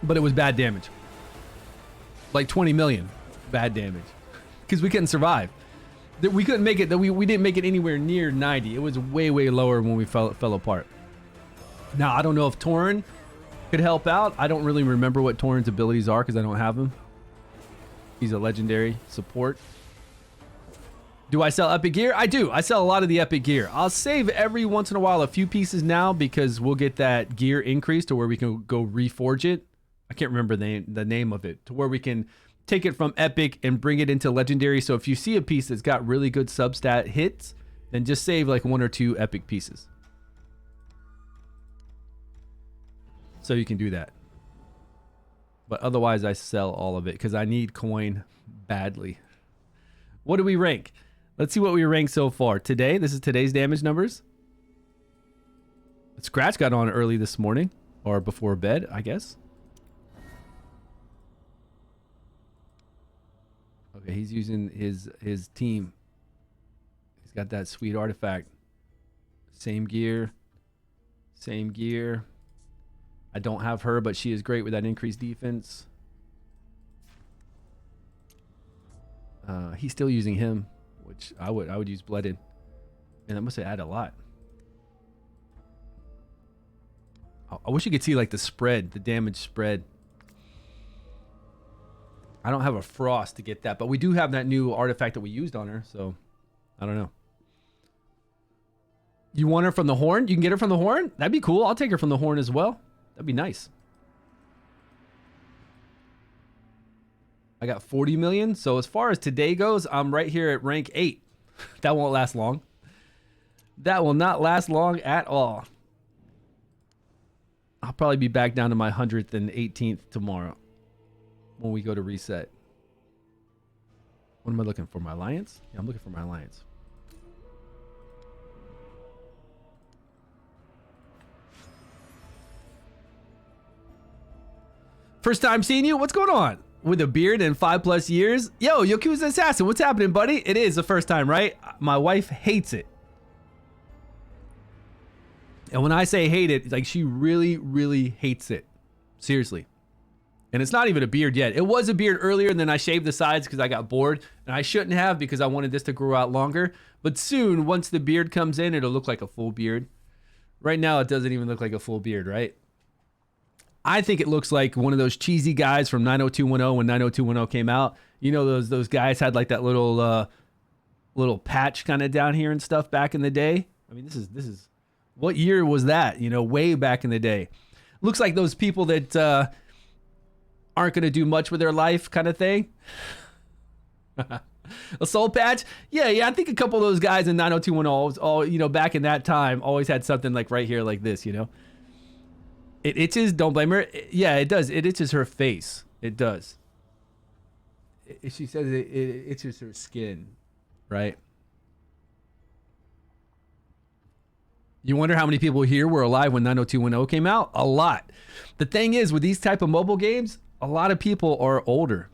but it was bad damage, like 20 million bad damage, because we couldn't survive. We couldn't make it. We didn't make it anywhere near 90. It was way lower when we fell apart. Now I don't know if Thorin could help out. I don't really remember what Thorin's abilities are because I don't have him. He's a legendary support. Do I sell epic gear? I do. I sell a lot of the epic gear. I'll save every once in a while a few pieces now because we'll get that gear increase to where we can go reforge it. I can't remember the name of it, to where we can take it from epic and bring it into legendary. So if you see a piece that's got really good substat hits, then just save like 1 or 2 epic pieces. So you can do that. But otherwise I sell all of it because I need coin badly. What do we rank? Let's see what we ranked so far. Today, this is today's damage numbers. Scratch got on early this morning, or before bed, I guess. Okay, he's using his team. He's got that sweet artifact. Same gear. Same gear. I don't have her, but she is great with that increased defense. He's still using him, which I would use Blooded. And that must have added a lot. I wish you could see like the spread, the damage spread. I don't have a Frost to get that, but we do have that new artifact that we used on her, so I don't know. You want her from the horn? You can get her from the horn? That'd be cool. I'll take her from the horn as well. That'd be nice. I got 40 million. So as far as today goes, I'm right here at rank 8. That won't last long. That will not last long at all. I'll probably be back down to my 100th and 18th tomorrow when we go to reset. What am I looking for? My alliance? Yeah, I'm looking for my alliance. First time seeing you? What's going on? With a beard and 5+ years? Yo, Yakuza Assassin, what's happening, buddy? It is the first time, right? My wife hates it. And when I say hate it, like she really, really hates it. Seriously. And it's not even a beard yet. It was a beard earlier, and then I shaved the sides because I got bored. And I shouldn't have because I wanted this to grow out longer. But soon, once the beard comes in, it'll look like a full beard. Right now, it doesn't even look like a full beard, right? I think it looks like one of those cheesy guys from 90210 when 90210 came out. You know, those guys had like that little patch kind of down here and stuff back in the day. I mean, this is what year was that? You know, way back in the day. Looks like those people that aren't going to do much with their life kind of thing. A soul patch? Yeah, I think a couple of those guys in 90210 all, you know, back in that time always had something like right here like this, you know. It itches, don't blame her. Yeah, it does. It itches her face. It does. She says it itches her skin, right? You wonder how many people here were alive when 90210 came out? A lot. The thing is, with these type of mobile games, a lot of people are older.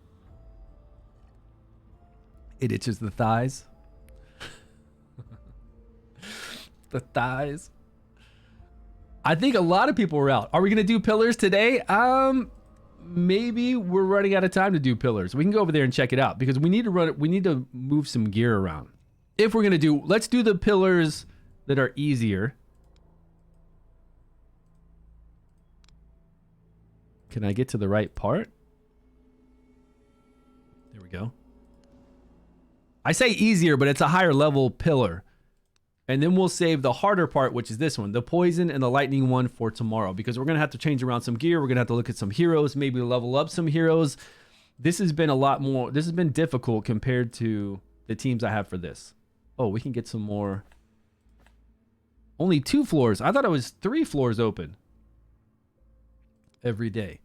It itches the thighs. The thighs. I think a lot of people are out. Are we going to do pillars today? Maybe we're running out of time to do pillars. We can go over there and check it out because we need to move some gear around. If we're going to let's do the pillars that are easier. Can I get to the right part? There we go. I say easier, but it's a higher level pillar. And then we'll save the harder part, which is this one, the poison and the lightning one for tomorrow, because we're going to have to change around some gear. We're going to have to look at some heroes, maybe level up some heroes. This has been a lot more. This has been difficult compared to the teams I have for this. Oh, we can get some more. Only 2 floors. I thought it was 3 floors open every day.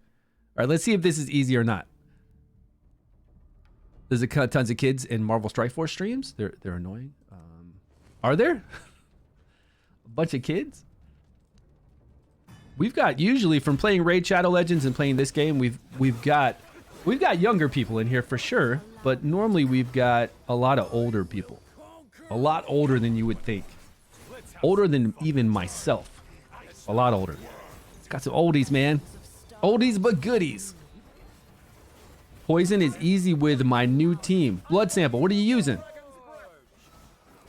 All right, let's see if this is easy or not. There's tons of kids in Marvel Strike Force streams. They're annoying. Are there? A bunch of kids? We've got, usually from playing Raid Shadow Legends and playing this game, we've got younger people in here for sure, but normally we've got a lot of older people. A lot older than you would think. Older than even myself. A lot older. It's got some oldies, man. Oldies but goodies. Poison is easy with my new team. Blood sample, what are you using?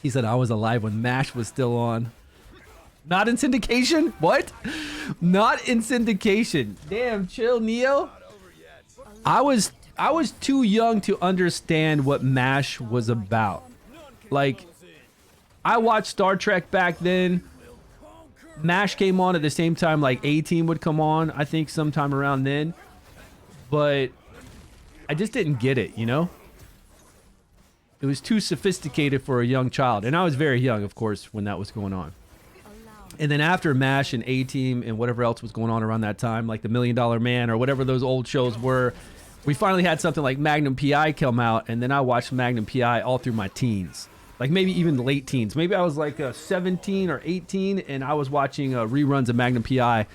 He said I was alive when MASH was still on. Not in syndication? What? Not in syndication. Damn, chill, Neo. I was too young to understand what MASH was about. Like, I watched Star Trek back then. MASH came on at the same time like A-Team would come on, I think sometime around then. But I just didn't get it, you know? It was too sophisticated for a young child. And I was very young, of course, when that was going on. And then after MASH and A-Team and whatever else was going on around that time, like the $1 Million Man or whatever those old shows were, we finally had something like Magnum P.I. come out. And then I watched Magnum P.I. all through my teens. like maybe even late teens. Maybe I was like 17 or 18, and I was watching reruns of Magnum PI.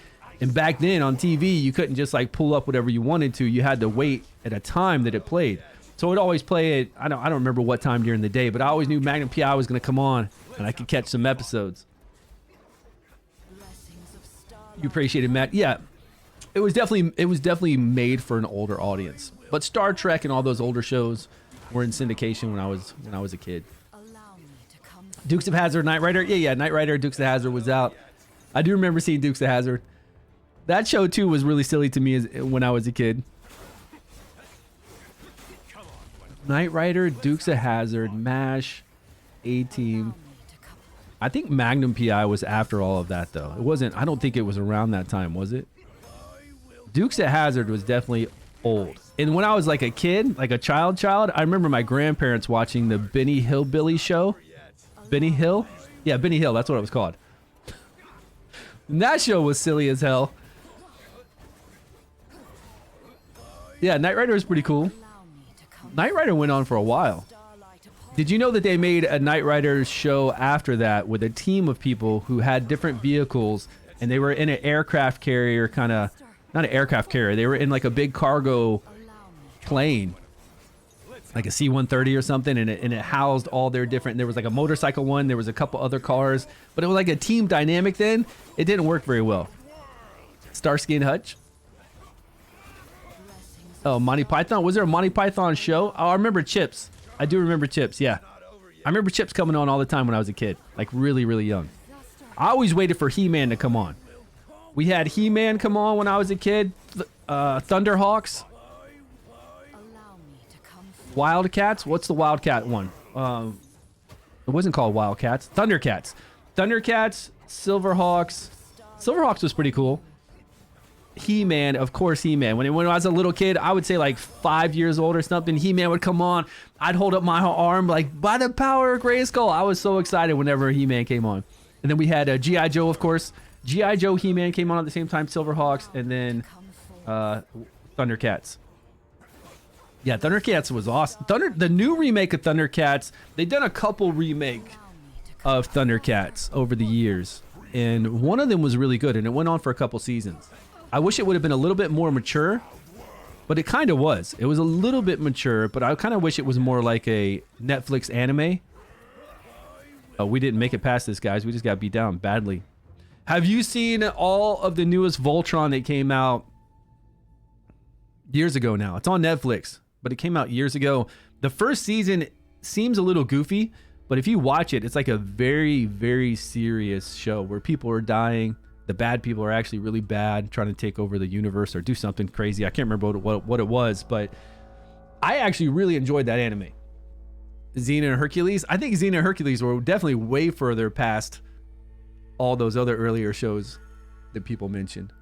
And back then on TV, you couldn't just like pull up whatever you wanted to. You had to wait at a time that it played. So it'd always play it. I don't remember what time during the day, but I always knew Magnum PI was going to come on, and I could catch some episodes. You appreciate it, Matt? Yeah, it was definitely made for an older audience. But Star Trek and all those older shows were in syndication when I was a kid. Dukes of Hazzard, Knight Rider. Yeah, Knight Rider, Dukes of Hazzard was out. I do remember seeing Dukes of Hazzard. That show too was really silly to me when I was a kid. Knight Rider, Dukes of Hazzard, MASH, A-Team. I think Magnum PI was after all of that though. It wasn't, I don't think it was around that time, was it? Dukes of Hazzard was definitely old. And when I was like a kid, like a child, I remember my grandparents watching the Benny Hillbilly show. Benny Hill? Yeah, Benny Hill, that's what it was called. And that show was silly as hell. Yeah, Knight Rider was pretty cool. Knight Rider went on for a while. Did you know that they made a Knight Rider show after that with a team of people who had different vehicles, and they were in an aircraft carrier kind of, not an aircraft carrier, they were in like a big cargo plane, like a C-130 or something, and it housed all their different, there was like a motorcycle one, there was a couple other cars, but it was like a team dynamic then. It didn't work very well. Starsky and Hutch. Oh, Monty Python. Was there a Monty Python show? Oh, I remember Chips. I do remember Chips, yeah. I remember Chips coming on all the time when I was a kid, like really, really young. I always waited for He-Man to come on. We had He-Man come on when I was a kid. Thunderhawks. Wildcats. What's the Wildcat one? It wasn't called Wildcats. Thundercats. Thundercats. Silverhawks. Silverhawks was pretty cool. He-Man, of course, He-Man. When I was a little kid, I would say like 5 years old or something, He-Man would come on. I'd hold up my arm like, by the power of Grayskull. I was so excited whenever He-Man came on. And then we had G.I. Joe, of course. G.I. Joe, He-Man came on at the same time, Silverhawks, and then Thundercats. Yeah, Thundercats was awesome. The new remake of Thundercats, they've done a couple remake of Thundercats over the years. And one of them was really good, and it went on for a couple seasons. I wish it would have been a little bit more mature, but it kind of was. It was a little bit mature, but I kind of wish it was more like a Netflix anime. Oh, we didn't make it past this, guys. We just got beat down badly. Have you seen all of the newest Voltron that came out years ago now? It's on Netflix, but it came out years ago. The first season seems a little goofy, but if you watch it, it's like a very, very serious show where people are dying. The bad people are actually really bad, trying to take over the universe or do something crazy. I can't remember what it was, but I actually really enjoyed that anime. Xena and Hercules. I think Xena and Hercules were definitely way further past all those other earlier shows that people mentioned.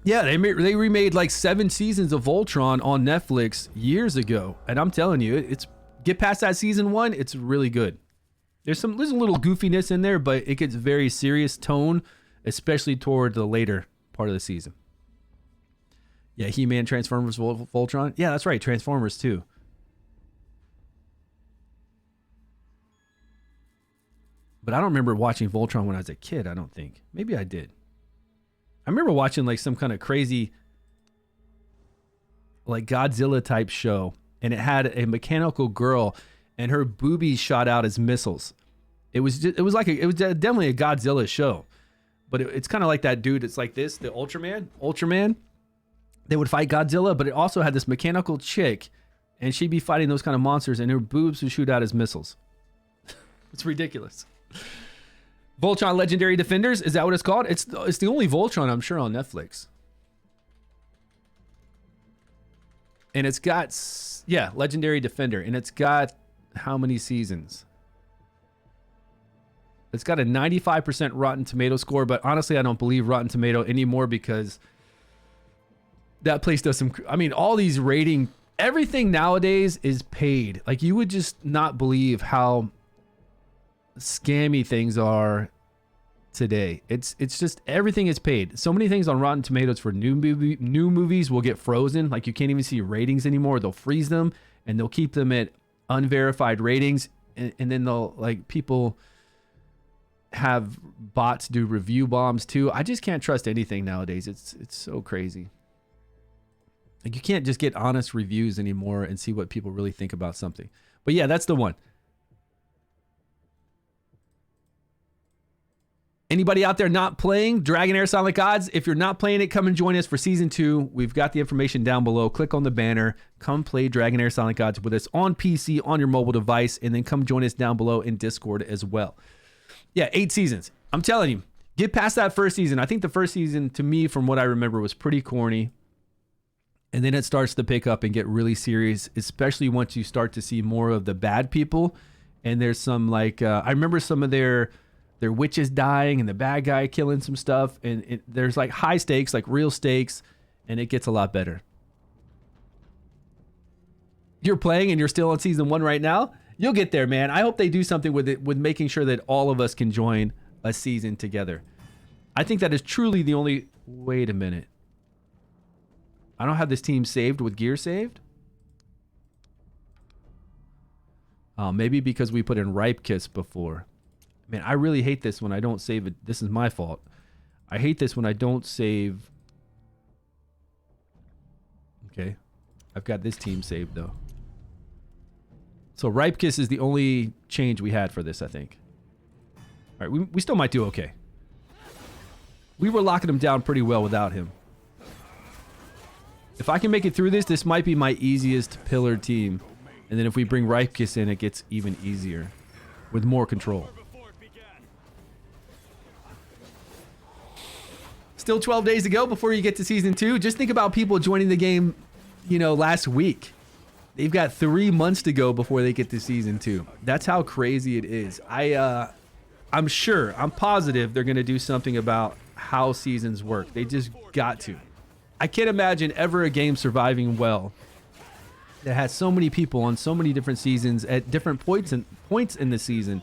Yeah, they remade like 7 seasons of Voltron on Netflix years ago, and I'm telling you, it's get past that season 1, it's really good. There's a little goofiness in there, but it gets very serious tone, especially toward the later part of the season. Yeah, He-Man, Transformers, Voltron. Yeah, that's right, Transformers too. But I don't remember watching Voltron when I was a kid, I don't think. Maybe I did. I remember watching like some kind of crazy like Godzilla type show, and it had a mechanical girl and her boobies shot out as missiles. It was definitely a Godzilla show, but it's kind of like that dude. It's like this, the Ultraman. They would fight Godzilla, but it also had this mechanical chick, and she'd be fighting those kind of monsters, and her boobs would shoot out as missiles. It's ridiculous. Voltron Legendary Defenders, is that what it's called? It's the only Voltron, I'm sure, on Netflix. And it's got, yeah, Legendary Defender, and it's got how many seasons? It's got a 95% Rotten Tomato score, but honestly, I don't believe Rotten Tomato anymore because that place does some, I mean, all these rating, everything nowadays is paid. Like, you would just not believe how scammy things are today. It's just everything is paid. So many things on Rotten Tomatoes for new movies will get frozen. Like, you can't even see ratings anymore. They'll freeze them and they'll keep them at unverified ratings, and then they'll like people have bots do review bombs too. I just can't trust anything nowadays. It's so crazy. Like you can't just get honest reviews anymore and see what people really think about something. But yeah, that's the one. Anybody out there not playing Dragonheir Silent Gods? If you're not playing it, come and join us for Season 2. We've got the information down below. Click on the banner. Come play Dragonheir Silent Gods with us on PC, on your mobile device, and then come join us down below in Discord as well. Yeah, 8 seasons. I'm telling you, get past that first season. I think the first season, to me, from what I remember, was pretty corny. And then it starts to pick up and get really serious, especially once you start to see more of the bad people. And there's some, like, I remember some of their witches dying and the bad guy killing some stuff. And there's, like, high stakes, like real stakes, and it gets a lot better. You're playing and you're still on Season 1 right now? You'll get there, man. I hope they do something with it, with making sure that all of us can join a season together. I think that is truly the only... Wait a minute. I don't have this team saved with gear saved? Maybe because we put in Ripe Kiss before. Man, I really hate this when I don't save it. This is my fault. I hate this when I don't save... Okay. I've got this team saved, though. So Ripe Kiss is the only change we had for this, I think. All right, we still might do okay. We were locking him down pretty well without him. If I can make it through this, this might be my easiest pillar team. And then if we bring Ripe Kiss in, it gets even easier with more control. Still 12 days to go before you get to Season 2. Just think about people joining the game, you know, last week. They've got 3 months to go before they get to Season 2. That's how crazy it is. I'm sure, I'm positive they're going to do something about how seasons work. They just got to. I can't imagine ever a game surviving well that has so many people on so many different seasons at different points in the season.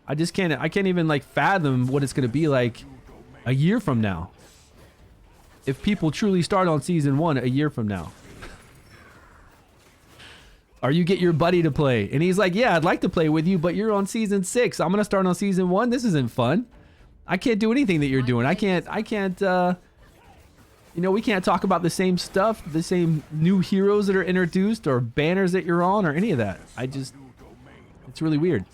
I can't even like fathom what it's going to be like a year from now. If people truly start on Season 1 a year from now. Or you get your buddy to play and he's like, yeah, I'd like to play with you, but you're on Season 6. I'm going to start on Season 1. This isn't fun. I can't do anything that you're doing. I can't, you know, we can't talk about the same stuff, the same new heroes that are introduced or banners that you're on or any of that. It's really weird.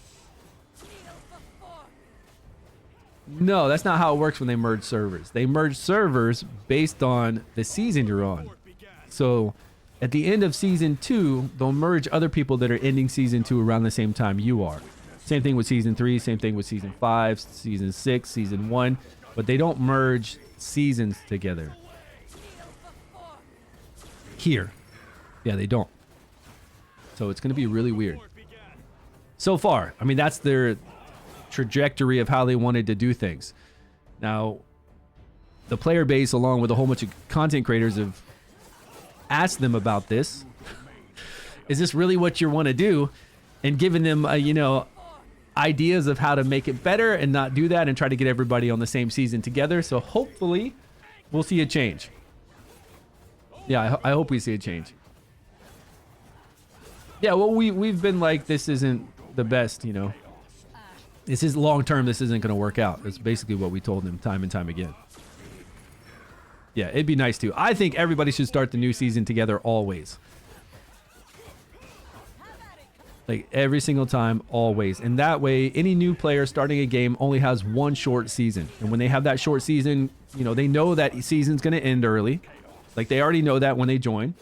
No, that's not how it works when they merge servers. They merge servers based on the season you're on. So at the end of Season 2, they'll merge other people that are ending Season 2 around the same time you are. Same thing with Season 3, same thing with Season 5, Season 6, Season 1. But they don't merge seasons together. Here. Yeah, they don't. So it's going to be really weird. So far. I mean, that's their trajectory of how they wanted to do things. Now, the player base, along with a whole bunch of content creators, have asked them about this. Is this really what you want to do? And giving them, you know, ideas of how to make it better and not do that and try to get everybody on the same season together. So hopefully we'll see a change. Yeah, I hope we see a change. Yeah, well, we've been like, this isn't the best, you know. This is long term. This isn't going to work out. That's basically what we told them time and time again. Yeah, it'd be nice to. I think everybody should start the new season together always. Like every single time, always. And that way, any new player starting a game only has one short season. And when they have that short season, you know, they know that season's going to end early. Like they already know that when they join.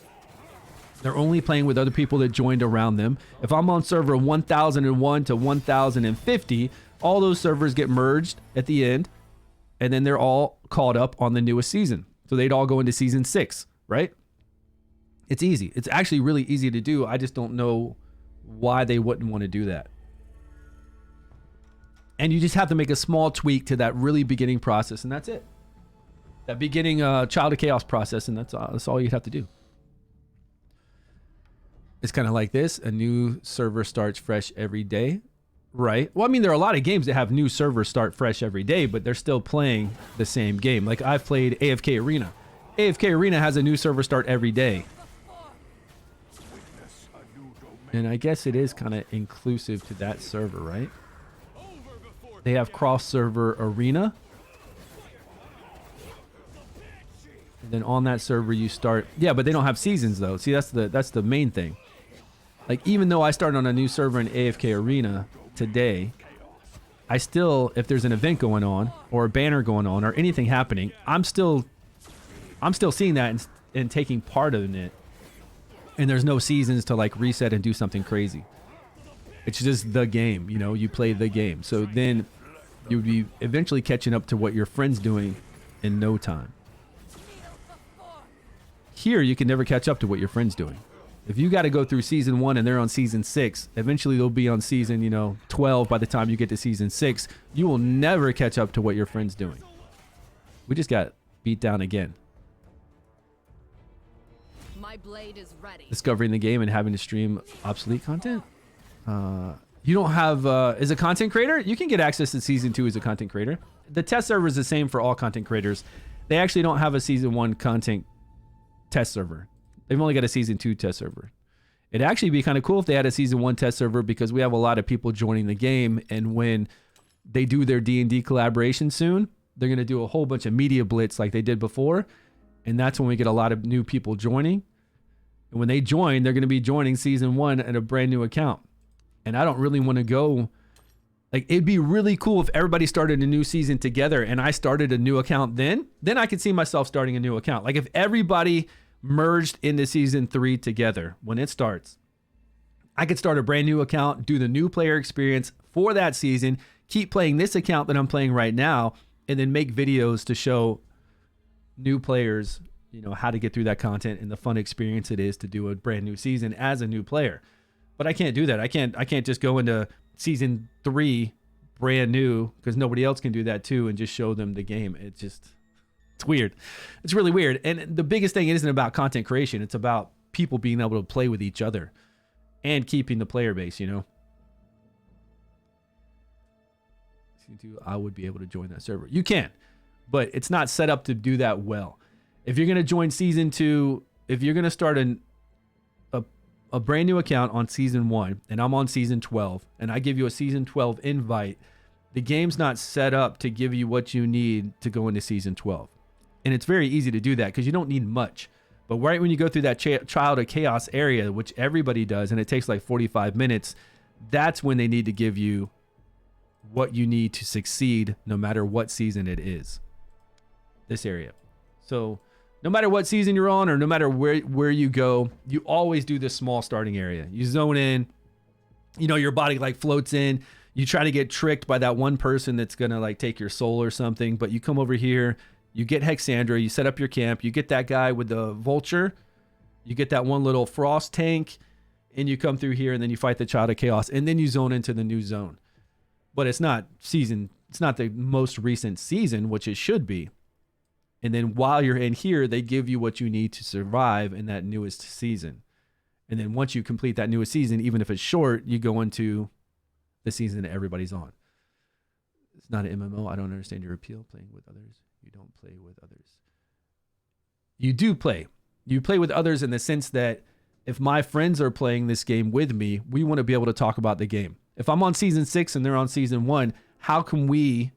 They're only playing with other people that joined around them. If I'm on server 1001 to 1050, all those servers get merged at the end. And then they're all caught up on the newest season. So they'd all go into Season 6, right? It's easy. It's actually really easy to do. I just don't know why they wouldn't want to do that. And you just have to make a small tweak to that really beginning process, and that's it. That beginning Child of Chaos process, and that's all you'd have to do. It's kind of like this. A new server starts fresh every day, right? Well, I mean, there are a lot of games that have new servers start fresh every day, but they're still playing the same game. Like I've played AFK Arena. AFK Arena has a new server start every day. And I guess it is kind of inclusive to that server, right? They have cross-server arena. And then on that server you start. Yeah, but they don't have seasons though. See, that's the main thing. Like, even though I started on a new server in AFK Arena today, I still, if there's an event going on or a banner going on or anything happening, I'm still seeing that and taking part in it. And there's no seasons to like reset and do something crazy. It's just the game, you know, you play the game. So then you'd be eventually catching up to what your friend's doing in no time. Here, you can never catch up to what your friend's doing. If you got to go through season 1 and they're on season 6, eventually they'll be on season, you know, 12 by the time you get to season 6. You will never catch up to what your friend's doing. We just got beat down again. My blade is ready. Discovering the game and having to stream obsolete content. You don't have, as a content creator, you can get access to season 2 as a content creator. The test server is the same for all content creators. They actually don't have a season 1 content test server. They've only got a season 2 test server. It'd actually be kind of cool if they had a season 1 test server, because we have a lot of people joining the game, and when they do their D&D collaboration soon, they're going to do a whole bunch of media blitz like they did before, and that's when we get a lot of new people joining. And when they join, they're going to be joining season 1 at a brand new account. And I don't really want to go, like, it'd be really cool if everybody started a new season together and I started a new account then I could see myself starting a new account. Like, if everybody merged into season 3 together when it starts, I could start a brand new account, do the new player experience for that season, keep playing this account that I'm playing right now, and then make videos to show new players, you know, how to get through that content and the fun experience it is to do a brand new season as a new player. But I can't do that. I can't just go into season 3 brand new, because nobody else can do that too, and just show them the game. It's weird. It's really weird. And the biggest thing isn't about content creation. It's about people being able to play with each other and keeping the player base, you know. Season 2, I would be able to join that server. You can, but it's not set up to do that well. If you're going to join season 2, if you're going to start a brand new account on season 1 and I'm on season 12 and I give you a season 12 invite, the game's not set up to give you what you need to go into season 12. And it's very easy to do that because you don't need much. But right when you go through that Child of Chaos area, which everybody does, and it takes like 45 minutes, that's when they need to give you what you need to succeed no matter what season it is. This area. So no matter what season you're on or no matter where you go, you always do this small starting area. You zone in, you know, your body like floats in. You try to get tricked by that one person that's going to like take your soul or something, but you come over here, you get Hexandra, you set up your camp, you get that guy with the vulture, you get that one little frost tank, and you come through here and then you fight the Child of Chaos, and then you zone into the new zone. But it's not the most recent season, which it should be. And then while you're in here, they give you what you need to survive in that newest season. And then once you complete that newest season, even if it's short, you go into the season that everybody's on. It's not an MMO. I don't understand your appeal. Playing with others. You don't play with others. You do play. You play with others in the sense that if my friends are playing this game with me, we want to be able to talk about the game. If I'm on season 6 and they're on season 1, how can we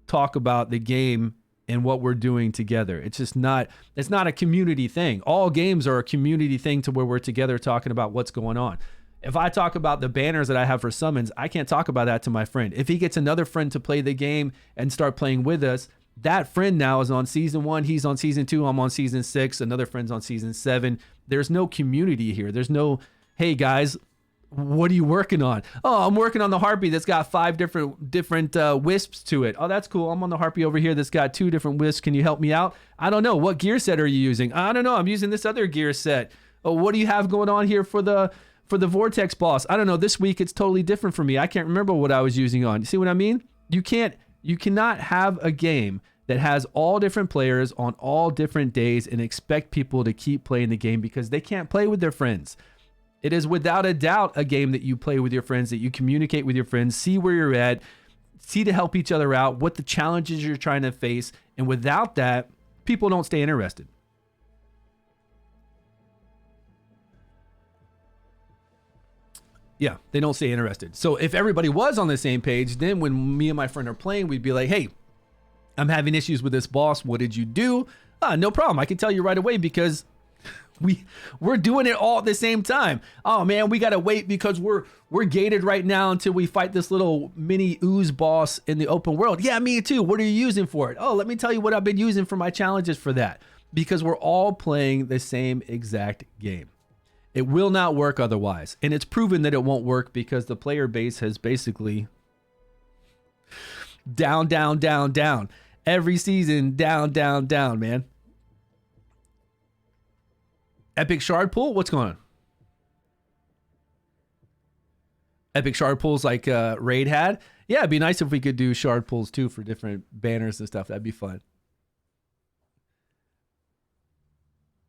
talk about the game and what we're doing together? It's not a community thing. All games are a community thing to where we're together talking about what's going on. If I talk about the banners that I have for summons, I can't talk about that to my friend. If he gets another friend to play the game and start playing with us, that friend now is on season 1, he's on season 2, I'm on season 6, another friend's on season 7. There's no community here. There's no, hey guys, what are you working on? Oh, I'm working on the harpy that's got 5 different wisps to it. Oh, that's cool. I'm on the harpy over here that's got 2 different wisps. Can you help me out? I don't know. What gear set are you using? I don't know. I'm using this other gear set. Oh, what do you have going on here for the Vortex boss? I don't know. This week it's totally different for me. I can't remember what I was using on. You see what I mean? You cannot have a game that has all different players on all different days and expect people to keep playing the game because they can't play with their friends. It is without a doubt a game that you play with your friends, that you communicate with your friends, see where you're at, see to help each other out, what the challenges you're trying to face. And without that, people don't stay interested. Yeah, they don't stay interested. So if everybody was on the same page, then when me and my friend are playing, we'd be like, hey, I'm having issues with this boss. What did you do? No problem. I can tell you right away because we're doing it all at the same time. Oh man, we gotta wait because we're gated right now until we fight this little mini ooze boss in the open world. Yeah, me too. What are you using for it? Oh, let me tell you what I've been using for my challenges for that. Because we're all playing the same exact game. It will not work otherwise. And it's proven that it won't work because the player base has basically down. Every season, down, man. Epic shard pool? What's going on? Epic shard pools like Raid had? Yeah, it'd be nice if we could do shard pools too for different banners and stuff. That'd be fun.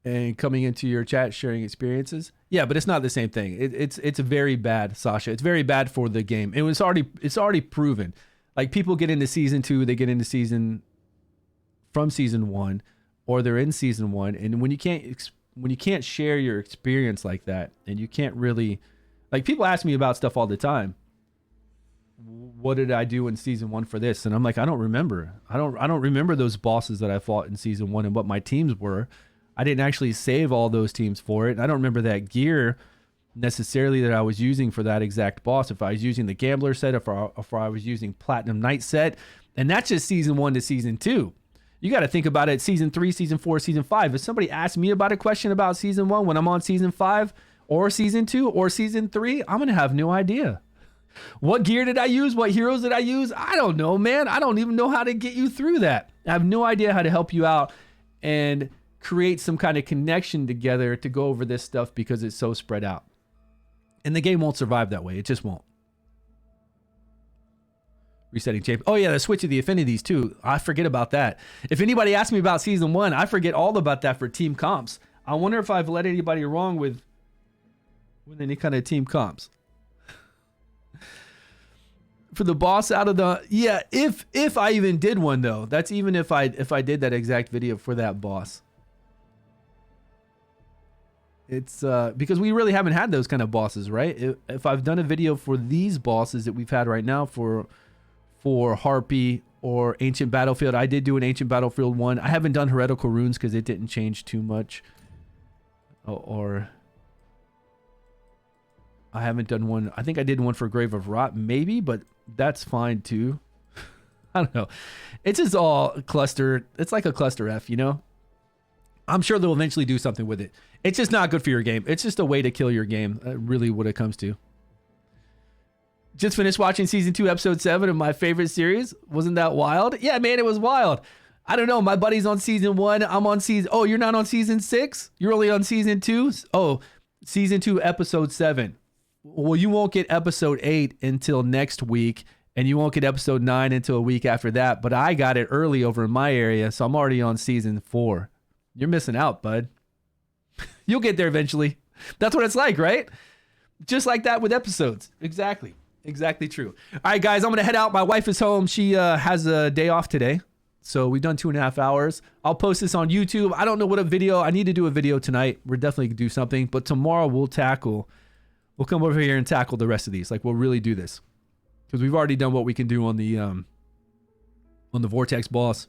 And coming into your chat, sharing experiences. Yeah, but it's not the same thing. It's very bad, Sasha. It's very bad for the game. It's already proven. Like people get into season 2, they get into from season 1, or they're in season 1, and when you can't share your experience like that, and you can't really, like people ask me about stuff all the time. What did I do in season 1 for this? And I'm like, I don't remember. I don't remember those bosses that I fought in season 1 and what my teams were. I didn't actually save all those teams for it. And I don't remember that gear necessarily that I was using for that exact boss. If I was using the Gambler set, if I was using Platinum Knight set. And that's just season 1 to season 2. You got to think about it season 3, season 4, season 5. If somebody asks me about a question about season 1 when I'm on season 5 or season 2 or season 3, I'm going to have no idea. What gear did I use? What heroes did I use? I don't know, man. I don't even know how to get you through that. I have no idea how to help you out and create some kind of connection together to go over this stuff because it's so spread out. And the game won't survive that way. It just won't. Resetting champ. Oh yeah, the switch of the affinities too. I forget about that. If anybody asks me about season 1, I forget all about that for team comps. I wonder if I've led anybody wrong with any kind of team comps. For the boss out of the, yeah, if I even did one though. That's even if I did that exact video for that boss. It's because we really haven't had those kind of bosses, right? If I've done a video for these bosses that we've had right now for Harpy or Ancient Battlefield, I did do an Ancient Battlefield 1. I haven't done Heretical Runes because it didn't change too much. Or I haven't done one. I think I did one for Grave of Rot, maybe, but that's fine too. I don't know. It's just all cluster. It's like a cluster F, you know? I'm sure they'll eventually do something with it. It's just not good for your game. It's just a way to kill your game, really what it comes to. Just finished watching season 2, episode 7 of my favorite series. Wasn't that wild? Yeah, man, it was wild. I don't know. My buddy's on season 1. I'm on season... Oh, you're not on season 6? You're only on season 2? Oh, season 2, episode 7. Well, you won't get episode 8 until next week, and you won't get episode 9 until a week after that. But I got it early over in my area, so I'm already on season 4. You're missing out, bud. You'll get there eventually. That's what it's like, right? Just like that with episodes. Exactly. Exactly true. All right, guys, I'm going to head out. My wife is home. She has a day off today. So we've done 2.5 hours. I'll post this on YouTube. I don't know what a video. I need to do a video tonight. We're definitely going to do something. But tomorrow we'll come over here and tackle the rest of these. Like, we'll really do this. Because we've already done what we can do on the Vortex boss.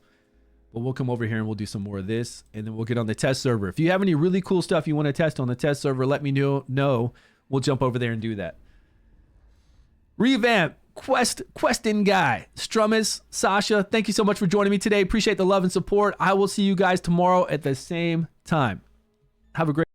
But we'll come over here and we'll do some more of this. And then we'll get on the test server. If you have any really cool stuff you want to test on the test server, let me know. We'll jump over there and do that. Revamp, Questin Guy, Strummus, Sasha, thank you so much for joining me today. Appreciate the love and support. I will see you guys tomorrow at the same time. Have a great